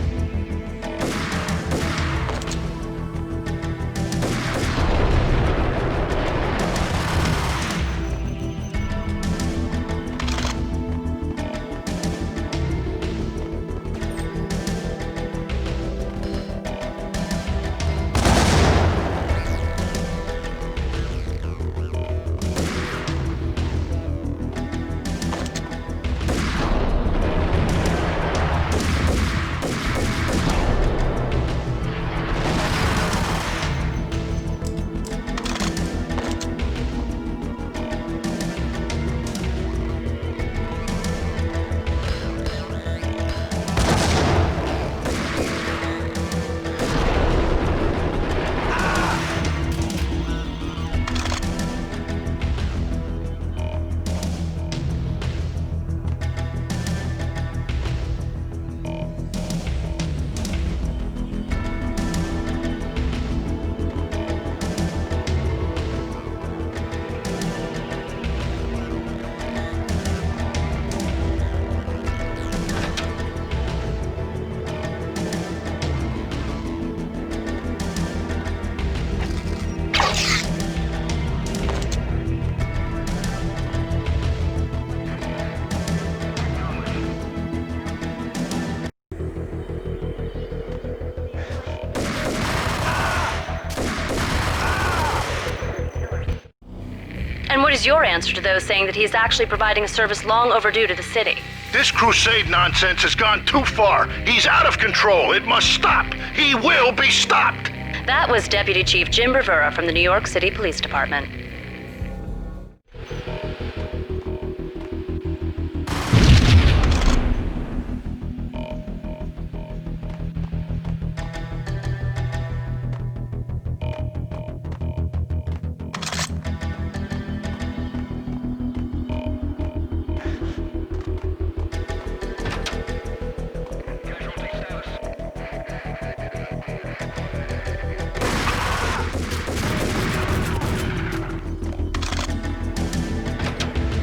And what is your answer to those saying that he is actually providing a service long overdue to the city? This crusade nonsense has gone too far. He's out of control. It must stop. He will be stopped. That was Deputy Chief Jim Rivera from the New York City Police Department.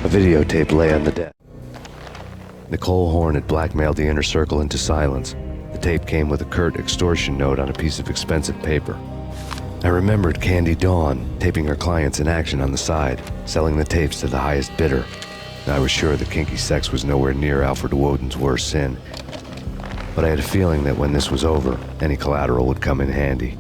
A videotape lay on the desk. Nicole Horn had blackmailed the inner circle into silence. The tape came with a curt extortion note on a piece of expensive paper. I remembered Candy Dawn taping her clients in action on the side, selling the tapes to the highest bidder. I was sure that kinky sex was nowhere near Alfred Woden's worst sin. But I had a feeling that when this was over, any collateral would come in handy.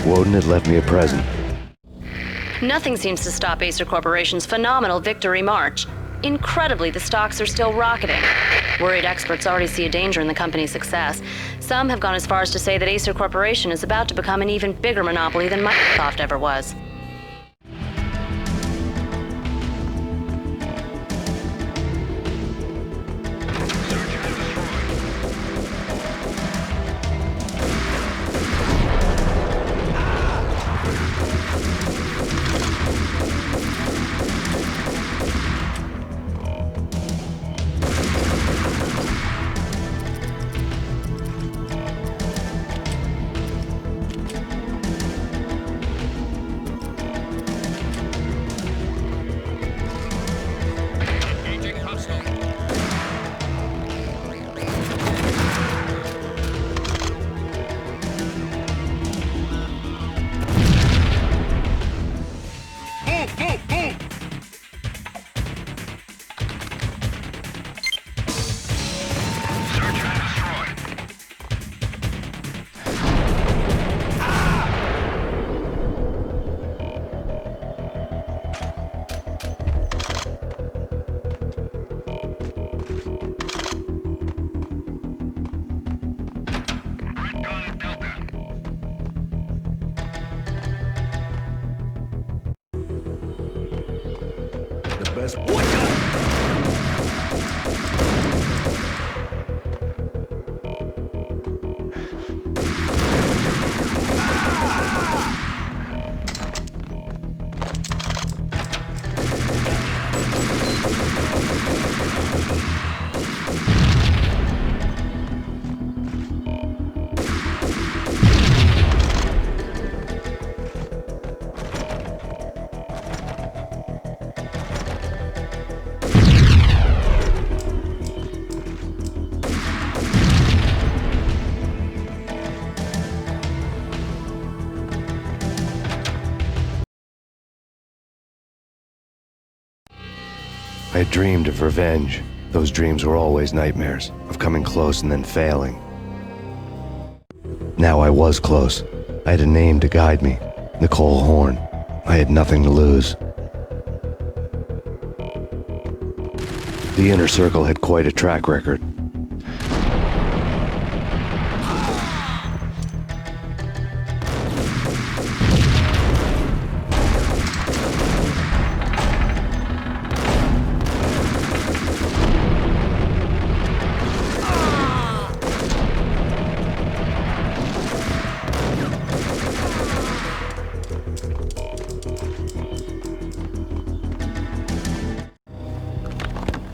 Woden had left me a present. Nothing seems to stop Acer Corporation's phenomenal victory march. Incredibly, the stocks are still rocketing. Worried experts already see a danger in the company's success. Some have gone as far as to say that Acer Corporation is about to become an even bigger monopoly than Microsoft ever was. I had dreamed of revenge. Those dreams were always nightmares, of coming close and then failing. Now I was close. I had a name to guide me, Nicole Horn. I had nothing to lose. The Inner Circle had quite a track record.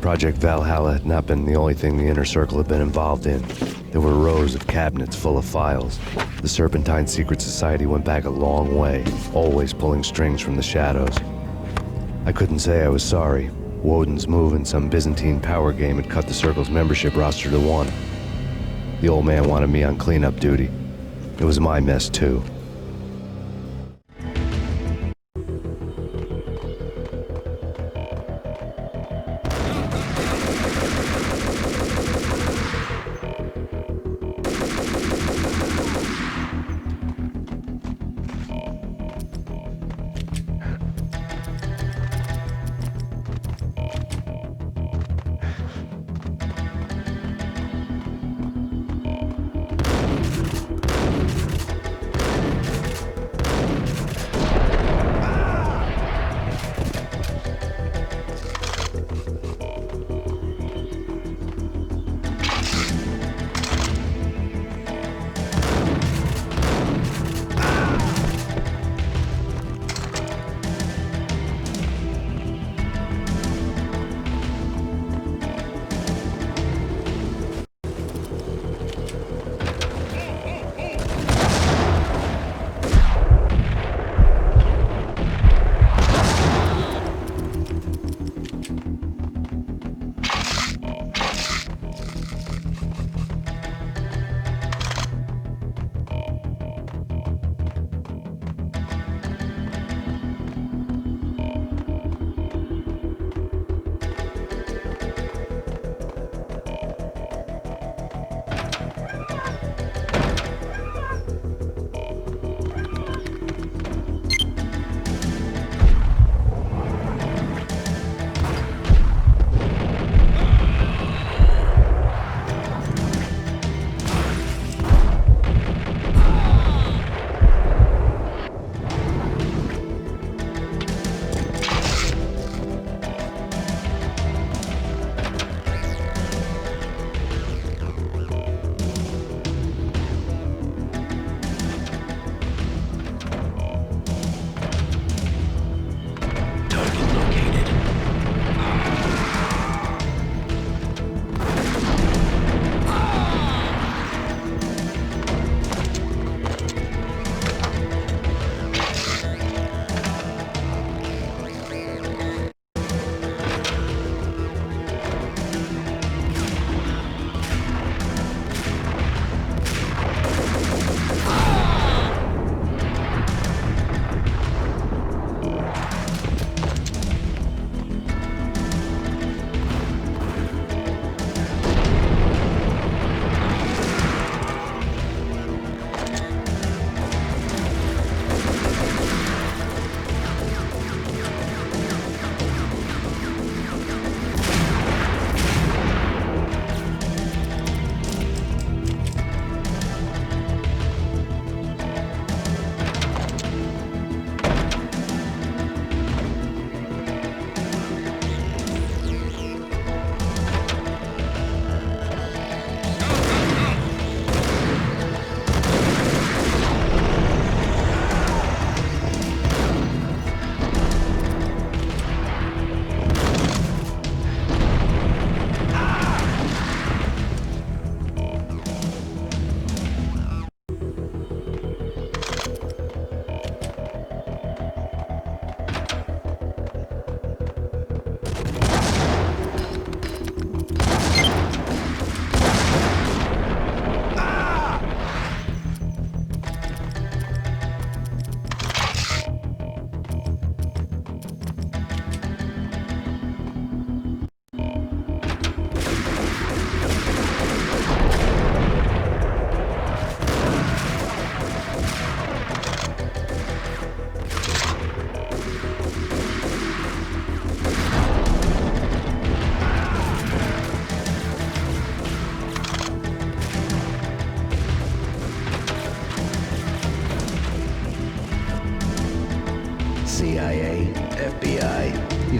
Project Valhalla had not been the only thing the Inner Circle had been involved in. There were rows of cabinets full of files. The Serpentine Secret Society went back a long way, always pulling strings from the shadows. I couldn't say I was sorry. Woden's move in some Byzantine power game had cut the Circle's membership roster to 1. The old man wanted me on cleanup duty. It was my mess, too.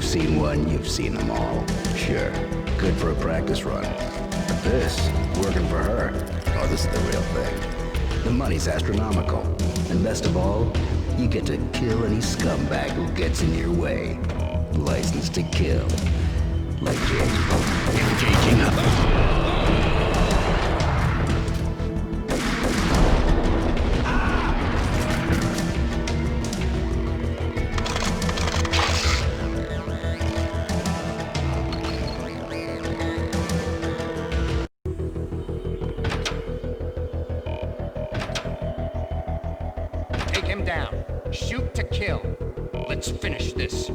you've seen one, you've seen them all. Sure, good for a practice run. But this, working for her, oh, this is the real thing. The money's astronomical. And best of all, you get to kill any scumbag who gets in your way. License to kill. Like James Bond. Engaging others. Take him down. Shoot to kill. Let's finish this.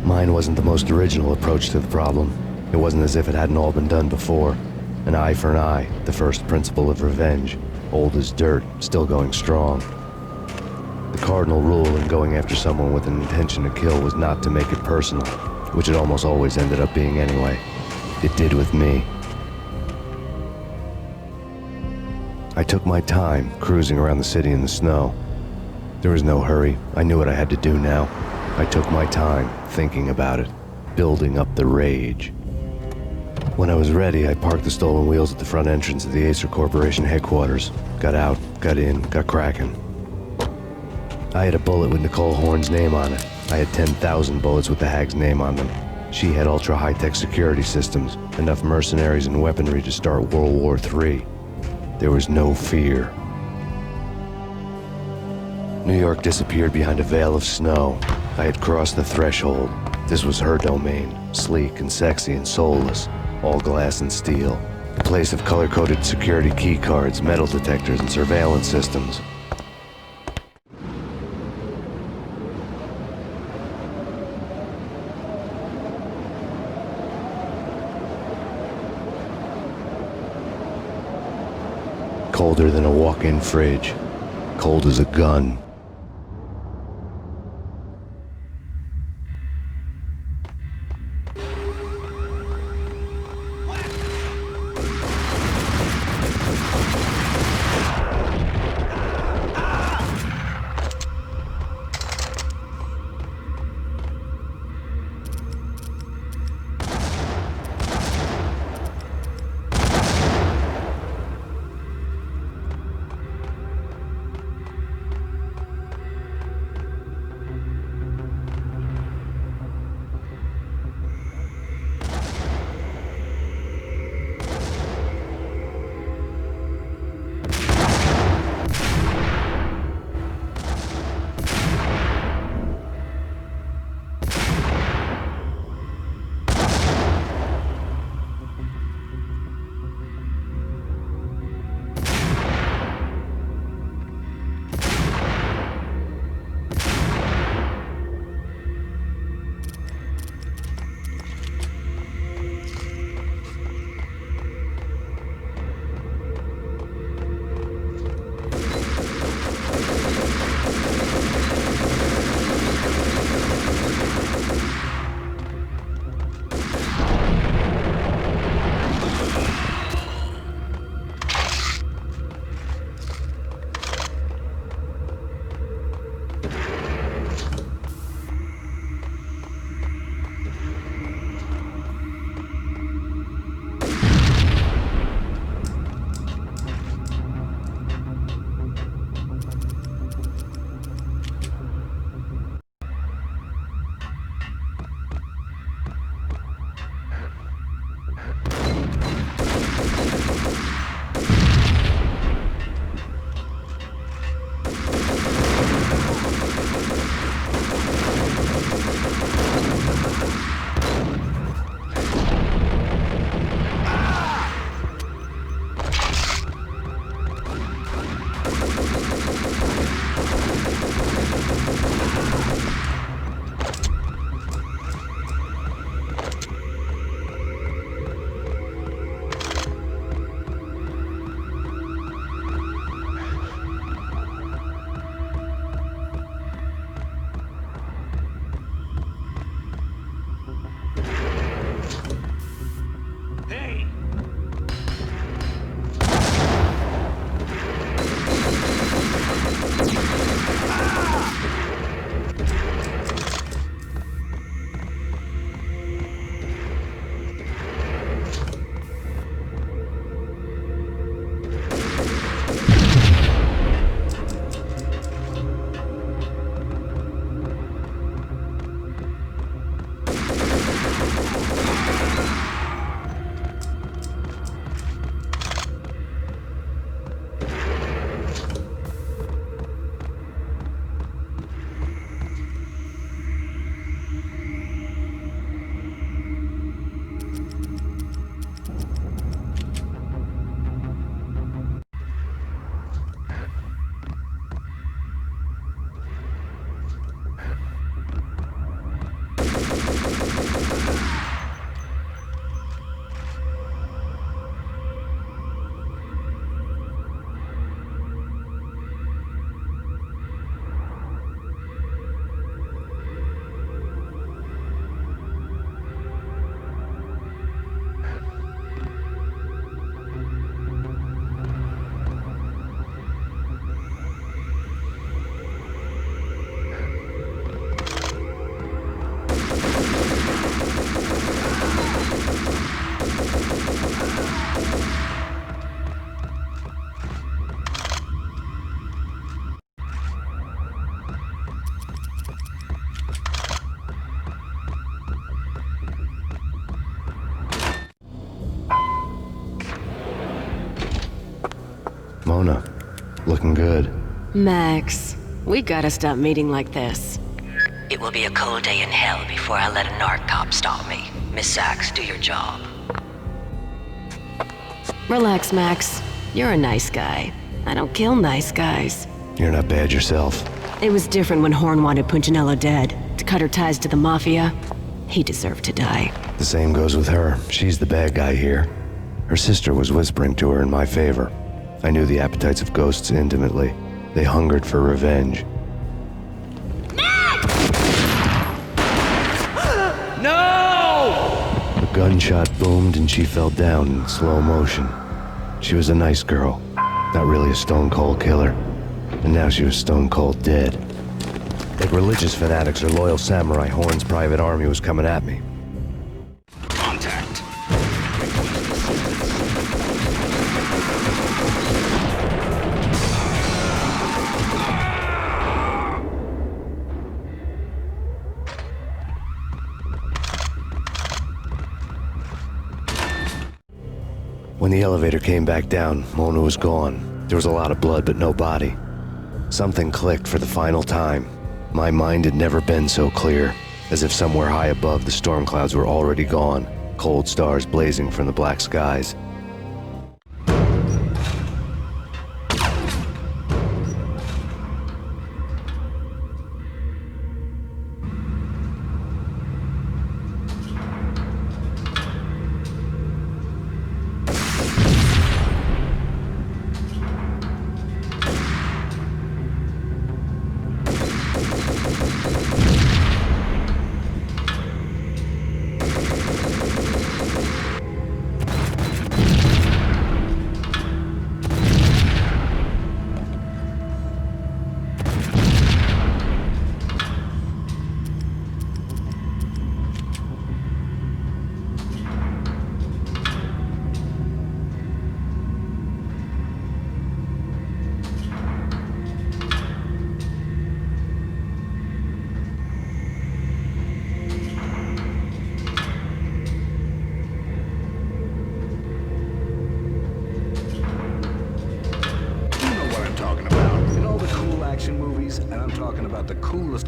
Mine wasn't the most original approach to the problem. It wasn't as if it hadn't all been done before. An eye for an eye, the first principle of revenge. Old as dirt, still going strong. The cardinal rule in going after someone with an intention to kill was not to make it personal, which it almost always ended up being anyway. It did with me. I took my time, cruising around the city in the snow. There was no hurry. I knew what I had to do now. I took my time, thinking about it, building up the rage. When I was ready, I parked the stolen wheels at the front entrance of the Acer Corporation headquarters. Got out, got in, got cracking. I had a bullet with Nicole Horn's name on it. I had 10,000 bullets with the Hag's name on them. She had ultra-high-tech security systems, enough mercenaries and weaponry to start World War III. There was no fear. New York disappeared behind a veil of snow. I had crossed the threshold. This was her domain, sleek and sexy and soulless, all glass and steel. A place of color-coded security key cards, metal detectors, and surveillance systems. Colder than a walk-in fridge. Cold as a gun. Mona. Looking good. Max, we gotta stop meeting like this. It will be a cold day in hell before I let a narc cop stop me. Miss Sachs, do your job. Relax, Max. You're a nice guy. I don't kill nice guys. You're not bad yourself. It was different when Horn wanted Punchinello dead. To cut her ties to the Mafia. He deserved to die. The same goes with her. She's the bad guy here. Her sister was whispering to her in my favor. I knew the appetites of ghosts intimately. They hungered for revenge. No! A gunshot boomed and she fell down in slow motion. She was a nice girl, not really a stone-cold killer. And now she was stone-cold dead. Like religious fanatics or loyal samurai, Horn's private army was coming at me. Contact. When the elevator came back down, Mona was gone. There was a lot of blood, but no body. Something clicked for the final time. My mind had never been so clear, as if somewhere high above the storm clouds were already gone, cold stars blazing from the black skies. Movies, and I'm talking about the coolest.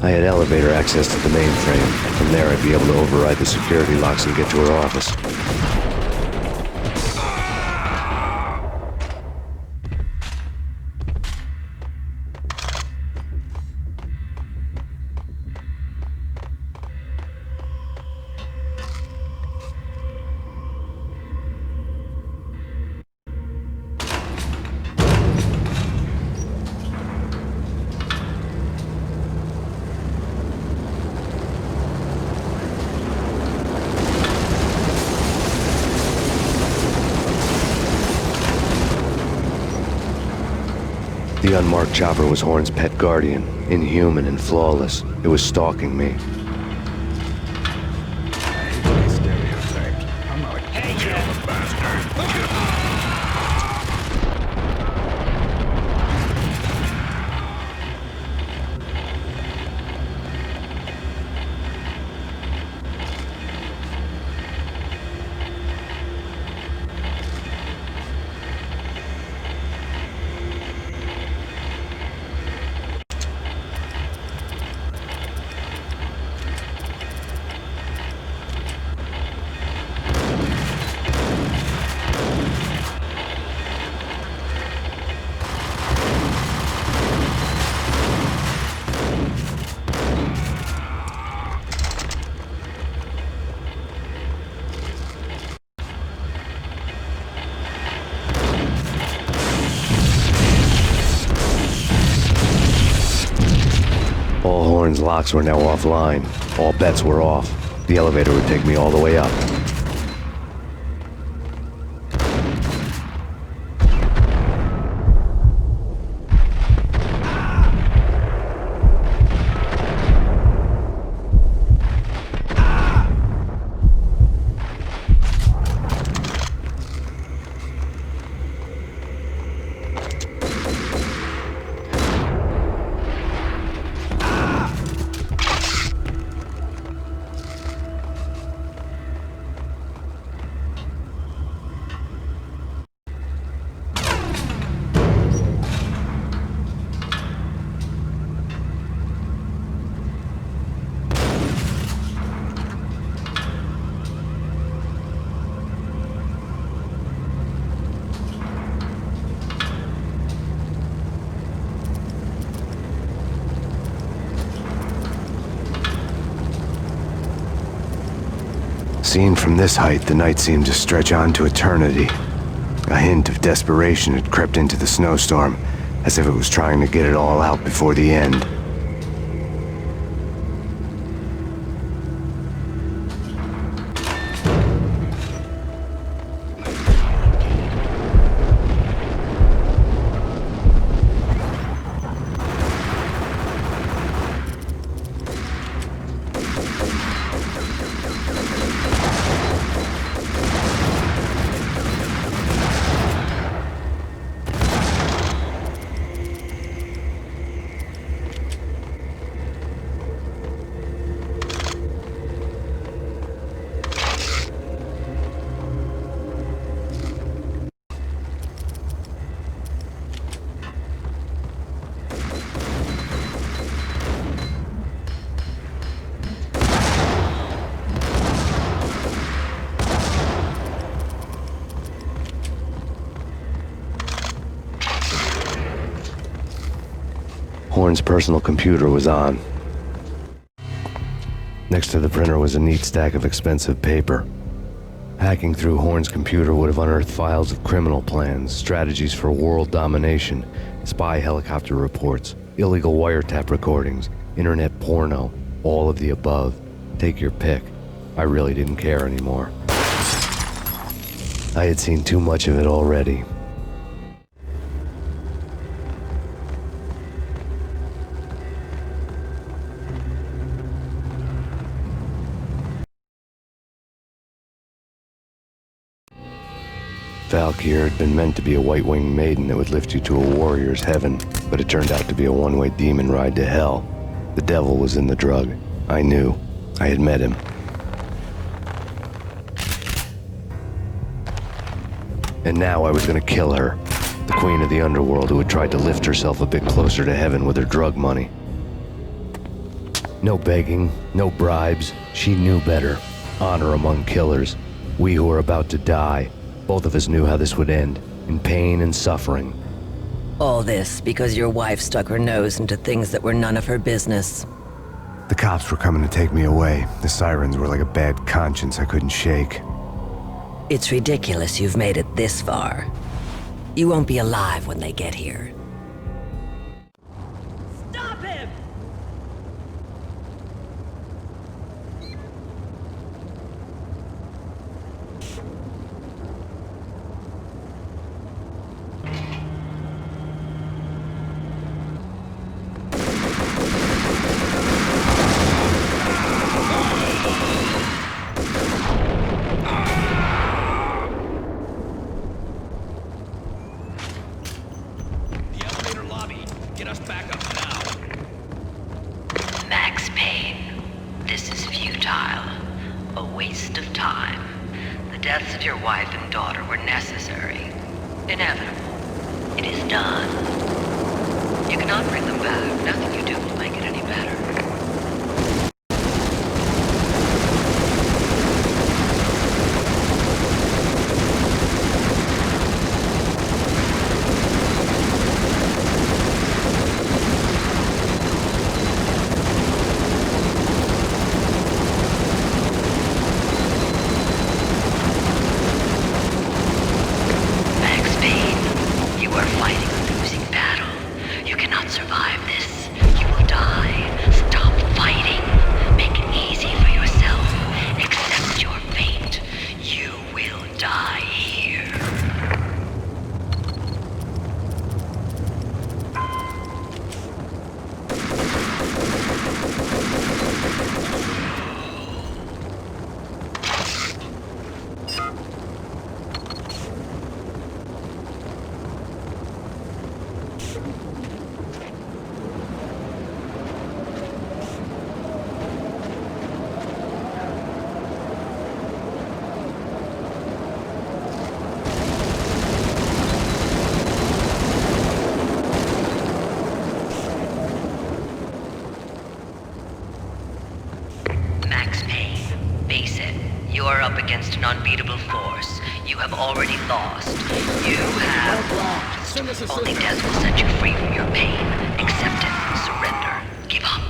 I had elevator access to the mainframe. From there, I'd be able to override the security locks and get to her office. The unmarked chopper was Horn's pet guardian, inhuman and flawless. It was stalking me. I'm not a killer bastard. All Horn's locks were now offline. All bets were off. The elevator would take me all the way up. Seen from this height, the night seemed to stretch on to eternity. A hint of desperation had crept into the snowstorm, as if it was trying to get it all out before the end. Horn's personal computer was on. Next to the printer was a neat stack of expensive paper. Hacking through Horn's computer would have unearthed files of criminal plans, strategies for world domination, spy helicopter reports, illegal wiretap recordings, internet porno, all of the above. Take your pick. I really didn't care anymore. I had seen too much of it already. Valkyr had been meant to be a white-winged maiden that would lift you to a warrior's heaven, but it turned out to be a one-way demon ride to hell. The devil was in the drug. I knew. I had met him. And now I was gonna kill her, the queen of the underworld who had tried to lift herself a bit closer to heaven with her drug money. No begging, no bribes. She knew better. Honor among killers. We who were about to die. Both of us knew how this would end, in pain and suffering. All this because your wife stuck her nose into things that were none of her business. The cops were coming to take me away. The sirens were like a bad conscience I couldn't shake. It's ridiculous you've made it this far. You won't be alive when they get here. Stop him! Max Payne, this is futile. A waste of time. The deaths of your wife and daughter were necessary. Inevitable. It is done. You cannot bring them back. Nothing you do will make it any better. Survive this. You will die. Stop. Max Payne, face it. You are up against an unbeatable force. You have already lost. You have lost. Only death will set you free from your pain. Accept it. Surrender. Give up.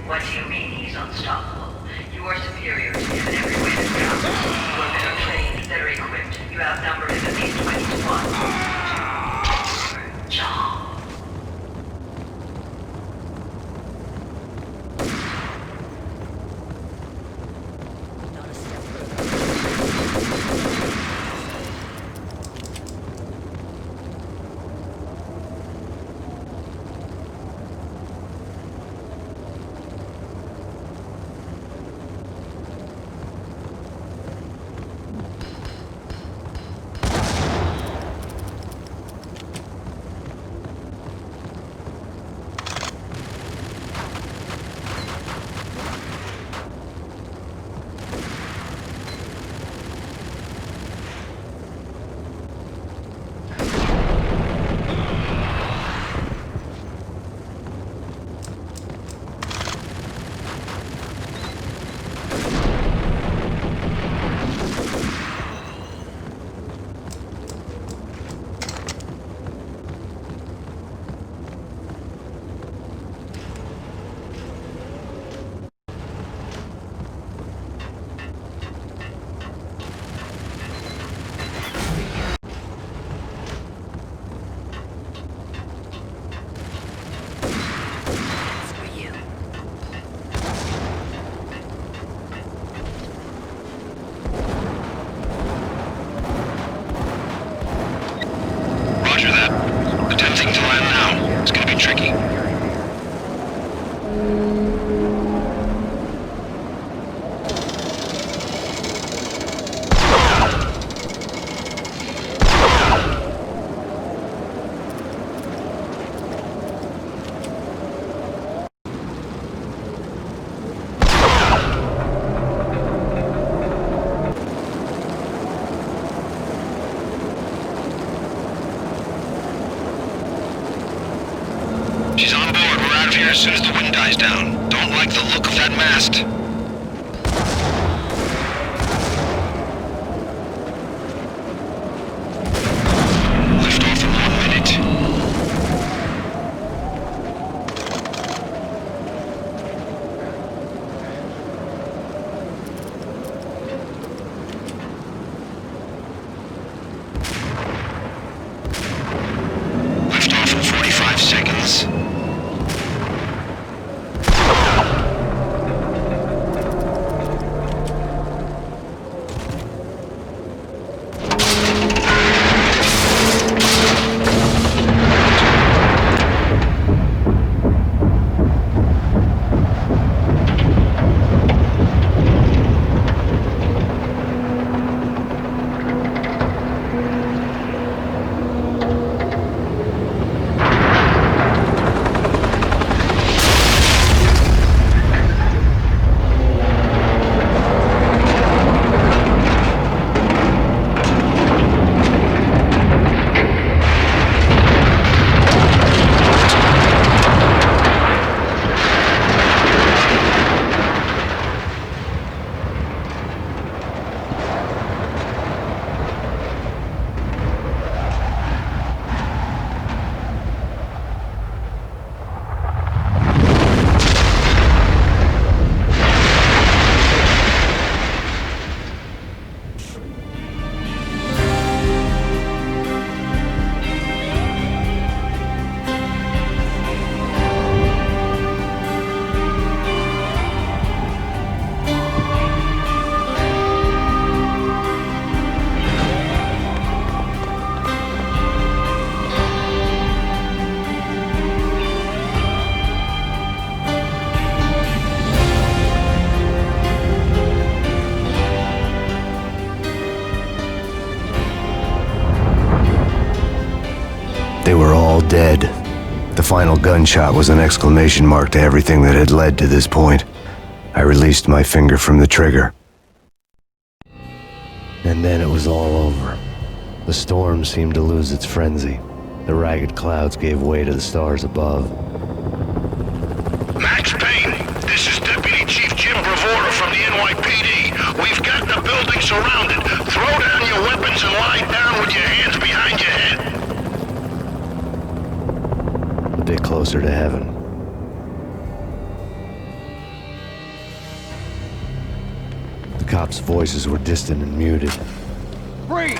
What do you mean he's unstoppable? You are superior to him in every way that's possible. You are better trained, better equipped. You outnumber him at least 20 to 1. Poor job. She's on board. We're out of here as soon as the wind dies down. Don't like the look of that mast. Lift off in 1 minute. Lift off in 45 seconds. dead. The final gunshot was an exclamation mark to everything that had led to this point. I released my finger from the trigger. And then it was all over. The storm seemed to lose its frenzy. The ragged clouds gave way to the stars above. Max Payne, this is Deputy Chief Jim Bravura from the NYPD. We've got the building surrounded. Throw down your weapons and lie down with your hands behind your head. A bit closer to heaven. The cops' voices were distant and muted. Freeze!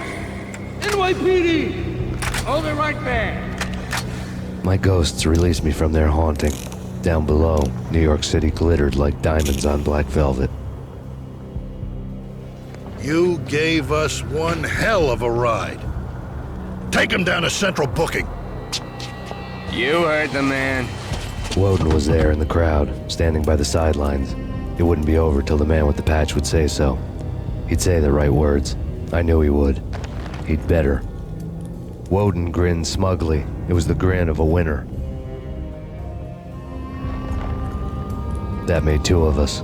NYPD! Hold it right there! My ghosts released me from their haunting. Down below, New York City glittered like diamonds on black velvet. You gave us one hell of a ride. Take him down to Central Booking. You heard the man. Woden was there in the crowd, standing by the sidelines. It wouldn't be over till the man with the patch would say so. He'd say the right words. I knew he would. He'd better. Woden grinned smugly. It was the grin of a winner. That made two of us.